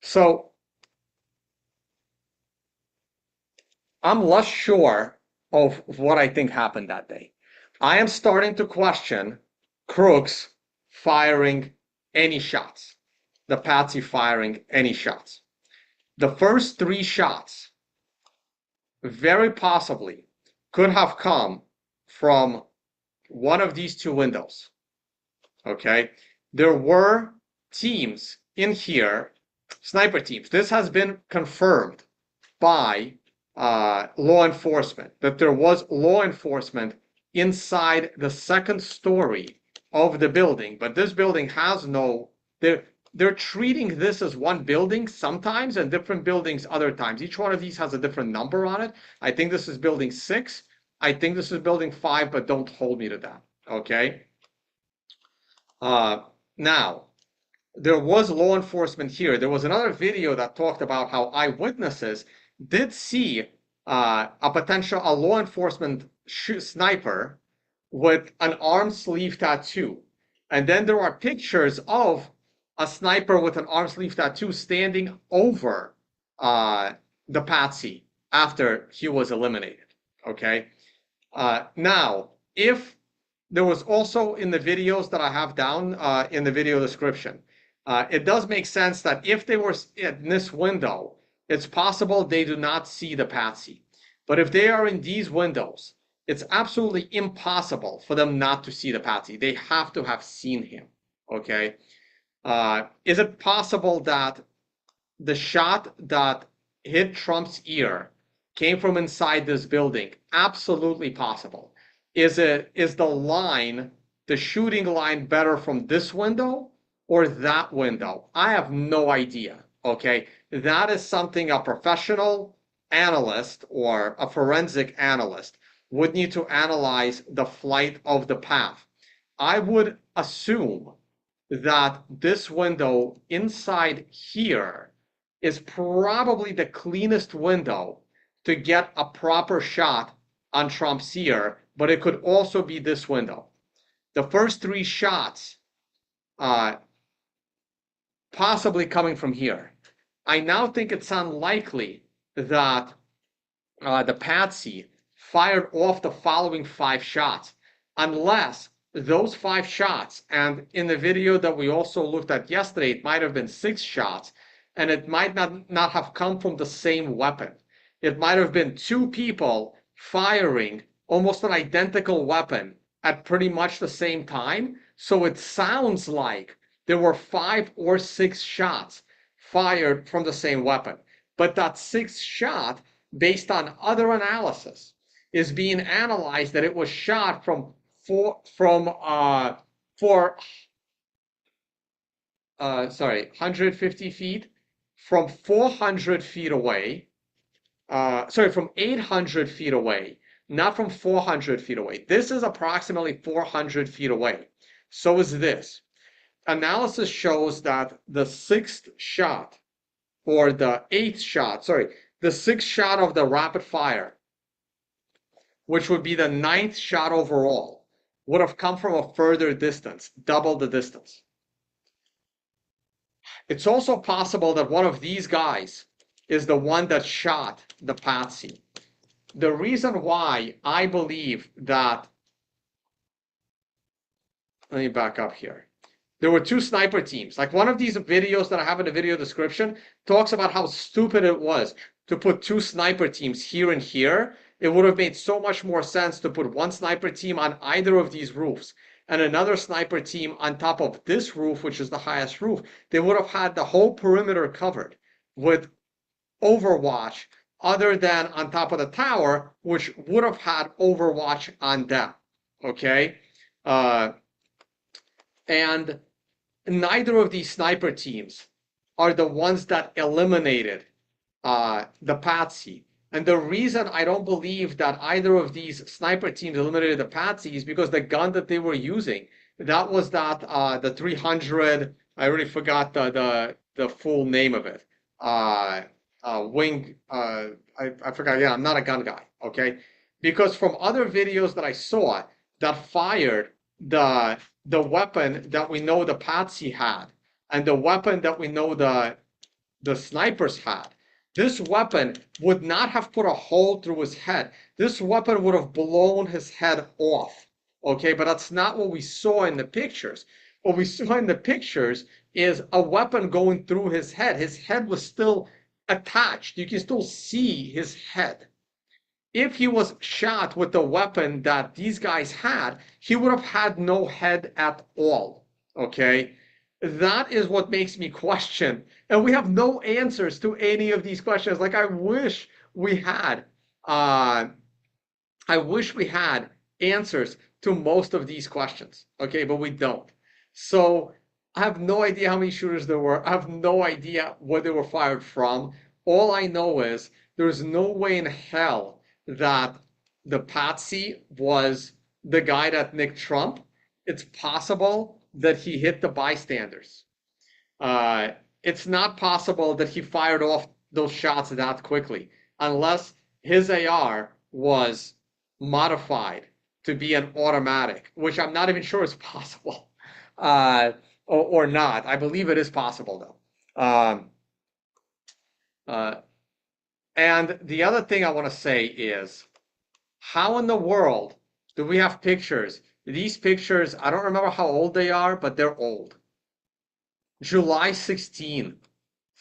So I'm less sure of what I think happened that day. I am starting to question Crooks firing any shots, the Patsy firing any shots. The first 3 shots very possibly could have come from one of these 2 windows. Okay, there were teams in here sniper teams. This has been confirmed by law enforcement, that there was law enforcement inside the second story of the building, but this building has no, they're treating this as one building sometimes and different buildings other times. Each one of these has a different number on it. I think this is building 6. I think this is building 5, but don't hold me to that, okay? Now, there was law enforcement here. There was another video that talked about how eyewitnesses did see a law enforcement sniper with an arm sleeve tattoo. And then there are pictures of a sniper with an arm sleeve tattoo standing over the patsy after he was eliminated, okay? Now, if there was also in the videos that I have down in the video description, it does make sense that if they were in this window, it's possible they do not see the patsy. But if they are in these windows, it's absolutely impossible for them not to see the patsy. They have to have seen him, okay? Is it possible that the shot that hit Trump's ear came from inside this building? Absolutely possible. Is the line, the shooting line, better from this window or that window? I have no idea, okay? That is something a professional analyst or a forensic analyst would need to analyze the flight of the path. I would assume that this window inside here is probably the cleanest window to get a proper shot on Trump's ear, but it could also be this window. The first 3 shots possibly coming from here. I now think it's unlikely that the patsy fired off the following 5 shots, unless those 5 shots, and in the video that we also looked at yesterday, it might have been 6 shots, and it might not have come from the same weapon. It might have been 2 people firing almost an identical weapon at pretty much the same time. So it sounds like there were 5 or 6 shots fired from the same weapon. But that 6th shot, based on other analysis, is being analyzed that it was shot from 150 feet, from 400 feet away, from 800 feet away, not from 400 feet away. This is approximately 400 feet away. So is this. Analysis shows that the 6th shot, or the 8th shot, the 6th shot of the rapid fire, which would be the 9th shot overall, would have come from a further distance, double the distance. It's also possible that one of these guys is the one that shot the patsy. The reason why I believe that, let me back up here. There were 2 sniper teams. Like one of these videos that I have in the video description talks about how stupid it was to put 2 sniper teams here and here. It would have made so much more sense to put 1 sniper team on either of these roofs and another sniper team on top of this roof, which is the highest roof. They would have had the whole perimeter covered with overwatch, other than on top of the tower, which would have had overwatch on them, okay? And neither of these sniper teams are the ones that eliminated the patsy. And the reason I don't believe that either of these sniper teams eliminated the patsy is because the gun that they were using, that was the 300, I already forgot the full name of it. I forgot, yeah, I'm not a gun guy, okay? Because from other videos that I saw that fired the weapon that we know the patsy had and the weapon that we know the snipers had, this weapon would not have put a hole through his head. This weapon would have blown his head off, okay? But that's not what we saw in the pictures. What we saw in the pictures is a weapon going through his head. His head was still attached. You can still see his head. If he was shot with the weapon that these guys had, he would have had no head at all, okay? That is what makes me question. And we have no answers to any of these questions. Like I wish we had answers to most of these questions. Okay, but we don't. So I have no idea how many shooters there were. I have no idea where they were fired from. All I know is there's no way in hell that the patsy was the guy that nicked Trump. It's possible that he hit the bystanders. It's not possible that he fired off those shots that quickly, unless his AR was modified to be an automatic, which I'm not even sure is possible, or not. I believe it is possible though. And the other thing I want to say is, how in the world do we have pictures? These pictures, I don't remember how old they are, but they're old. July 16,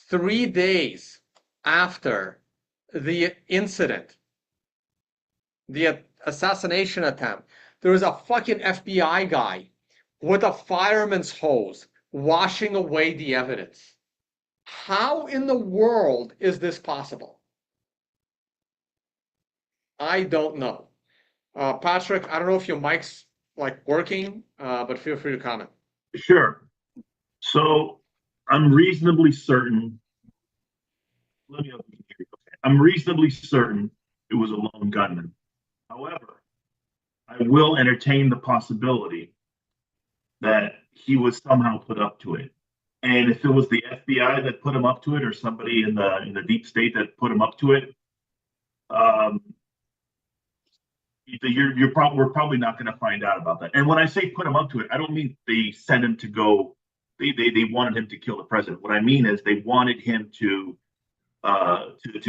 3 days after the incident, the assassination attempt, there was a fucking FBI guy with a fireman's hose washing away the evidence. How in the world is this possible? I don't know. Patrick, I don't know if your mic's like working, but feel free to comment. Sure. So I'm reasonably certain. I'm reasonably certain it was a lone gunman. However, I will entertain the possibility that he was somehow put up to it. And if it was the FBI that put him up to it, or somebody in the deep state that put him up to it, we're probably not going to find out about that. And when I say put him up to it, I don't mean they sent him to go. They wanted him to kill the president. What I mean is they wanted him to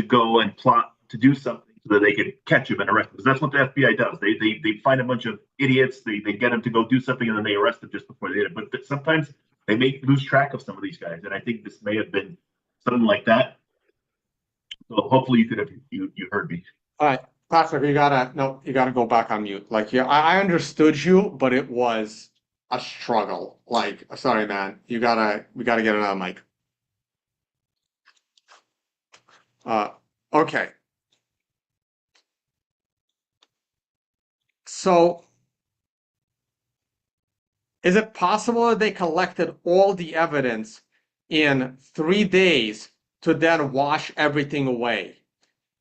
go and plot to do something so that they could catch him and arrest him. Because that's what the FBI does. They find a bunch of idiots. They get them to go do something, and then they arrest them just before they hit it. But sometimes they may lose track of some of these guys, and I think this may have been something like that. So hopefully you could have you heard me. All right, Patrick, you gotta go back on mute. Like, yeah, I understood you, but it was a struggle. Like, sorry, man, we gotta get another mic. Okay. So, is it possible that they collected all the evidence in 3 days to then wash everything away?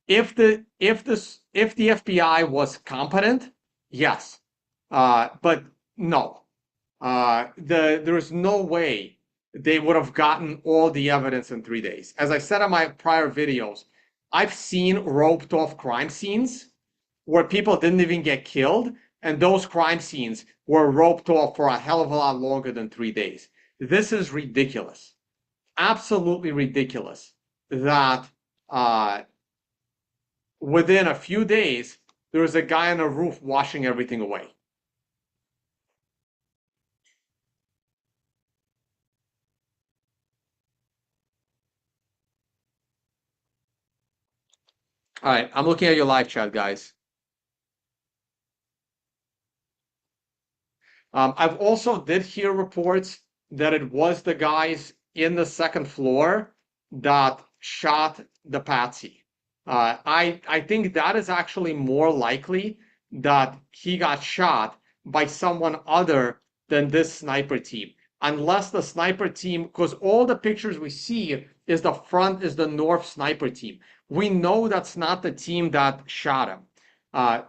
If the FBI was competent, yes, but no. There's no way they would have gotten all the evidence in 3 days. As I said in my prior videos, I've seen roped off crime scenes where people didn't even get killed, and those crime scenes were roped off for a hell of a lot longer than 3 days. This is ridiculous. Absolutely ridiculous that within a few days, there was a guy on a roof washing everything away. All right, I'm looking at your live chat, guys. I've also did hear reports that it was the guys in the second floor that shot the patsy. I think that is actually more likely that he got shot by someone other than this sniper team. Unless the sniper team, because all the pictures we see is the north sniper team. We know that's not the team that shot him.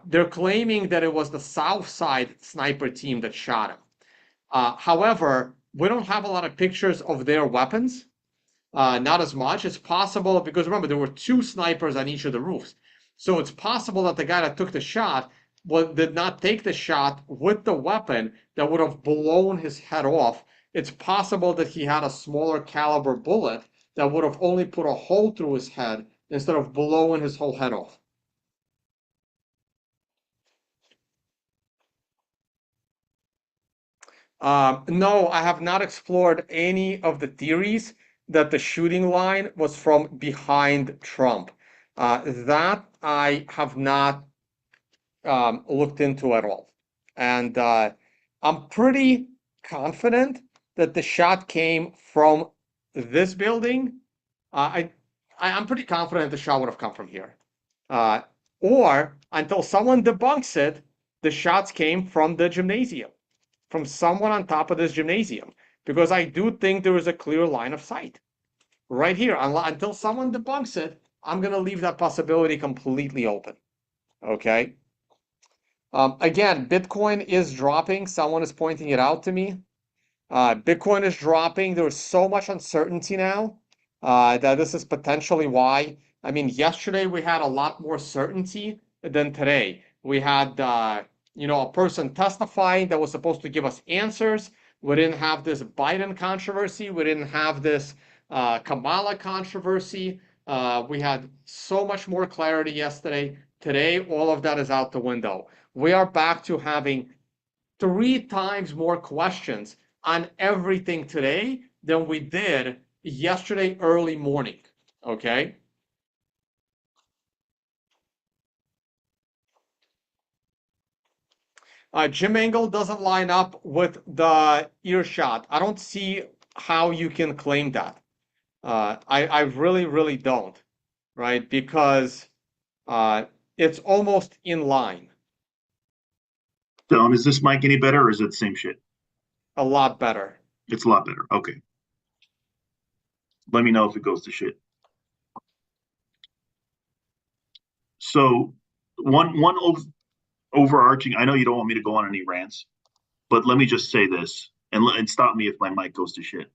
They're claiming that it was the south side sniper team that shot him. However, we don't have a lot of pictures of their weapons. Not as much. It's possible, because remember, there were 2 snipers on each of the roofs. So it's possible that the guy that took the shot did not take the shot with the weapon that would have blown his head off. It's possible that he had a smaller caliber bullet that would have only put a hole through his head instead of blowing his whole head off. No, I have not explored any of the theories that the shooting line was from behind Trump. That I have not looked into at all. And I'm pretty confident that the shot came from this building, I'm pretty confident the shot would have come from here. Or until someone debunks it, the shots came from the gymnasium, from someone on top of this gymnasium, because I do think there is a clear line of sight right here. Until someone debunks it, I'm going to leave that possibility completely open. Okay. Again, Bitcoin is dropping. Someone is pointing it out to me. Bitcoin is dropping. There's so much uncertainty now that this is potentially why. I mean, yesterday we had a lot more certainty than today. We had, a person testifying that was supposed to give us answers. We didn't have this Biden controversy. We didn't have this Kamala controversy. We had so much more clarity yesterday. Today, all of that is out the window. We are back to having 3 times more questions on everything today than we did yesterday early morning. Okay. Jim Angle doesn't line up with the earshot. I don't see how you can claim that. I really, really don't, right? Because it's almost in line. Dylan, is this mic any better or is it the same shit? A lot better. It's a lot better. Okay. Let me know if it goes to shit. So one overarching, I know you don't want me to go on any rants, but let me just say this and stop me if my mic goes to shit.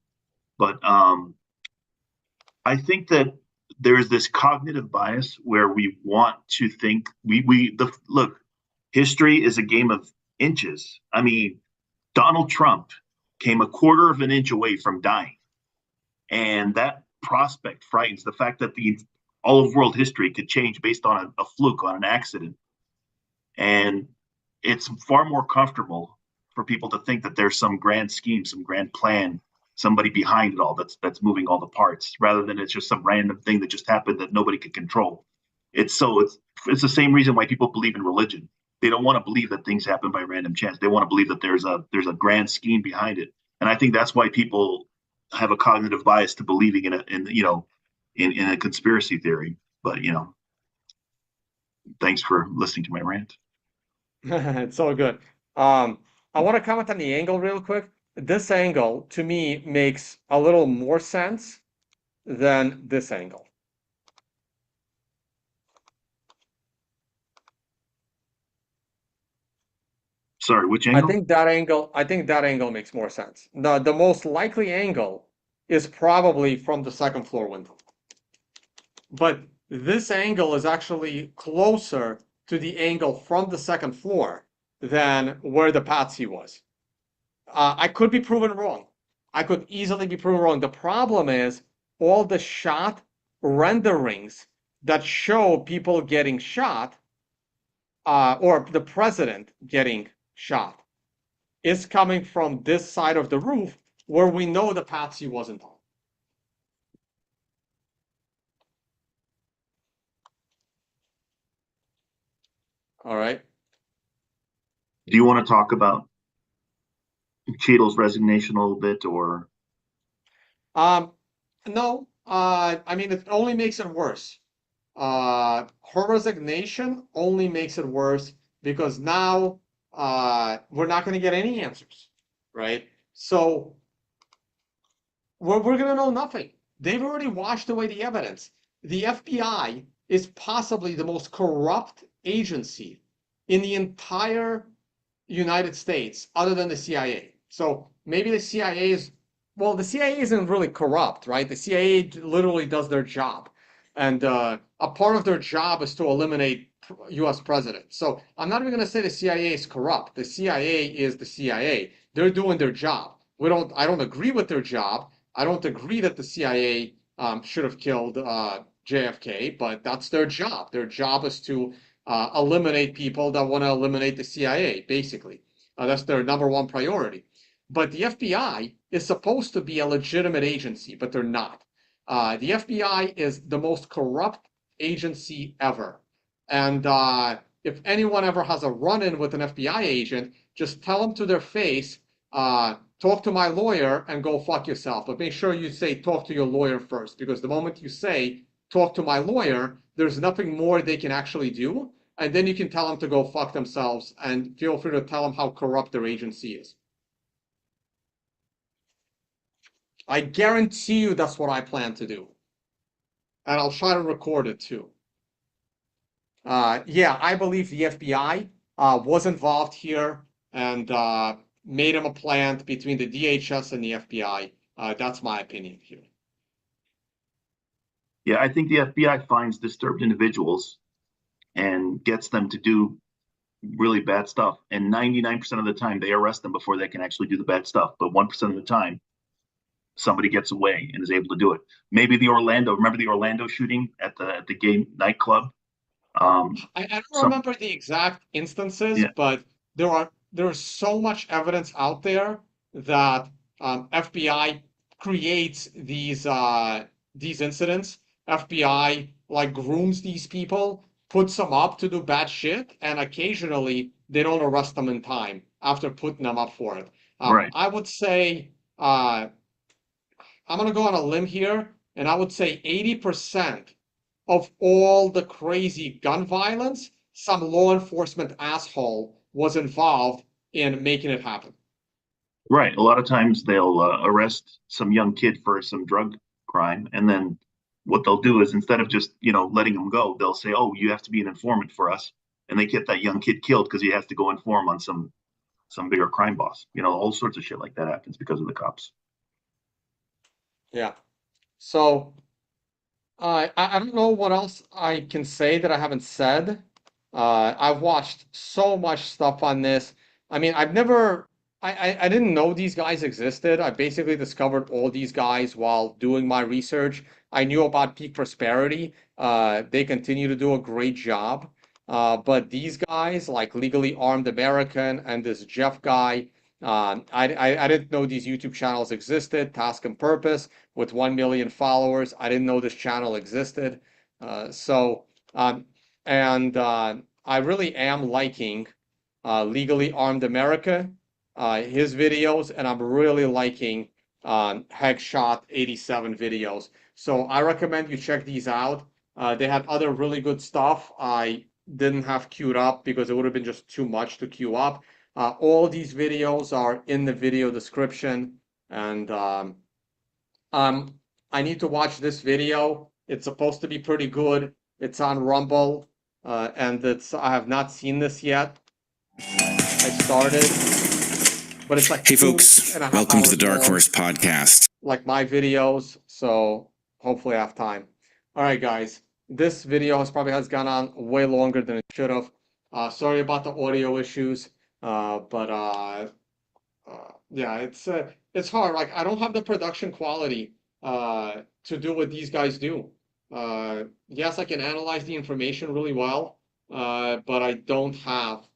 But I think that there's this cognitive bias where we want to think look, history is a game of inches. I mean, Donald Trump came a quarter of an inch away from dying. And that prospect frightens. The fact that all of world history could change based on a fluke, on an accident. And it's far more comfortable for people to think that there's some grand scheme, some grand plan, somebody behind it all that's moving all the parts, rather than it's just some random thing that just happened that nobody could control. It's the same reason why people believe in religion. They don't want to believe that things happen by random chance. They want to believe that there's a grand scheme behind it. And I think that's why people have a cognitive bias to believing in a conspiracy theory. But thanks for listening to my rant. It's all good. I want to comment on the angle real quick. This angle to me makes a little more sense than this angle. Sorry, which angle? I think that angle makes more sense. The most likely angle is probably from the second floor window. But this angle is actually closer to the angle from the second floor than where the patsy was. I could be proven wrong. I could easily be proven wrong. The problem is all the shot renderings that show people getting shot, or the president getting shot, is coming from this side of the roof where we know the patsy wasn't on. All right. Do you want to talk about Cheadle's resignation a little bit, or? No. I mean, it only makes it worse. Her resignation only makes it worse because now we're not going to get any answers, right? So we're going to know nothing. They've already washed away the evidence. The FBI is possibly the most corrupt agency in the entire United States, other than the CIA. So maybe the CIA is, well, the CIA isn't really corrupt, right? The CIA literally does their job. And a part of their job is to eliminate US presidents. So I'm not even going to say the CIA is corrupt. The CIA is the CIA. They're doing their job. I don't agree with their job. I don't agree that the CIA should have killed JFK, but that's their job. Their job is to eliminate people that want to eliminate the CIA, basically. That's their number one priority. But the FBI is supposed to be a legitimate agency, but they're not. The FBI is the most corrupt agency ever. And if anyone ever has a run-in with an FBI agent, just tell them to their face, talk to my lawyer and go fuck yourself. But make sure you say talk to your lawyer first, because the moment you say talk to my lawyer, there's nothing more they can actually do. And then you can tell them to go fuck themselves, and feel free to tell them how corrupt their agency is. I guarantee you that's what I plan to do. And I'll try to record it too. Yeah, I believe the FBI was involved here and made him a plant between the DHS and the FBI. That's my opinion here. Yeah, I think the FBI finds disturbed individuals and gets them to do really bad stuff. And 99% of the time, they arrest them before they can actually do the bad stuff. But 1% of the time, somebody gets away and is able to do it. Maybe remember the Orlando shooting at the gay nightclub? I don't remember the exact instances, but there's so much evidence out there that FBI creates these incidents. FBI like grooms these people, puts them up to do bad shit, and occasionally they don't arrest them in time after putting them up for it. Right. I would say I'm gonna go on a limb here, and I would say 80% of all the crazy gun violence, some law enforcement asshole was involved in making it happen. Right. A lot of times they'll arrest some young kid for some drug crime, and then what they'll do is, instead of just letting them go, they'll say, "Oh, you have to be an informant for us," and they get that young kid killed because he has to go inform on some bigger crime boss. All sorts of shit like that happens because of the cops. Yeah. So I don't know what else I can say that I haven't said. I've watched so much stuff on this. I mean, I didn't know these guys existed. I basically discovered all these guys while doing my research. I knew about Peak Prosperity. They continue to do a great job. But these guys, like Legally Armed American and this Jeff guy, I didn't know these YouTube channels existed. Task and Purpose with 1 million followers. I didn't know this channel existed. I really am liking Legally Armed America, his videos, and I'm really liking Hegshot87 videos. So I recommend you check these out. They had other really good stuff I didn't have queued up because it would have been just too much to queue up. All these videos are in the video description, and I need to watch this video. It's supposed to be pretty good. It's on Rumble, and I have not seen this yet. I started, but it's like, hey folks, welcome to the Dark Horse Podcast. Like my videos, so hopefully I have time. All right, guys, this video has gone on way longer than it should have. Sorry about the audio issues, but yeah, it's hard. Like, I don't have the production quality to do what these guys do. Yes, I can analyze the information really well, but I don't have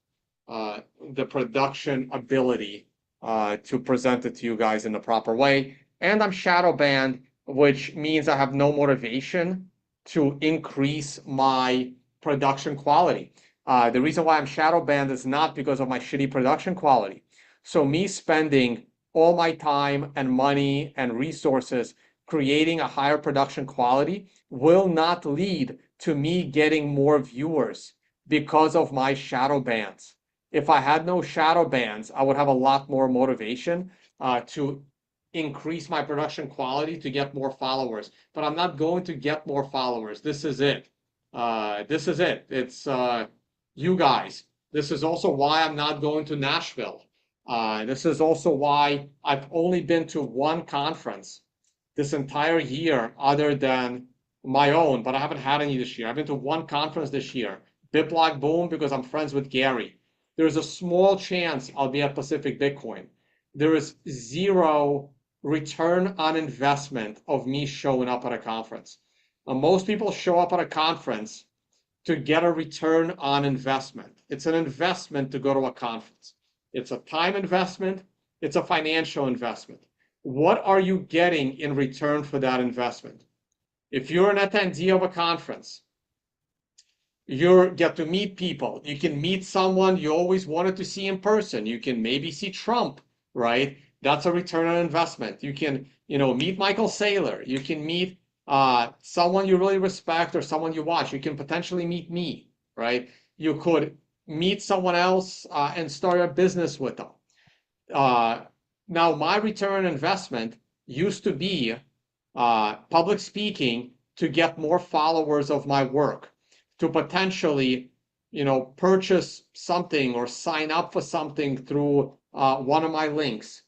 the production ability to present it to you guys in the proper way. And I'm shadow banned, which means I have no motivation to increase my production quality. The reason why I'm shadow banned is not because of my shitty production quality. So me spending all my time and money and resources creating a higher production quality will not lead to me getting more viewers because of my shadow bans. If I had no shadow bans, I would have a lot more motivation to increase my production quality to get more followers. But I'm not going to get more followers. This is it. This is it. It's you guys. This is also why I'm not going to Nashville. This is also why I've only been to one conference this entire year other than my own, but I haven't had any this year. I've been to one conference this year, BitBlock Boom, because I'm friends with Gary. There's a small chance I'll be at Pacific Bitcoin. There is zero return on investment of me showing up at a conference. Most people show up at a conference to get a return on investment. It's an investment to go to a conference. It's a time investment. It's a financial investment. What are you getting in return for that investment? If you're an attendee of a conference, you get to meet people. You can meet someone you always wanted to see in person. You can maybe see Trump, right? That's a return on investment. You can, meet Michael Saylor. You can meet someone you really respect or someone you watch. You can potentially meet me, right? You could meet someone else and start a business with them. Now, my return on investment used to be public speaking to get more followers of my work, to potentially, purchase something or sign up for something through one of my links,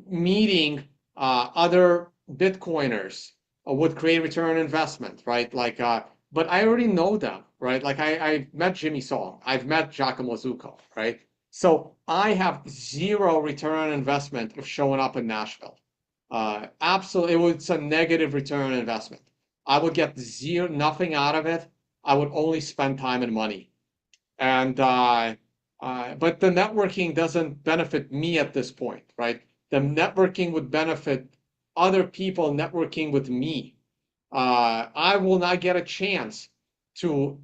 meeting other Bitcoiners would create return on investment, right? Like, but I already know them, right? Like I've met Jimmy Song, I've met Giacomo Zucco, right? So I have zero return on investment of showing up in Nashville. Absolutely, it's a negative return on investment. I would get nothing out of it. I would only spend time and money. And but the networking doesn't benefit me at this point, right? The networking would benefit other people networking with me. I will not get a chance to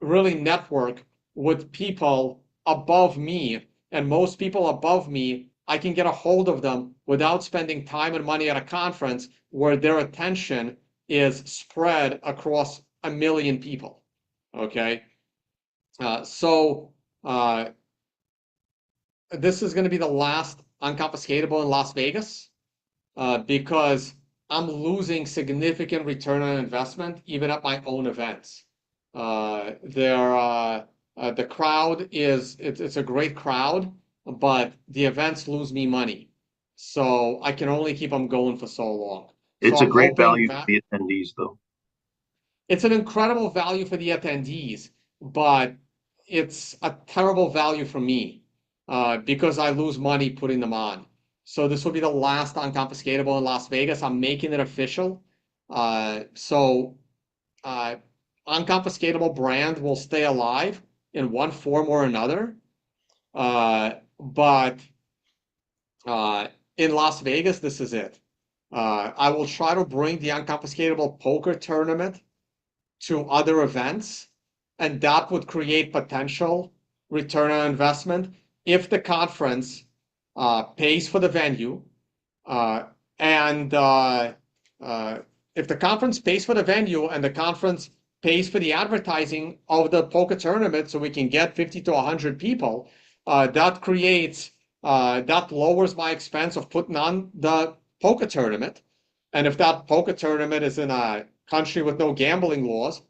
really network with people above me, and most people above me, I can get a hold of them without spending time and money at a conference where their attention is spread across 1 million people. Okay, so this is going to be the last unconfiscatable in Las Vegas because I'm losing significant return on investment even at my own events. The crowd it's a great crowd, but the events lose me money. So I can only keep them going for so long. It's so a great value for the attendees, though. It's an incredible value for the attendees, but it's a terrible value for me because I lose money putting them on. So this will be the last unconfiscatable in Las Vegas. I'm making it official. Unconfiscatable brand will stay alive in one form or another. But in Las Vegas, this is it. I will try to bring the unconfiscatable poker tournament to other events, and that would create potential return on investment if the conference pays for the venue, and if the conference pays for the venue and the conference pays for the advertising of the poker tournament so we can get 50 to 100 people, that lowers my expense of putting on the poker tournament. And if that poker tournament is in a country with no gambling laws,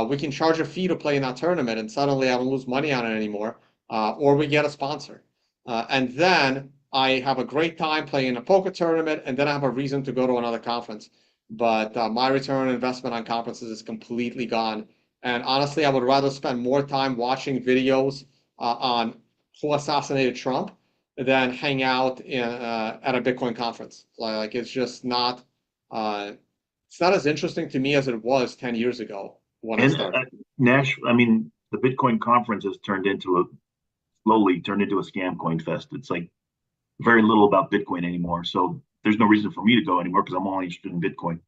we can charge a fee to play in that tournament, and suddenly I don't lose money on it anymore, or we get a sponsor. And then I have a great time playing a poker tournament, and then I have a reason to go to another conference. But my return on investment on conferences is completely gone. And honestly, I would rather spend more time watching videos on who assassinated Trump than hang out at a Bitcoin conference. Like it's just not. It's not as interesting to me as it was 10 years ago when I started. I mean, the Bitcoin conference has slowly turned into a scam coin fest. It's like very little about Bitcoin anymore. So there's no reason for me to go anymore because I'm only interested in Bitcoin.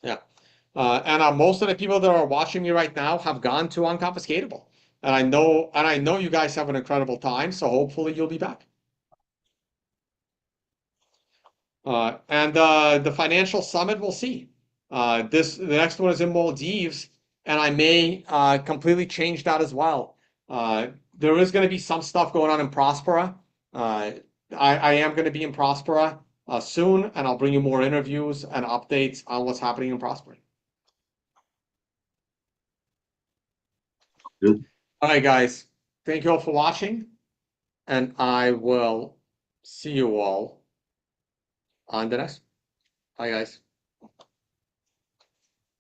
Yeah. And most of the people that are watching me right now have gone to Unconfiscatable. And I know you guys have an incredible time, so hopefully you'll be back. And the financial summit, we'll see. The next one is in Maldives, and I may completely change that as well. There is going to be some stuff going on in Prospera. I am going to be in Prospera soon, and I'll bring you more interviews and updates on what's happening in Prospera. Good. All right, guys. Thank you all for watching, and I will see you all on the next. Bye, guys.